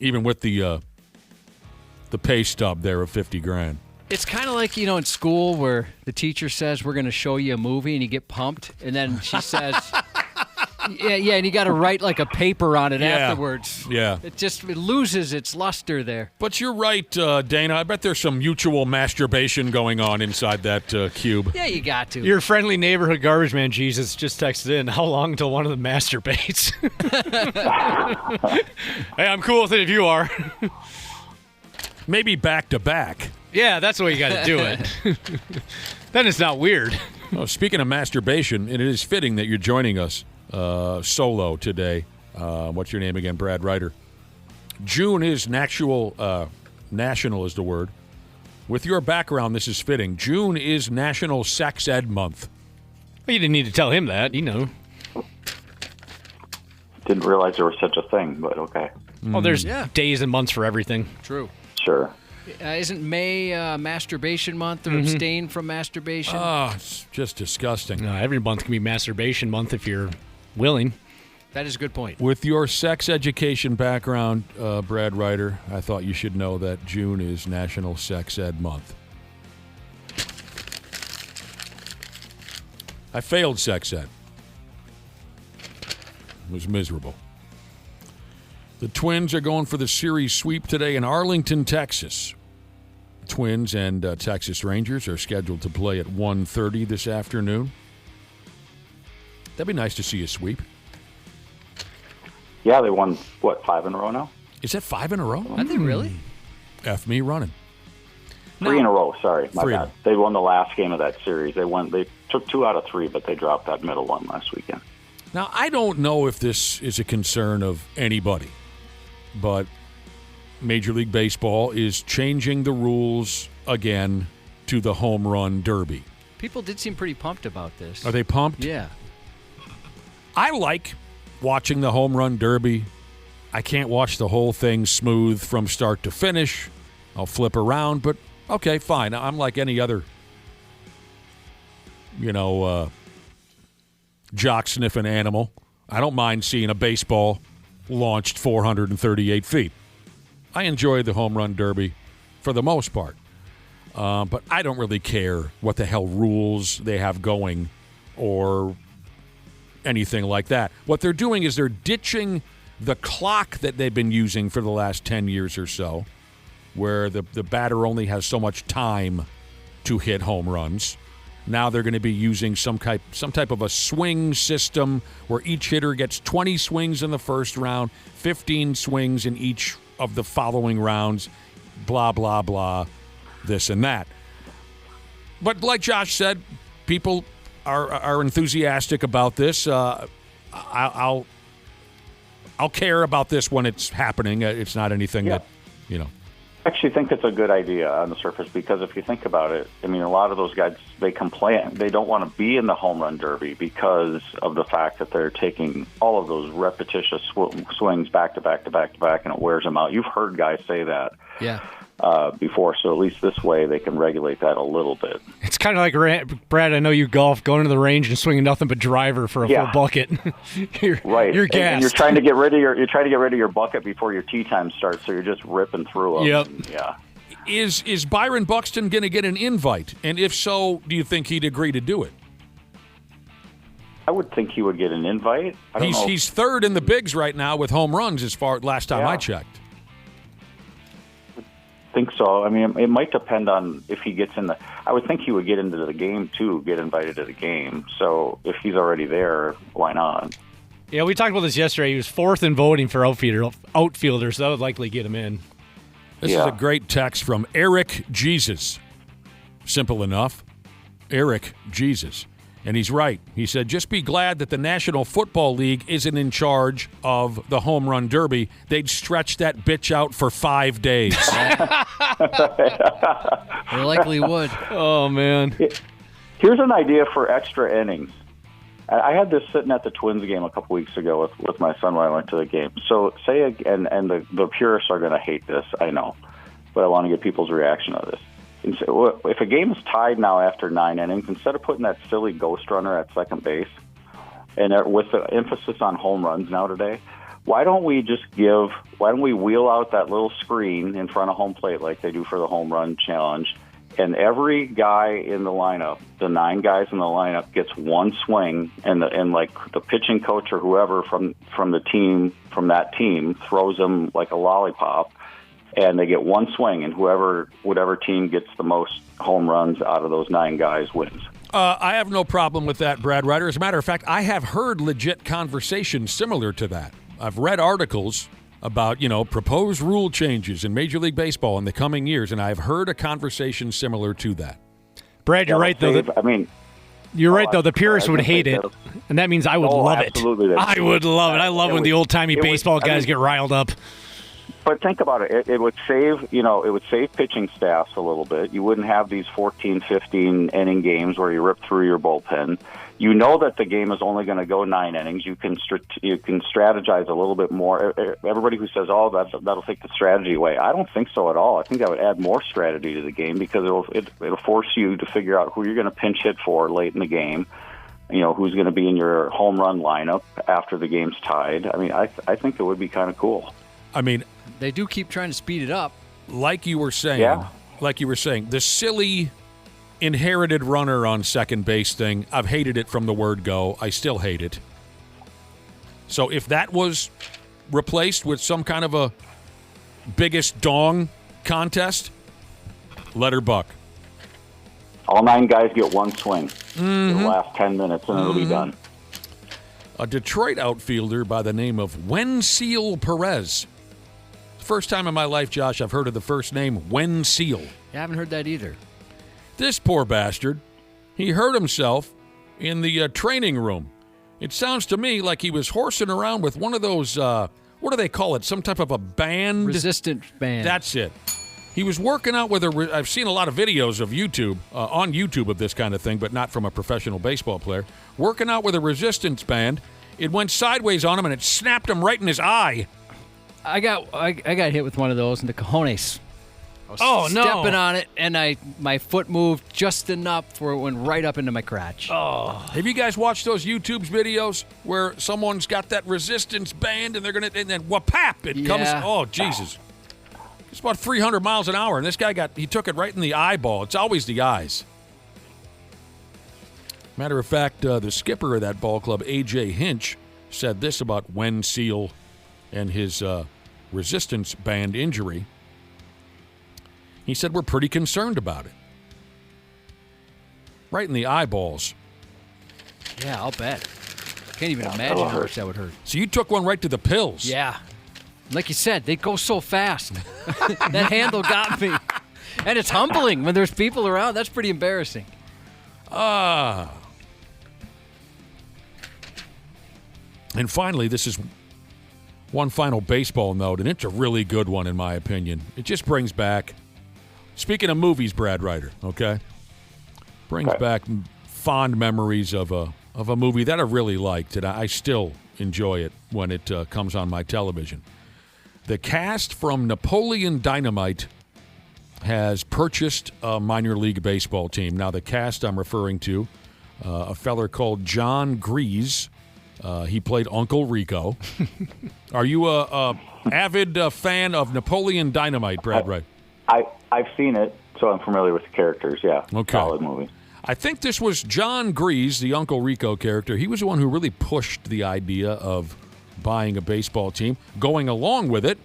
even with the pay stub there of $50,000. It's kind of like, in school where the teacher says, we're going to show you a movie, and you get pumped, and then she says, yeah, and you got to write like a paper on it afterwards. Yeah. It loses its luster there. But you're right, Dana. I bet there's some mutual masturbation going on inside that cube. Yeah, you got to. Your friendly neighborhood garbage man, Jesus, just texted in, how long until one of them masturbates? Hey, I'm cool with it if you are. Maybe back to back. Yeah, that's the way you got to do it. Then it's not weird. Well, speaking of masturbation, it is fitting that you're joining us solo today. What's your name again? Brad Ryder. June is national is the word. With your background, this is fitting. June is National Sex Ed Month. Well, you didn't need to tell him that, Didn't realize there was such a thing, but okay. Oh, there's days and months for everything. True. Sure. Isn't May masturbation month or abstain from masturbation? Oh, it's just disgusting. No, every month can be masturbation month if you're willing. That is a good point. With your sex education background, Brad Ryder, I thought you should know that June is National Sex Ed Month. I failed sex ed. It was miserable. The Twins are going for the series sweep today in Arlington, Texas. Twins and Texas Rangers are scheduled to play at 1:30 this afternoon. That'd be nice to see a sweep. Yeah, they won, 5 in a row now? Is that 5 in a row? Are they really? F me running. 3 in a row, sorry. My 3. bad. They won the last game of that series. They took 2 out of 3, but they dropped that middle one last weekend. Now, I don't know if this is a concern of anybody, but Major League Baseball is changing the rules again to the home run derby. People did seem pretty pumped about this. Are they pumped? Yeah. I like watching the home run derby. I can't watch the whole thing smooth from start to finish. I'll flip around, but okay, fine. I'm like any other, jock-sniffing animal. I don't mind seeing a baseball launched 438 feet. I enjoy the home run derby for the most part. But I don't really care what the hell rules they have going or anything like that. What they're doing is they're ditching the clock that they've been using for the last 10 years or so, where the batter only has so much time to hit home runs. Now they're going to be using some type of a swing system where each hitter gets 20 swings in the first round, 15 swings in each of the following rounds, blah, blah, blah, this and that. But like Josh said, people are enthusiastic about this. I'll care about this when it's happening. It's not anything that you know. I actually think it's a good idea on the surface because if you think about it, I mean, a lot of those guys, they complain. They don't want to be in the home run derby because of the fact that they're taking all of those repetitious swings back to back to back to back, and it wears them out. You've heard guys say that before, so at least this way they can regulate that a little bit. It's kind of like, Brad, I know you golf, going to the range and swinging nothing but driver for a full bucket. You're gassed. And you're trying to get rid of your bucket before your tee time starts, so you're just ripping through them. Yep. Yeah. Is Byron Buxton going to get an invite? And if so, do you think he'd agree to do it? I would think he would get an invite. I don't know. He's third in the bigs right now with home runs last time I checked. I think so. I mean, it might depend on if he gets in I would think he would get into the game too, get invited to the game. So if he's already there, why not? Yeah, we talked about this yesterday. He was fourth in voting for outfielders, so that would likely get him in. This is a great text from Eric Jesus. Simple enough. Eric Jesus. And he's right. He said, just be glad that the National Football League isn't in charge of the home run derby. They'd stretch that bitch out for 5 days. They likely would. Oh, man. Here's an idea for extra innings. I had this sitting at the Twins game a couple weeks ago with my son when I went to the game. So the purists are going to hate this, I know, but I want to get people's reaction to this. And so if a game is tied now after 9 innings, instead of putting that silly ghost runner at second base, and with the emphasis on home runs now today, why don't we wheel out that little screen in front of home plate like they do for the home run challenge, and every guy in the lineup, the 9 guys in the lineup, gets one swing, and the pitching coach or whoever from that team throws them like a lollipop, and they get one swing, and whatever team gets the most home runs out of those 9 guys wins. I have no problem with that, Brad Ryder. As a matter of fact, I have heard legit conversations similar to that. I've read articles about, proposed rule changes in Major League Baseball in the coming years, and I've heard a conversation similar to that. Brad, you're right, though. You're right, though. The purists would hate it, and that means I would love it. I would love it. I love when the old-timey baseball guys get riled up. But think about it. It would save, pitching staffs a little bit. You wouldn't have these 14, 15 inning games where you rip through your bullpen. You know that the game is only going to go 9 innings. You can strategize a little bit more. Everybody who says, that'll take the strategy away. I don't think so at all. I think that would add more strategy to the game because it'll force you to figure out who you're going to pinch hit for late in the game. Who's going to be in your home run lineup after the game's tied. I mean, I think it would be kind of cool. I mean, they do keep trying to speed it up. Like you were saying, the silly inherited runner on second base thing, I've hated it from the word go. I still hate it. So if that was replaced with some kind of a biggest dong contest, let her buck. All 9 guys get one swing in the last 10 minutes, and it'll be done. A Detroit outfielder by the name of Wensiel Perez. First time in my life, Josh, I've heard of the first name Wensiel. I haven't heard that either. This poor bastard, he hurt himself in the training room. It sounds to me like he was horsing around with one of those, what do they call it, some type of a band? Resistance band. That's it. He was working out with I've seen a lot of videos of YouTube, on YouTube of this kind of thing, but not from a professional baseball player. Working out with a resistance band. It went sideways on him, and it snapped him right in his eye. I got hit with one of those in the cojones. I was stepping on it, and my foot moved just enough where it went right up into my crotch. Oh. Have you guys watched those YouTube videos where someone's got that resistance band, and and then whapap, it comes. Oh, Jesus. It's about 300 miles an hour, and this guy he took it right in the eyeball. It's always the eyes. Matter of fact, the skipper of that ball club, A.J. Hinch, said this about Wensiel and his resistance band injury. He said, we're pretty concerned about it. Right in the eyeballs. Yeah, I'll bet. Can't even imagine how much that would hurt. So you took one right to the pills. Yeah. Like you said, they go so fast. That handle got me. And it's humbling when there's people around. That's pretty embarrassing. And finally, this is one final baseball note, and it's a really good one in my opinion. It just brings back, speaking of movies, Brad Ryder, okay? Brings back fond memories of a movie that I really liked, and I still enjoy it when it comes on my television. The cast from Napoleon Dynamite has purchased a minor league baseball team. Now, the cast I'm referring to, a feller called John Grease. He played Uncle Rico. Are you a avid fan of Napoleon Dynamite, Brad Wright? I've seen it, so I'm familiar with the characters, yeah. Okay. Solid movie. I think this was John Grease, the Uncle Rico character. He was the one who really pushed the idea of buying a baseball team. Going along with it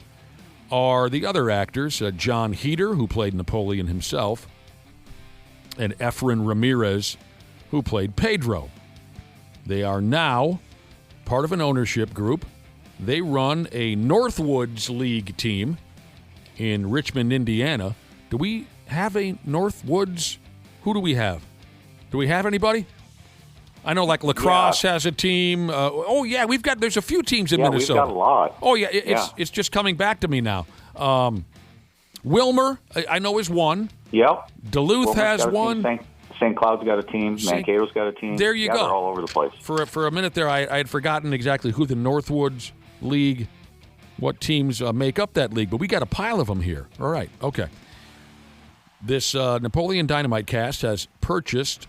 are the other actors, John Heder, who played Napoleon himself, and Efren Ramirez, who played Pedro. They are now part of an ownership group. They run a Northwoods League team in Richmond, Indiana. Do we have a Northwoods? Who do we have? Do we have anybody? I know, like lacrosse has a team. There's a few teams in Minnesota. We've got a lot. Oh yeah, it's just coming back to me now. Wilmer, I know, is one. Yep. Duluth Wilmer's has one. St. Cloud's got a team. Mankato's got a team. There you go. They're all over the place. For a minute there, I had forgotten exactly who the Northwoods League, what teams make up that league, but we got a pile of them here. All right, okay. This Napoleon Dynamite cast has purchased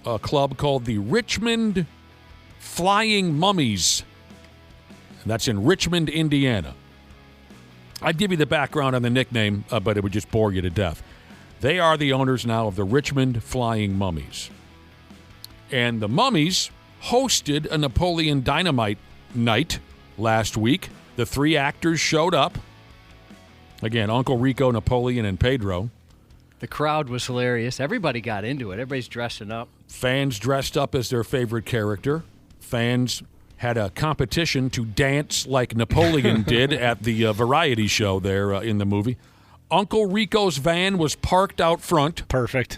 a club called the Richmond Flying Mummies. And that's in Richmond, Indiana. I'd give you the background on the nickname, but it would just bore you to death. They are the owners now of the Richmond Flying Mummies. And the Mummies hosted a Napoleon Dynamite night last week. The three actors showed up. Again, Uncle Rico, Napoleon, and Pedro. The crowd was hilarious. Everybody got into it. Everybody's dressing up. Fans dressed up as their favorite character. Fans had a competition to dance like Napoleon did at the variety show there in the movie. Uncle Rico's van was parked out front. Perfect.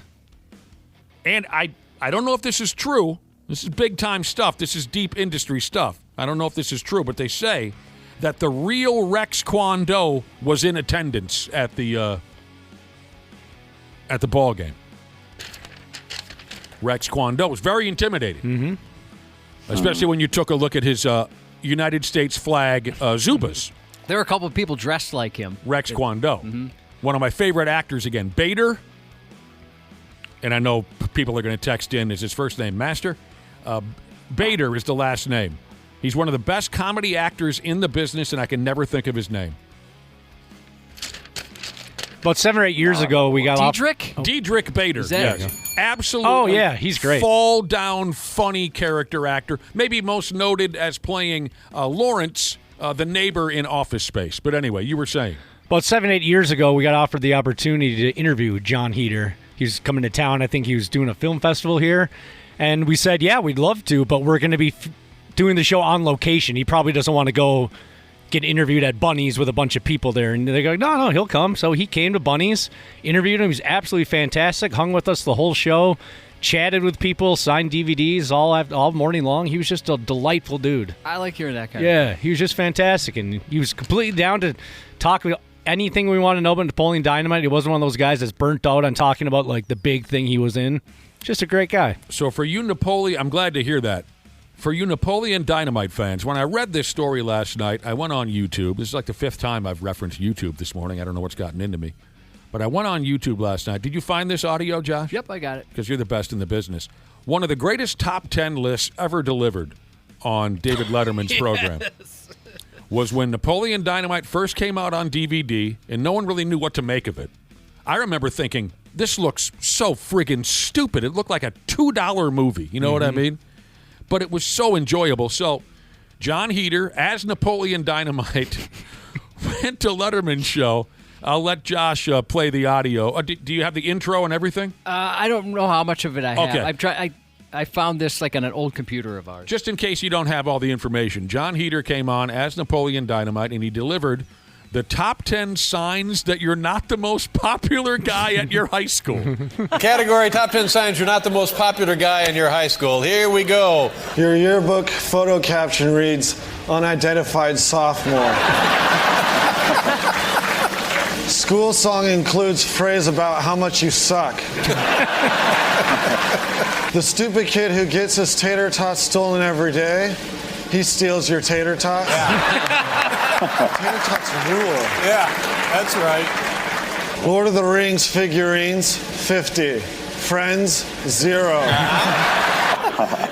And I don't know if this is true. This is big-time stuff. This is deep industry stuff. I don't know if this is true, but they say that the real Rex Kwon Do was in attendance at the ball game. Rex Kwon Do was very intimidating, especially when you took a look at his United States flag Zubas. There were a couple of people dressed like him. Rex Kwon Do. One of my favorite actors, again, Bader. And I know people are going to text in, is his first name Master? Bader is the last name. He's one of the best comedy actors in the business, and I can never think of his name. About 7 or 8 years ago, we got Diedrich Bader. Yes. Absolutely. Oh, yeah, he's great. Fall-down, funny character actor. Maybe most noted as playing Lawrence, the neighbor in Office Space. But anyway, you were saying. About 7, 8 years ago, we got offered the opportunity to interview John Heder. He was coming to town. I think he was doing a film festival here. And we said, yeah, we'd love to, but we're going to be doing the show on location. He probably doesn't want to go get interviewed at Bunny's with a bunch of people there. And they go, no, he'll come. So he came to Bunny's, interviewed him. He was absolutely fantastic, hung with us the whole show, chatted with people, signed DVDs all morning long. He was just a delightful dude. I like hearing that kind of thing. He was just fantastic. And he was completely down to talk about anything we want to know about Napoleon Dynamite. He wasn't one of those guys that's burnt out on talking about like the big thing he was in. Just a great guy. So for you, Napoleon, I'm glad to hear that. For you Napoleon Dynamite fans, when I read this story last night, I went on YouTube. This is like the 5th time I've referenced YouTube this morning. I don't know what's gotten into me. But I went on YouTube last night. Did you find this audio, Josh? Yep, I got it. Because you're the best in the business. One of the greatest top 10 lists ever delivered on David Letterman's program was when Napoleon Dynamite first came out on DVD, and no one really knew what to make of it. I remember thinking, this looks so friggin' stupid. It looked like a $2 movie. You know what I mean? But it was so enjoyable. So John Heder, as Napoleon Dynamite, went to Letterman's show. I'll let Josh play the audio. Do you have the intro and everything? I don't know how much of it I have. Okay. I've tried. I found this like on an old computer of ours. Just in case you don't have all the information, John Heder came on as Napoleon Dynamite, and he delivered The top 10 signs that you're not the most popular guy at your high school. Category top 10 signs you're not the most popular guy in your high school. Here we go. Your yearbook photo caption reads, unidentified sophomore. School song includes phrase about how much you suck. The stupid kid who gets his tater tots stolen every day. He steals your tater tots. Tater tots rule. Yeah, that's right. Lord of the Rings figurines, 50. Friends, 0.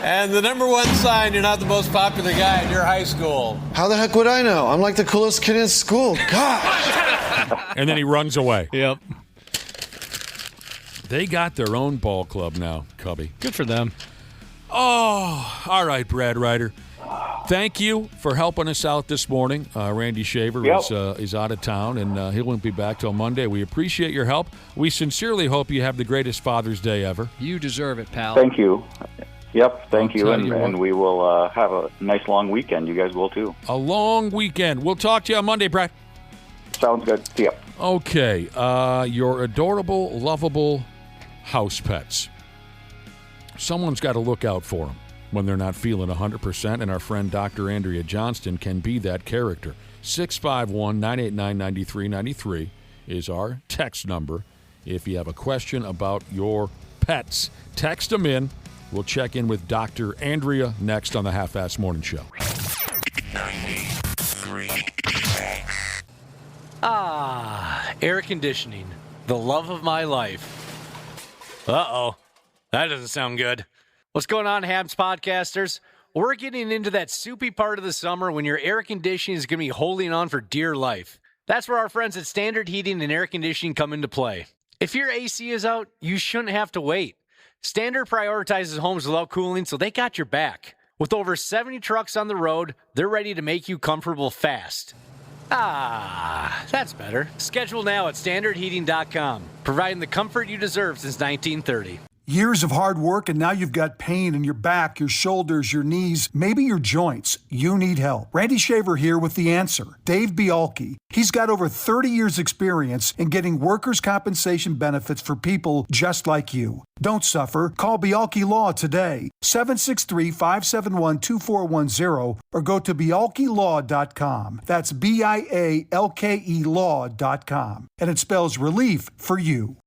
And the number one sign you're not the most popular guy in your high school. How the heck would I know? I'm like the coolest kid in school. Gosh. And then he runs away. Yep. They got their own ball club now, Cubby. Good for them. Oh, all right, Brad Ryder. Thank you for helping us out this morning. Randy Shaver is out of town, and he won't be back till Monday. We appreciate your help. We sincerely hope you have the greatest Father's Day ever. You deserve it, pal. Thank you. Yep, thank you, tell and, you what. and we will have a nice long weekend. You guys will too. A long weekend. We'll talk to you on Monday, Brad. Sounds good. See ya. Okay, your adorable, lovable house pets. Someone's got to look out for them when they're not feeling 100%, and our friend Dr. Andrea Johnston can be that character. 651-989-9393 is our text number. If you have a question about your pets, text them in. We'll check in with Dr. Andrea next on the Half-Assed Morning Show. 93. Air conditioning. The love of my life. Uh-oh. That doesn't sound good. What's going on, Habs podcasters? We're getting into that soupy part of the summer when your air conditioning is going to be holding on for dear life. That's where our friends at Standard Heating and Air Conditioning come into play. If your AC is out, you shouldn't have to wait. Standard prioritizes homes without cooling, so they got your back. With over 70 trucks on the road, they're ready to make you comfortable fast. That's better. Schedule now at standardheating.com, providing the comfort you deserve since 1930. Years of hard work, and now you've got pain in your back, your shoulders, your knees, maybe your joints. You need help. Randy Shaver here with the answer. Dave Bialke. He's got over 30 years experience in getting workers' compensation benefits for people just like you. Don't suffer. Call Bialke Law today, 763-571-2410, or go to bialkelaw.com. That's BIALKE law.com. And it spells relief for you.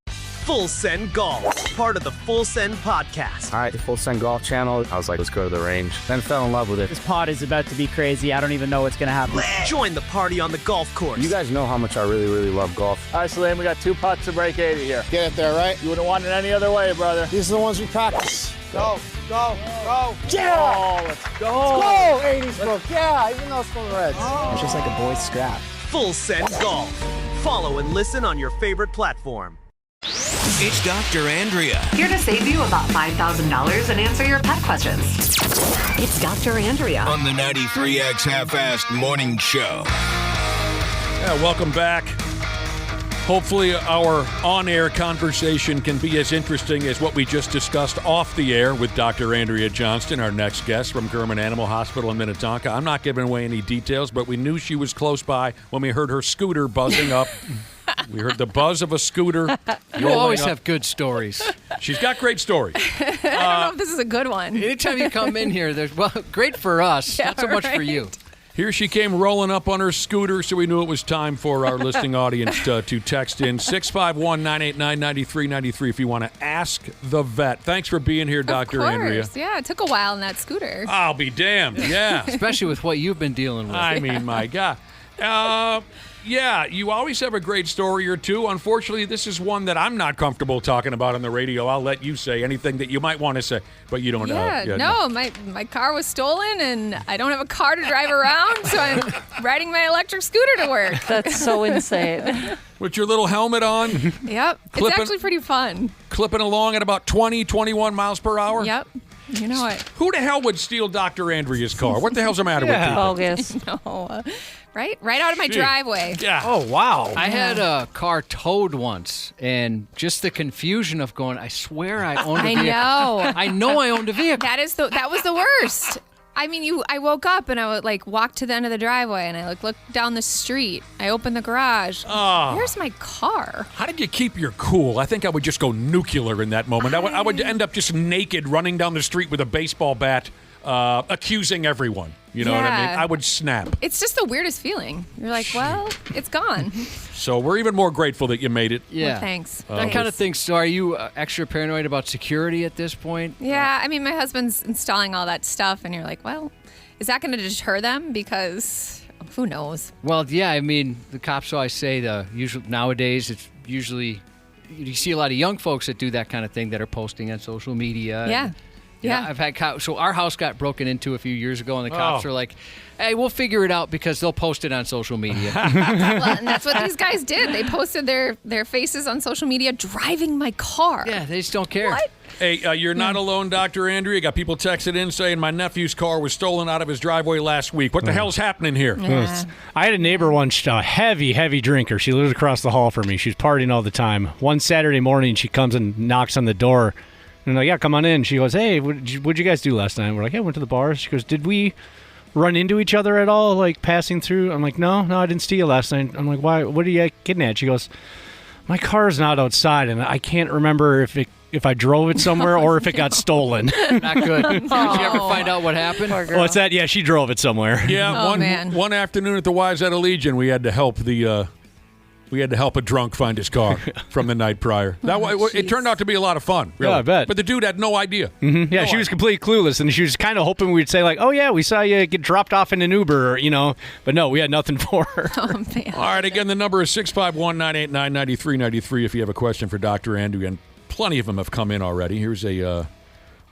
Full Send Golf, part of the Full Send podcast. All right, the Full Send Golf channel. I was like, let's go to the range. Then fell in love with it. This pod is about to be crazy. I don't even know what's going to happen. Join the party on the golf course. You guys know how much I really, really love golf. All right, Salim, we got 2 putts to break 80 here. Get it there, right? You wouldn't want it any other way, brother. These are the ones we practice. Go. Yeah! Oh, let's go. Let's go! 80s, bro. Yeah, even though it's from the Reds. It's just like a boy's scrap. Full Send Golf. Follow and listen on your favorite platform. It's Dr. Andrea. Here to save you about $5,000 and answer your pet questions. It's Dr. Andrea. On the 93X Half-Assed Morning Show. Yeah, welcome back. Hopefully our on-air conversation can be as interesting as what we just discussed off the air with Dr. Andrea Johnston, our next guest from German Animal Hospital in Minnetonka. I'm not giving away any details, but we knew she was close by when we heard her scooter buzzing up. We heard the buzz of a scooter. You always have good stories. She's got great stories. I don't know if this is a good one. Anytime you come in here, great for us, not so much for you. Here she came rolling up on her scooter, so we knew it was time for our listening audience to text in 651-989-9393 if you want to ask the vet. Thanks for being here, Dr. Andrea. Yeah, it took a while in that scooter. I'll be damned, yeah. Especially with what you've been dealing with. I mean, my God. Yeah, you always have a great story or two. Unfortunately, this is one that I'm not comfortable talking about on the radio. I'll let you say anything that you might want to say, but you don't. No, my car was stolen, and I don't have a car to drive around, so I'm riding my electric scooter to work. That's so insane. With your little helmet on. Yep, it's actually pretty fun. Clipping along at about 20, 21 miles per hour. Yep. You know what? Who the hell would steal Dr. Andrea's car? What the hell's the matter with people? Bogus. No. Right out of my driveway. Yeah. Oh, wow. I had a car towed once, and just the confusion of going, I swear I owned a vehicle. I know. I know I owned a vehicle. That was the worst. I mean, I woke up and I would like walk to the end of the driveway and I look down the street. I opened the garage. Oh. Where's my car? How did you keep your cool? I think I would just go nuclear in that moment. I would end up just naked running down the street with a baseball bat, accusing everyone. You know what I mean? I would snap. It's just the weirdest feeling. You're like, well, it's gone. So we're even more grateful that you made it. Yeah. Well, thanks. That kind of thing. So are you extra paranoid about security at this point? Yeah, I mean, my husband's installing all that stuff, and you're like, well, is that going to deter them? Because who knows? Well, yeah, I mean, the cops always say nowadays it's usually you see a lot of young folks that do that kind of thing that are posting on social media. Yeah. Yeah, I've had cops. So our house got broken into a few years ago, and the cops were like, "Hey, we'll figure it out because they'll post it on social media." Well, and that's what these guys did. They posted their faces on social media driving my car. Yeah, they just don't care. What? Hey, you're not alone, Dr. Andrea. Got people texted in saying my nephew's car was stolen out of his driveway last week. What the hell's happening here? Yeah. I had a neighbor once, a heavy drinker. She lives across the hall from me. She's partying all the time. One Saturday morning, she comes and knocks on the door. And I'm like, yeah, come on in. She goes, hey, what'd you guys do last night? We're like, yeah, went to the bar. She goes, did we run into each other at all, like passing through? I'm like, no, I didn't see you last night. I'm like, why? What are you getting at? She goes, my car's not outside, and I can't remember if I drove it somewhere or if it got stolen. Not good. Did you ever find out what happened? What's that? Yeah, she drove it somewhere. Yeah, one afternoon at the Wayzata Legion, we had to help a drunk find his car from the night prior. It turned out to be a lot of fun. Really. Yeah, I bet. But the dude had no idea. Mm-hmm. Yeah, she was completely clueless, and she was kind of hoping we'd say like, "Oh yeah, we saw you get dropped off in an Uber," But no, we had nothing for her. Oh man! All right, again, the number is 651-989-9393 if you have a question for Dr. Andrea, and plenty of them have come in already. Here's a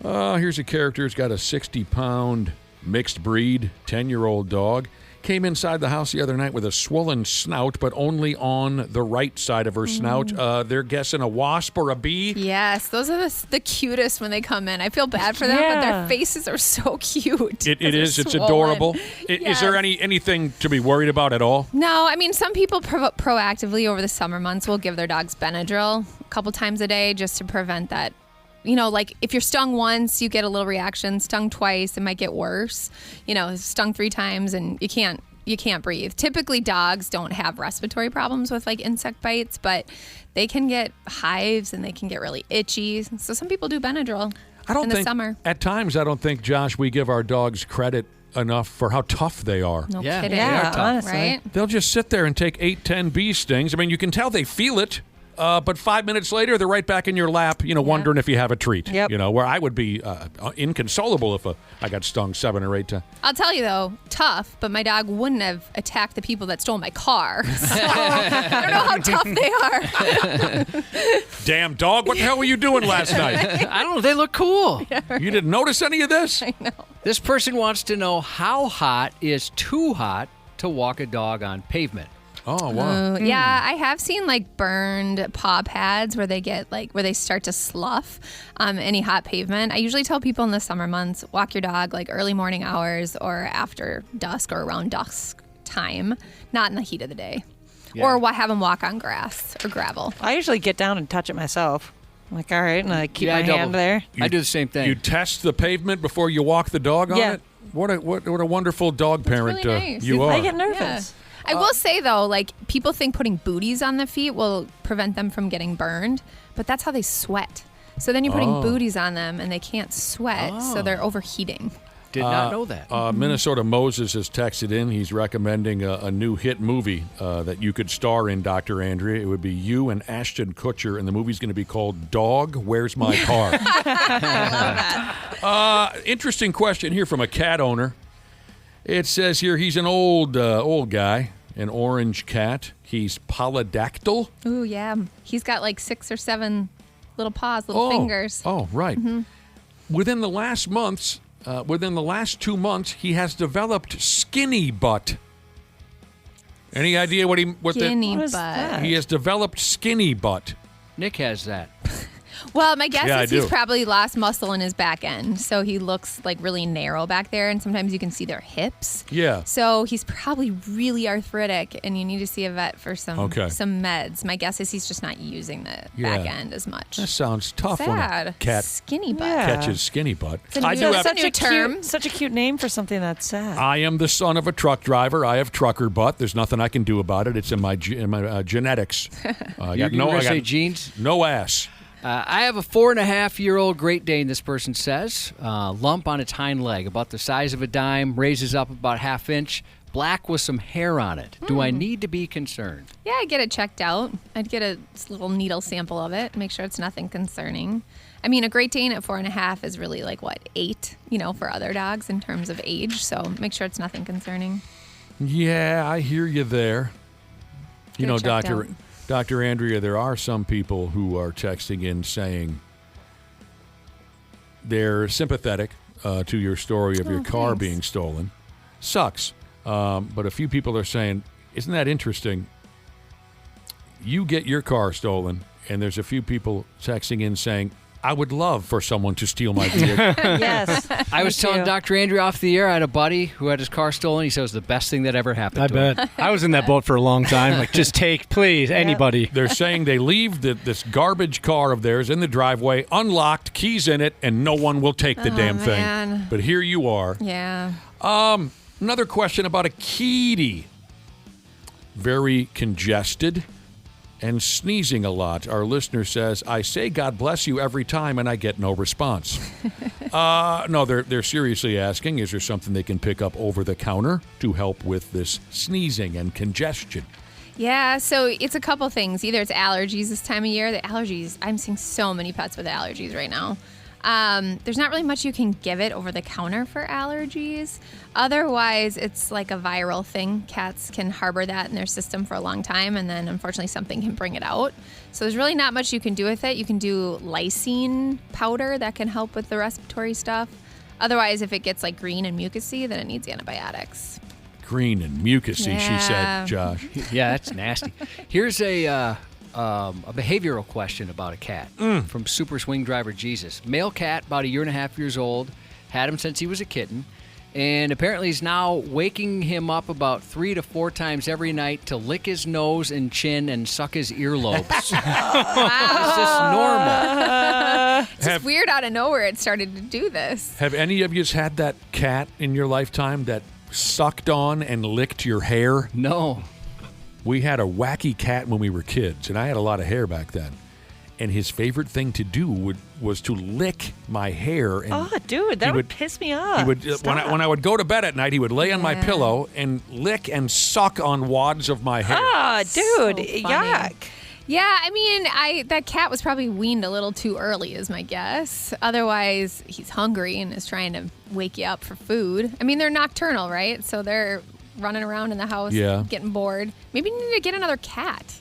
character. It's got a 60-pound mixed breed 10-year-old dog. Came inside the house the other night with a swollen snout, but only on the right side of her snout. They're guessing a wasp or a bee. Yes, those are the cutest when they come in. I feel bad for them, but their faces are so cute. It is. It's adorable. Is there anything to be worried about at all? No, I mean, some people proactively over the summer months will give their dogs Benadryl a couple times a day just to prevent that. Like if you're stung once, you get a little reaction. Stung twice, it might get worse. Stung 3 times and you can't breathe. Typically, dogs don't have respiratory problems with like insect bites, but they can get hives and they can get really itchy. So some people do Benadryl in the summer. At times, I don't think, Josh, we give our dogs credit enough for how tough they are. No kidding. They are tough. Honestly. Right? They'll just sit there and take 8-10 bee stings. I mean, you can tell they feel it. But 5 minutes later, they're right back in your lap, wondering if you have a treat. Yep. Where I would be inconsolable if I got stung 7 or 8 times. I'll tell you, though, tough, but my dog wouldn't have attacked the people that stole my car. So I don't know how tough they are. Damn dog, what the hell were you doing last night? I don't know. They look cool. You didn't notice any of this? I know. This person wants to know how hot is too hot to walk a dog on pavement. Oh, wow. Yeah, I have seen like burned paw pads where they start to slough any hot pavement. I usually tell people in the summer months, walk your dog like early morning hours or after dusk or around dusk time, not in the heat of the day. Yeah. Or have them walk on grass or gravel. I usually get down and touch it myself. I'm like, all right, and I keep my hand there. I do the same thing. You test the pavement before you walk the dog on it? What a wonderful dog parent really nice. you are. I get nervous. Yeah. I will say, though, like, people think putting booties on the feet will prevent them from getting burned, but that's how they sweat. So then you're putting booties on them, and they can't sweat, so they're overheating. Did not know that. Minnesota Moses has texted in. He's recommending a new hit movie that you could star in, Dr. Andrea. It would be you and Ashton Kutcher, and the movie's going to be called Dog, Where's My Car? Interesting question here from a cat owner. It says here he's an old guy, an orange cat. He's polydactyl. Ooh, yeah. He's got like 6 or 7 little paws, little fingers. Oh, right. Mm-hmm. Within the last 2 months, he has developed skinny butt. Any idea what skinny butt? He has developed skinny butt. Nick has that. Well, my guess Yeah, is he's probably lost muscle in his back end, so he looks like really narrow back there, and sometimes you can see their hips. Yeah. So he's probably really arthritic, and you need to see a vet for some meds. My guess is he's just not using the back end as much. That sounds tough when a Sad. cat Skinny butt. catches skinny butt. It's a new term. Such a cute name for something that's sad. I am the son of a truck driver. I have trucker butt. There's nothing I can do about it. It's in my genetics. I got say genes? No ass. I have a 4.5-year-old Great Dane, this person says. Lump on its hind leg, about the size of a dime, raises up about ½ inch, black with some hair on it. Do I need to be concerned? Yeah, I'd get it checked out. I'd get a little needle sample of it, make sure it's nothing concerning. I mean, a Great Dane at 4.5 is really like, 8, for other dogs in terms of age. So make sure it's nothing concerning. Yeah, I hear you there. Get it checked out. Dr. Andrea, there are some people who are texting in saying they're sympathetic to your story of your car being stolen. Sucks. But a few people are saying, isn't that interesting? You get your car stolen, and there's a few people texting in saying, I would love for someone to steal my vehicle. Yes. I was telling Dr. Andrea off the air, I had a buddy who had his car stolen. He said it was the best thing that ever happened to him. I bet. I was in that boat for a long time. Like, just take, please, anybody. They're saying they leave this garbage car of theirs in the driveway, unlocked, keys in it, and no one will take the damn man. thing. But here you are. Yeah. Another question about a kitty. Very congested and sneezing a lot. Our listener says, I say God bless you every time and I get no response. No, they're seriously asking, is there something they can pick up over the counter to help with this sneezing and congestion? Yeah, so it's a couple things. Either it's allergies this time of year. The allergies, I'm seeing so many pets with allergies right now. There's not really much you can give it over the counter for allergies. Otherwise, it's like a viral thing. Cats can harbor that in their system for a long time, and then unfortunately something can bring it out. So there's really not much you can do with it. You can do lysine powder that can help with the respiratory stuff. Otherwise, if it gets like green and mucousy, then it needs antibiotics. Green and mucousy, she said, Josh. Yeah, that's nasty. Here's a behavioral question about a cat from Super Swing Driver Jesus. Male cat, about 1.5 years old, had him since he was a kitten, and apparently he's now waking him up about 3 to 4 times every night to lick his nose and chin and suck his earlobes. Is this normal? It's just weird out of nowhere it started to do this. Have any of you had that cat in your lifetime that sucked on and licked your hair? No. We had a wacky cat when we were kids, and I had a lot of hair back then. And his favorite thing to do was to lick my hair. And oh, dude, that would piss me off. He would when I would go to bed at night, he would lay on my pillow and lick and suck on wads of my hair. Ah, dude, So funny. yuck. Yeah, I mean, that cat was probably weaned a little too early, is my guess. Otherwise, he's hungry and is trying to wake you up for food. I mean, they're nocturnal, right? So they're running around in the house, getting bored. Maybe you need to get another cat.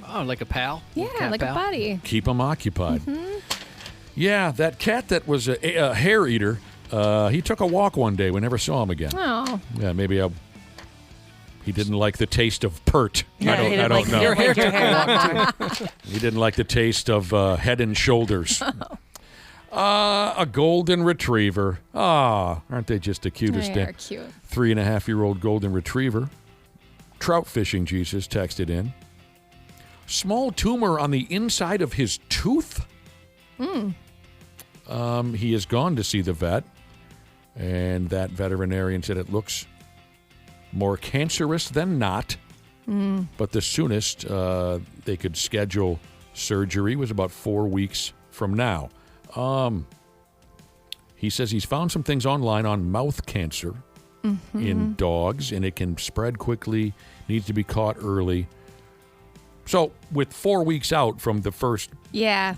Oh, like a pal? Yeah, cat like pal? a buddy. Keep him occupied. Mm-hmm. Yeah, that cat that was a hair eater, he took a walk one day. We never saw him again. Oh. Yeah, maybe he didn't like the taste of pert. Yeah, I don't know. Your hair took a walk, too. He didn't like the taste of Head and Shoulders. A golden retriever. Ah, aren't they just the cutest? They are cute. 3.5-year-old golden retriever. Trout fishing, Jesus texted in. Small tumor on the inside of his tooth. He has gone to see the vet, and that veterinarian said it looks more cancerous than not. But the soonest they could schedule surgery was about 4 weeks from now. He says he's found some things online on mouth cancer in dogs, and it can spread quickly, needs to be caught early. So with 4 weeks out from the first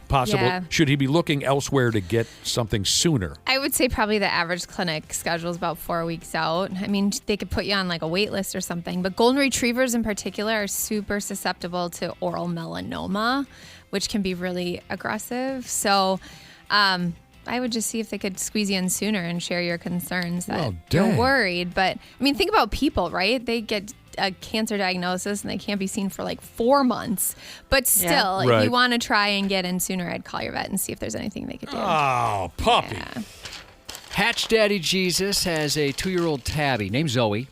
possible, should he be looking elsewhere to get something sooner? I would say probably the average clinic schedule is about 4 weeks out. I mean, they could put you on like a wait list or something, but golden retrievers in particular are super susceptible to oral melanoma, which can be really aggressive. So I would just see if they could squeeze you in sooner and share your concerns that Well, you're dang. worried. But I mean, think about people, right? They get a cancer diagnosis and they can't be seen for like 4 months. But still, if Right. you want to try and get in sooner, I'd call your vet and see if there's anything they could do. Oh, puppy. Yeah. Hatch Daddy Jesus has a 2-year-old tabby named Zoe.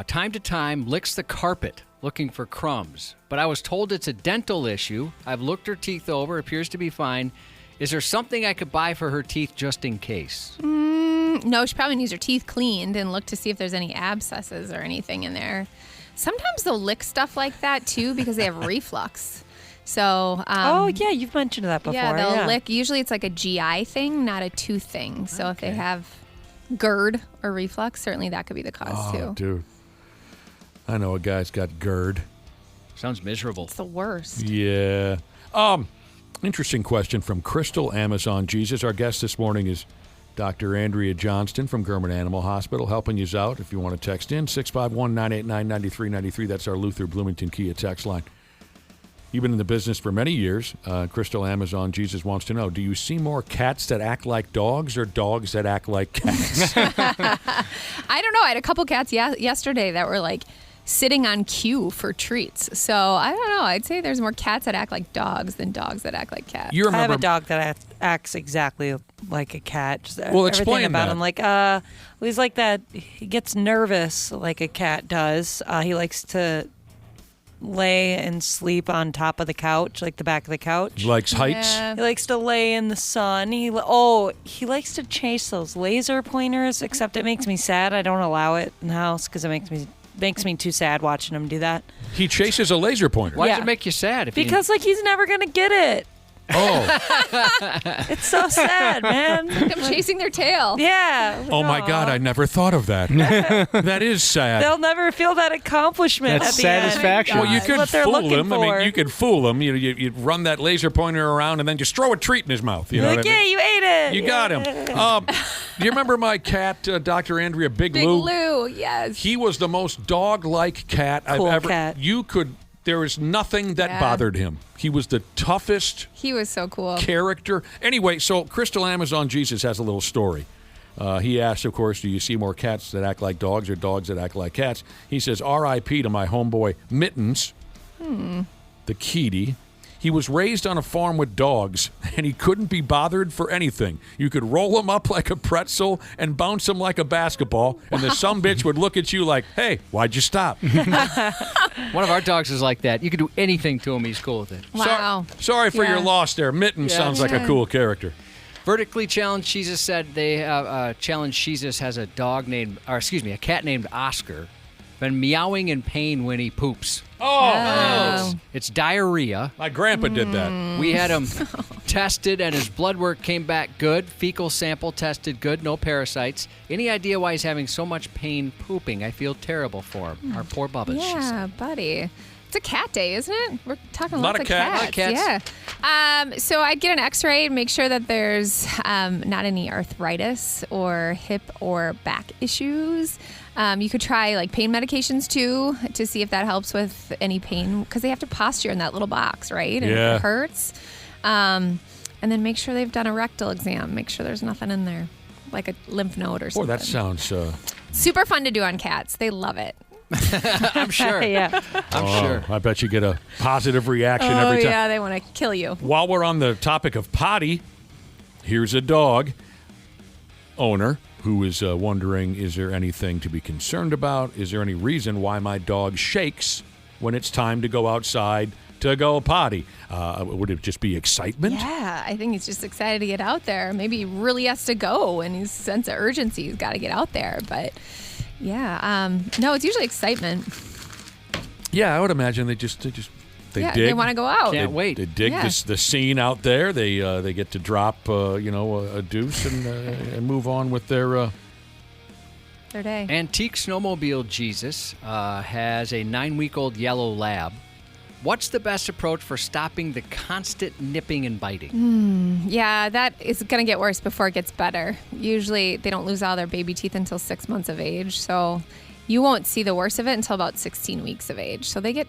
Time to time, licks the carpet looking for crumbs. But I was told it's a dental issue. I've looked her teeth over, appears to be fine. Is there something I could buy for her teeth just in case? No, she probably needs her teeth cleaned and look to see if there's any abscesses or anything in there. Sometimes they'll lick stuff like that too because they have reflux. So, oh yeah, you've mentioned that before. Yeah, they'll lick. Usually it's like a GI thing, not a tooth thing. So if they have GERD or reflux, certainly that could be the cause too. Dude. I know a guy's got GERD. Sounds miserable. It's the worst. Yeah. Interesting question from Crystal Amazon Jesus. Our guest this morning is Dr. Andrea Johnston from German Animal Hospital, helping you out. If you want to text in, 651-989-9393. That's our Luther Bloomington Kia text line. You've been in the business for many years. Crystal Amazon Jesus wants to know, do you see more cats that act like dogs or dogs that act like cats? I don't know. I had a couple cats yesterday that were like sitting on cue for treats. So I don't know. I'd say there's more cats that act like dogs than dogs that act like cats. I have a dog that acts exactly like a cat. Just Well, explain everything about that. him. Like, he's like that. He gets nervous like a cat does. He likes to lay and sleep on top of the couch, like the back of the couch. He likes heights? Yeah. He likes to lay in the sun. He likes to chase those laser pointers, except it makes me sad. I don't allow it in the house because it makes me too sad watching him do that. He chases a laser pointer. Why does it make you sad? Because like he's never going to get it. Oh. It's so sad, man. Like them chasing their tail. Yeah. Oh, my God. I never thought of that. That is sad. They'll never feel that accomplishment That's at the end. satisfaction. Well, you That's could what they're fool looking him. I mean, for. you could fool him. You'd run that laser pointer around and then just throw a treat in his mouth. You know like, what I mean? yeah, you ate it. You got him. Do you remember my cat, Dr. Andrea, Big Big Lou? Lou, yes. He was the most dog-like cat Cool I've ever. cat. There was nothing that Yeah. bothered him. He was the toughest He was so cool. character. Anyway, so Crystal Amazon Jesus has a little story. He asked, of course, do you see more cats that act like dogs or dogs that act like cats? He says, R.I.P. to my homeboy Mittens, the kitty. He was raised on a farm with dogs, and he couldn't be bothered for anything. You could roll him up like a pretzel and bounce him like a basketball, and the sumbitch would look at you like, hey, why'd you stop? One of our dogs is like that. You can do anything to him, he's cool with it. Wow. Sorry for Yeah. your loss there. Mittens sounds like a cool character. Vertically Challenged Jesus said they Challenged Jesus has a cat named Oscar. Been meowing in pain when he poops. Oh, It's diarrhea. my grandpa did that. We had him tested, and his blood work came back good. Fecal sample tested good, no parasites. Any idea why he's having so much pain pooping? I feel terrible for him. Our poor Bubba, she Yeah, said. buddy. It's a cat day, isn't it? We're talking Lot lots of of cats. cats. Lot of cats. Yeah. So I'd get an X-ray, make sure that there's not any arthritis or hip or back issues. You could try like pain medications too to see if that helps with any pain because they have to posture in that little box, right? And Yeah. if it hurts. And then make sure they've done a rectal exam. Make sure there's nothing in there, like a lymph node or Boy, something. that sounds... super fun to do on cats. They love it. I'm sure. Yeah. I'm sure. I bet you get a positive reaction every time. Yeah, they want to kill you. While we're on the topic of potty, here's a dog owner who is wondering, is there anything to be concerned about? Is there any reason why my dog shakes when it's time to go outside to go potty? Would it just be excitement? Yeah, I think he's just excited to get out there. Maybe he really has to go and he's sense of urgency. He's got to get out there. But yeah, no, it's usually excitement. Yeah, I would imagine they dig. They want to go out. Can't wait. They dig Yeah. the scene out there. They get to drop a deuce and move on with their. Their day. Antique Snowmobile Jesus has a 9-week-old yellow lab. What's the best approach for stopping the constant nipping and biting? Yeah, that is going to get worse before it gets better. Usually they don't lose all their baby teeth until 6 months of age. So you won't see the worst of it until about 16 weeks of age. So they get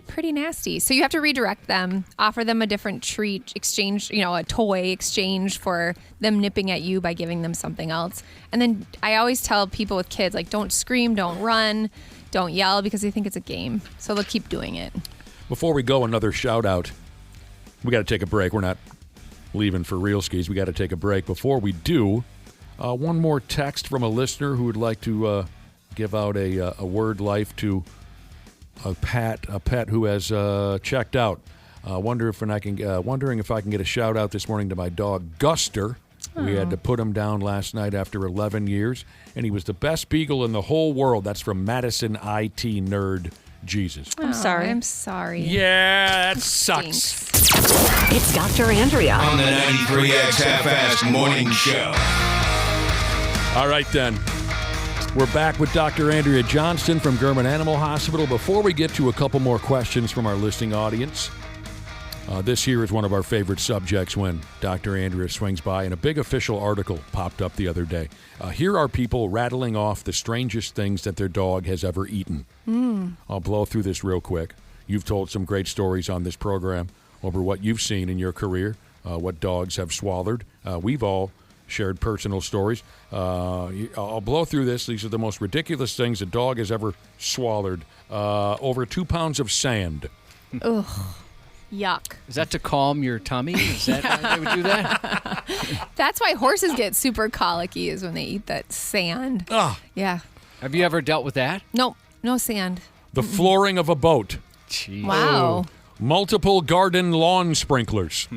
pretty nasty. So you have to redirect them, offer them a different treat, exchange, a toy exchange for them nipping at you by giving them something else. And then I always tell people with kids, like, don't scream, don't run, don't yell, because they think it's a game. So they'll keep doing it. Before we go, another shout out. We got to take a break. We're not leaving for real skis. We got to take a break. Before we do, one more text from a listener who would like to give out a word life to a pet who has checked out. Wondering if I can get a shout out this morning to my dog Guster. We had to put him down last night after 11 years, and he was the best beagle in the whole world. That's from Madison IT nerd Jesus. I'm sorry. I'm sorry. Yeah, that sucks. It's Dr. Andrea On the 93X Half-Assed Morning Show. All right, then. We're back with Dr. Andrea Johnston from German Animal Hospital. Before we get to a couple more questions from our listening audience, this here is one of our favorite subjects when Dr. Andrea swings by, and a big official article popped up the other day. Here are people rattling off the strangest things that their dog has ever eaten. I'll blow through this real quick. You've told some great stories on this program over what you've seen in your career, what dogs have swallowed. We've all shared personal stories. I'll blow through this. These are the most ridiculous things a dog has ever swallowed. Over 2 pounds of sand. Ugh. Yuck. Is that to calm your tummy? Is that why they would do that? That's why horses get super colicky, is when they eat that sand. Yeah. Have you ever dealt with that? Nope. No sand. The flooring of a boat. Jeez. Wow. Multiple garden lawn sprinklers.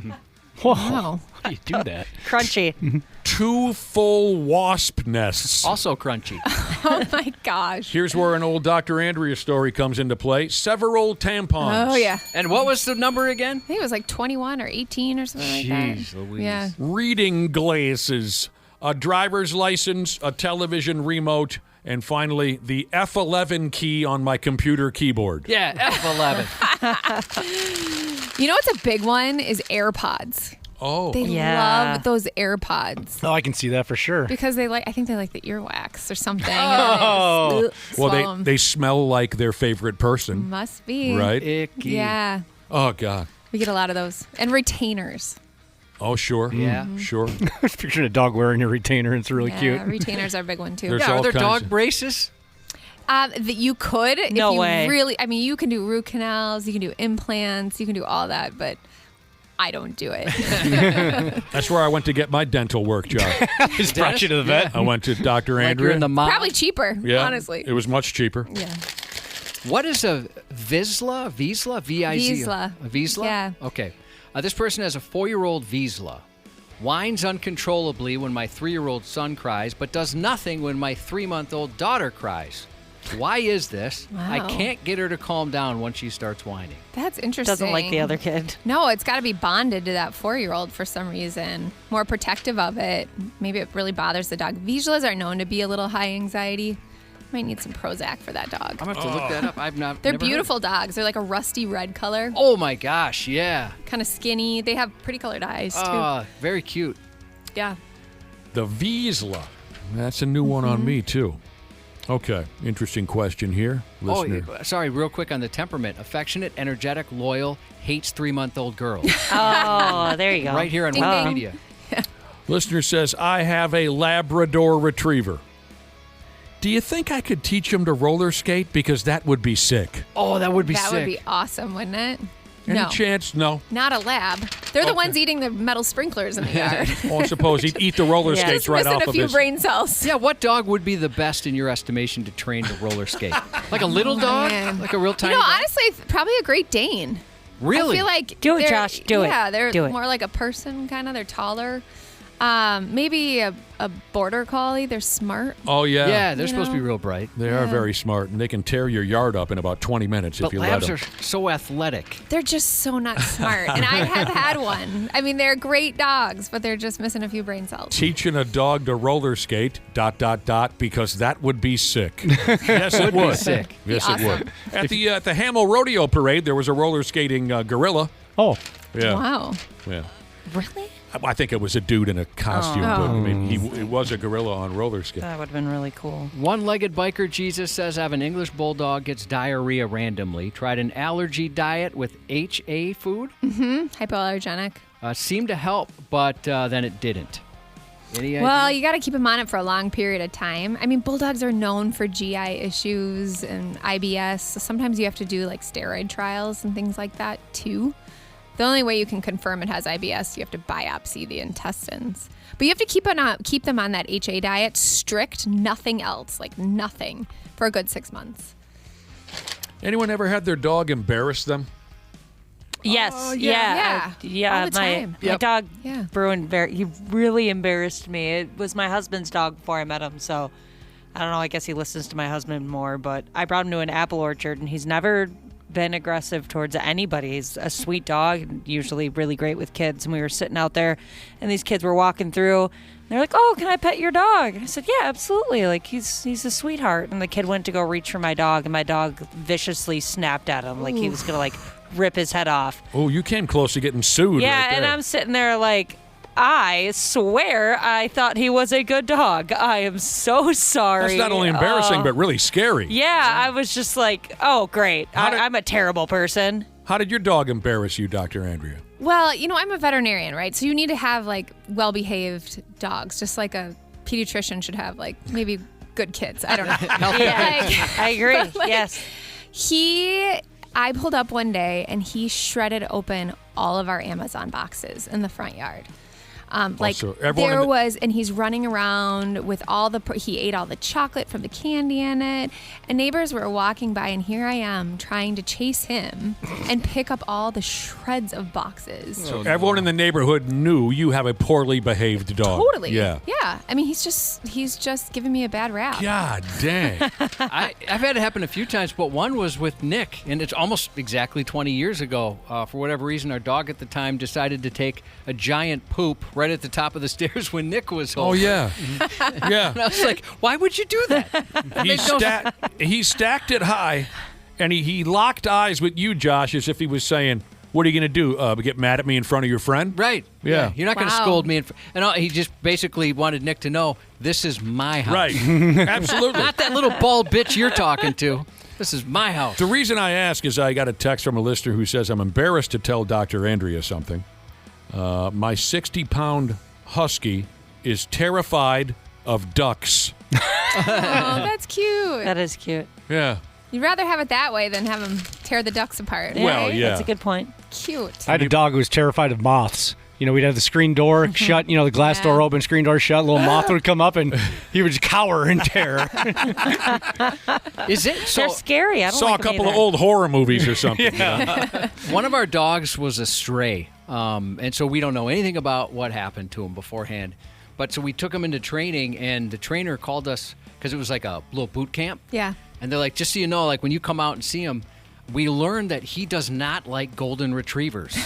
Whoa. Wow. How do you do that? Crunchy. 2 full wasp nests. Also crunchy. Oh, my gosh. Here's where an old Dr. Andrea story comes into play. Several tampons. Oh, yeah. And what was the number again? I think it was like 21 or 18 or something like that. Jeez Louise. Yeah. Reading glasses. A driver's license, a television remote, and finally, the F11 key on my computer keyboard. Yeah, F11. You know what's a big one is AirPods. Oh. They love those AirPods. Oh, I can see that for sure. Because I think they like the earwax or something. Oh. Well, Swallow 'em. they smell like their favorite person. Must be. Right? Icky. Yeah. Oh, God. We get a lot of those. And retainers. Oh, sure. Yeah. Sure. I was picturing a dog wearing a retainer. It's really Yeah, cute. retainers are a big one, too. There's Yeah, are all there kinds dog of- braces? That you could. No if you way. Really, I mean, you can do root canals, you can do implants, you can do all that, but I don't do it. That's where I went to get my dental work job. Just brought you to the vet. I went to Dr. Like Andrea. you're in the mall. Probably cheaper, Yeah, honestly. it was much cheaper. Yeah. What is a Vizsla? Vizsla? V-I-Z? Vizsla. A Vizsla? Yeah. Okay. This person has a 4-year-old Vizsla. Whines uncontrollably when my 3-year-old son cries, but does nothing when my 3-month-old daughter cries. Why is this? I Wow. can't get her to calm down once she starts whining. That's interesting. Doesn't like the other kid. No, it's got to be bonded to that 4-year-old for some reason. More protective of it. Maybe it really bothers the dog. Vizslas are known to be a little high anxiety. Might need some Prozac for that dog. I'm going to have to look that up. I've not. They're never heard. beautiful dogs. They're like a rusty red color. Oh my gosh, yeah. Kind of skinny. They have pretty colored eyes, too. Very cute. Yeah. The Vizsla. That's a new one on me, too. Okay, interesting question here, listener. Oh, sorry, real quick on the temperament. Affectionate, energetic, loyal, hates 3-month-old girls. Oh, there you go. Right here on Ding, ding. Wikipedia. Listener says, I have a Labrador Retriever. Do you think I could teach him to roller skate? Because that would be sick. Oh, that would be That sick. would be awesome, wouldn't it? Any No. chance? No. Not a lab. They're the ones eating the metal sprinklers in the yard. Oh, I suppose he'd eat the roller Yeah. skates Just right missing off a of few his... brain cells. Yeah, what dog would be the best in your estimation to train to roller skate? Like a little dog? Man. Like a real tiny You know, dog? honestly, probably a Great Dane. Really? I feel like Do it, they're- Josh. Do it. Yeah, they're Do it. more like a person, kind of. They're taller. Maybe a border collie. They're smart. Oh, yeah. Yeah, they're You supposed to be know? real bright. They are very smart, and they can tear your yard up in about 20 minutes But if you let labs them. are so athletic. They're just so not smart. And I have had one. I mean, they're great dogs, but they're just missing a few brain cells. Teaching a dog to roller skate, ... because that would be sick. Yes, it would. sick. Yes, Be it would. awesome. At the Hamel Rodeo Parade, there was a roller skating gorilla. Oh, Yeah. Wow. Yeah. Really? I think it was a dude in a costume, but I mean, he was a gorilla on roller skates. That would have been really cool. One-legged biker Jesus says, I have an English bulldog, gets diarrhea randomly. Tried an allergy diet with HA food. Hypoallergenic. Seemed to help, but then it didn't. Any Well, idea? you got to keep them on it for a long period of time. I mean, bulldogs are known for GI issues and IBS. So sometimes you have to do like steroid trials and things like that too. The only way you can confirm it has IBS, you have to biopsy the intestines. But you have to keep them on that HA diet, strict, nothing else, like nothing, for a good 6 months. Anyone ever had their dog embarrass them? Yes. All the time. My dog, Bruin, he really embarrassed me. It was my husband's dog before I met him, so I don't know. I guess he listens to my husband more, but I brought him to an apple orchard, and he's never been aggressive towards anybody. He's a sweet dog, usually really great with kids, and we were sitting out there, and these kids were walking through, and they're like, "Oh, can I pet your dog?" And I said, "Yeah, absolutely. Like, he's a sweetheart." And the kid went to go reach for my dog, and my dog viciously snapped at him like he was going to, like, rip his head off. Oh, you came close to getting sued. Yeah, right there. and I'm sitting there like, I swear I thought he was a good dog. I am so sorry. That's not only embarrassing, but really scary. Yeah, I was just like, oh, great. I'm a terrible person. How did your dog embarrass you, Dr. Andrea? Well, you know, I'm a veterinarian, right? So you need to have like well-behaved dogs, just like a pediatrician should have, like maybe good kids. I don't know. I agree. But, yes. I pulled up one day and he shredded open all of our Amazon boxes in the front yard. And he's running around with he ate all the chocolate from the candy in it. And neighbors were walking by, and here I am trying to chase him and pick up all the shreds of boxes. So everyone in the neighborhood knew you have a poorly behaved dog. Totally. Yeah. Yeah. I mean, he's just giving me a bad rap. God dang. I've had it happen a few times, but one was with Nick, and it's almost exactly 20 years ago. For whatever reason, our dog at the time decided to take a giant poop right at the top of the stairs when Nick was home. Oh, yeah. Yeah. And I was like, why would you do that? He stacked it high, and he locked eyes with you, Josh, as if he was saying, what are you going to do, get mad at me in front of your friend? Right. Yeah. You're not going to scold me. He just basically wanted Nick to know, this is my house. Right. Absolutely. Not that little bald bitch you're talking to. This is my house. The reason I ask is I got a text from a listener who says, I'm embarrassed to tell Dr. Andrea something. My 60-pound husky is terrified of ducks. Oh, that's cute. That is cute. Yeah. You'd rather have it that way than have him tear the ducks apart. Well, right? yeah. That's a good point. Cute. I had a dog who was terrified of moths. You know, we'd have the screen door shut, the glass door open, screen door shut, a little moth would come up, and he would just cower in terror. Is it? They're scary. I don't Saw like a couple them of old horror movies or something. Yeah. One of our dogs was a stray, and so we don't know anything about what happened to him beforehand. But so we took him into training, and the trainer called us because it was like a little boot camp. Yeah. And they're like, just so you know, like when you come out and see him, we learned that he does not like golden retrievers.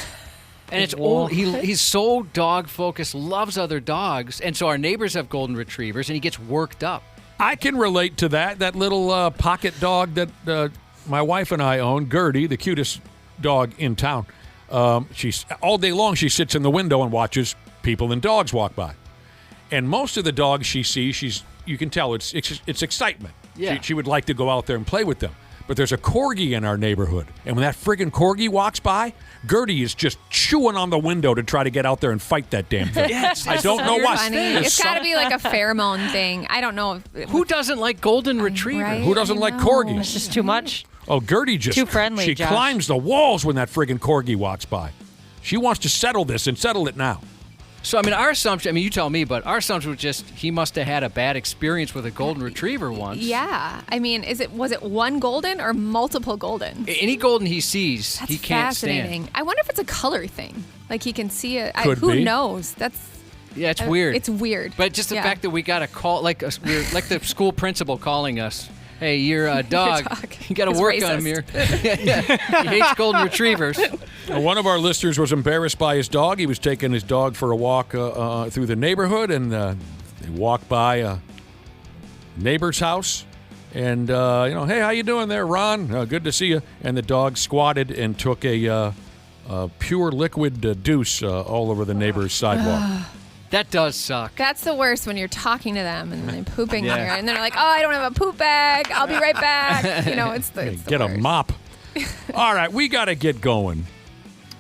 And it's old. He's so dog focused, loves other dogs, and so our neighbors have golden retrievers, and he gets worked up. I can relate to that. That little pocket dog that my wife and I own, Gertie, the cutest dog in town. She's all day long. She sits in the window and watches people and dogs walk by. And most of the dogs she sees, you can tell it's excitement. Yeah. She would like to go out there and play with them. But there's a corgi in our neighborhood, and when that friggin' corgi walks by, Gertie is just chewing on the window to try to get out there and fight that damn thing. Yes, I don't know why. Funny. It's got to be like a pheromone thing. I don't know. Who doesn't like golden retrievers? Right? Who doesn't like corgis? It's just too much. Oh, Gertie just... Too friendly, She Josh. climbs the walls when that friggin' corgi walks by. She wants to settle this and settle it now. So, our assumption, you tell me, but our assumption was just he must have had a bad experience with a golden retriever once. Yeah. Was it one golden or multiple golden? Any golden he sees, That's he can't fascinating. stand. I wonder if it's a color thing. Like he can see it. Could who be. knows? Yeah, it's weird. It's weird. But just the fact that we got a call, like the school principal calling us. Hey, your dog. You got to It's work racist. on him here. He hates golden retrievers. One of our listeners was embarrassed by his dog. He was taking his dog for a walk through the neighborhood, and they walked by a neighbor's house. And, hey, how you doing there, Ron? Good to see you. And the dog squatted and took a pure liquid deuce all over the neighbor's sidewalk. That does suck. That's the worst when you're talking to them and they're pooping Yeah. here, and they're like, "Oh, I don't have a poop bag. I'll be right back." You know, it's the Get a mop. All right, we got to get going.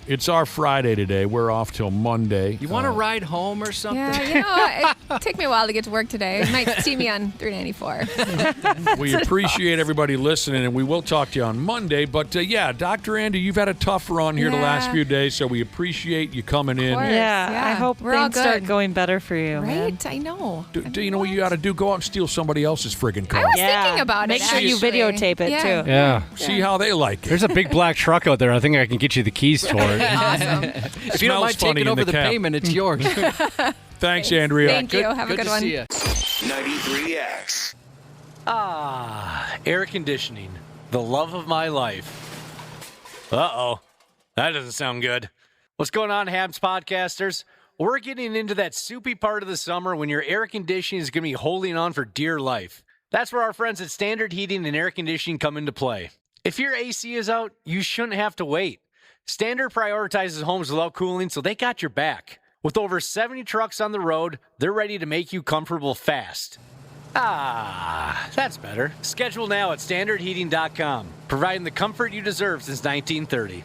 It's our Friday today. We're off till Monday. You want to ride home or something? Yeah, you know, it took me a while to get to work today. You might see me on 394. We appreciate everybody listening, and we will talk to you on Monday. But, yeah, Dr. Andy, you've had a tough run here the last few days, so we appreciate you coming in. Yeah, I hope We're all things start good. going better for you. man. Right? I know. Do you know what you got to do? Go out and steal somebody else's friggin' car. I was thinking about Make it. sure you actually. videotape it, Yeah. too. Yeah. See how they like it. There's a big black truck out there. I think I can get you the keys for it. Awesome. If you don't mind funny taking in over the the cab. payment, it's yours. Thanks, Andrea. Thank you. Have a good to one. see you. 93X. Air conditioning. The love of my life. Uh-oh. That doesn't sound good. What's going on, Habs podcasters? We're getting into that soupy part of the summer when your air conditioning is going to be holding on for dear life. That's where our friends at Standard Heating and Air Conditioning come into play. If your AC is out, you shouldn't have to wait. Standard prioritizes homes without cooling, so they got your back. With over 70 trucks on the road, they're ready to make you comfortable fast. That's better. Schedule now at standardheating.com, providing the comfort you deserve since 1930.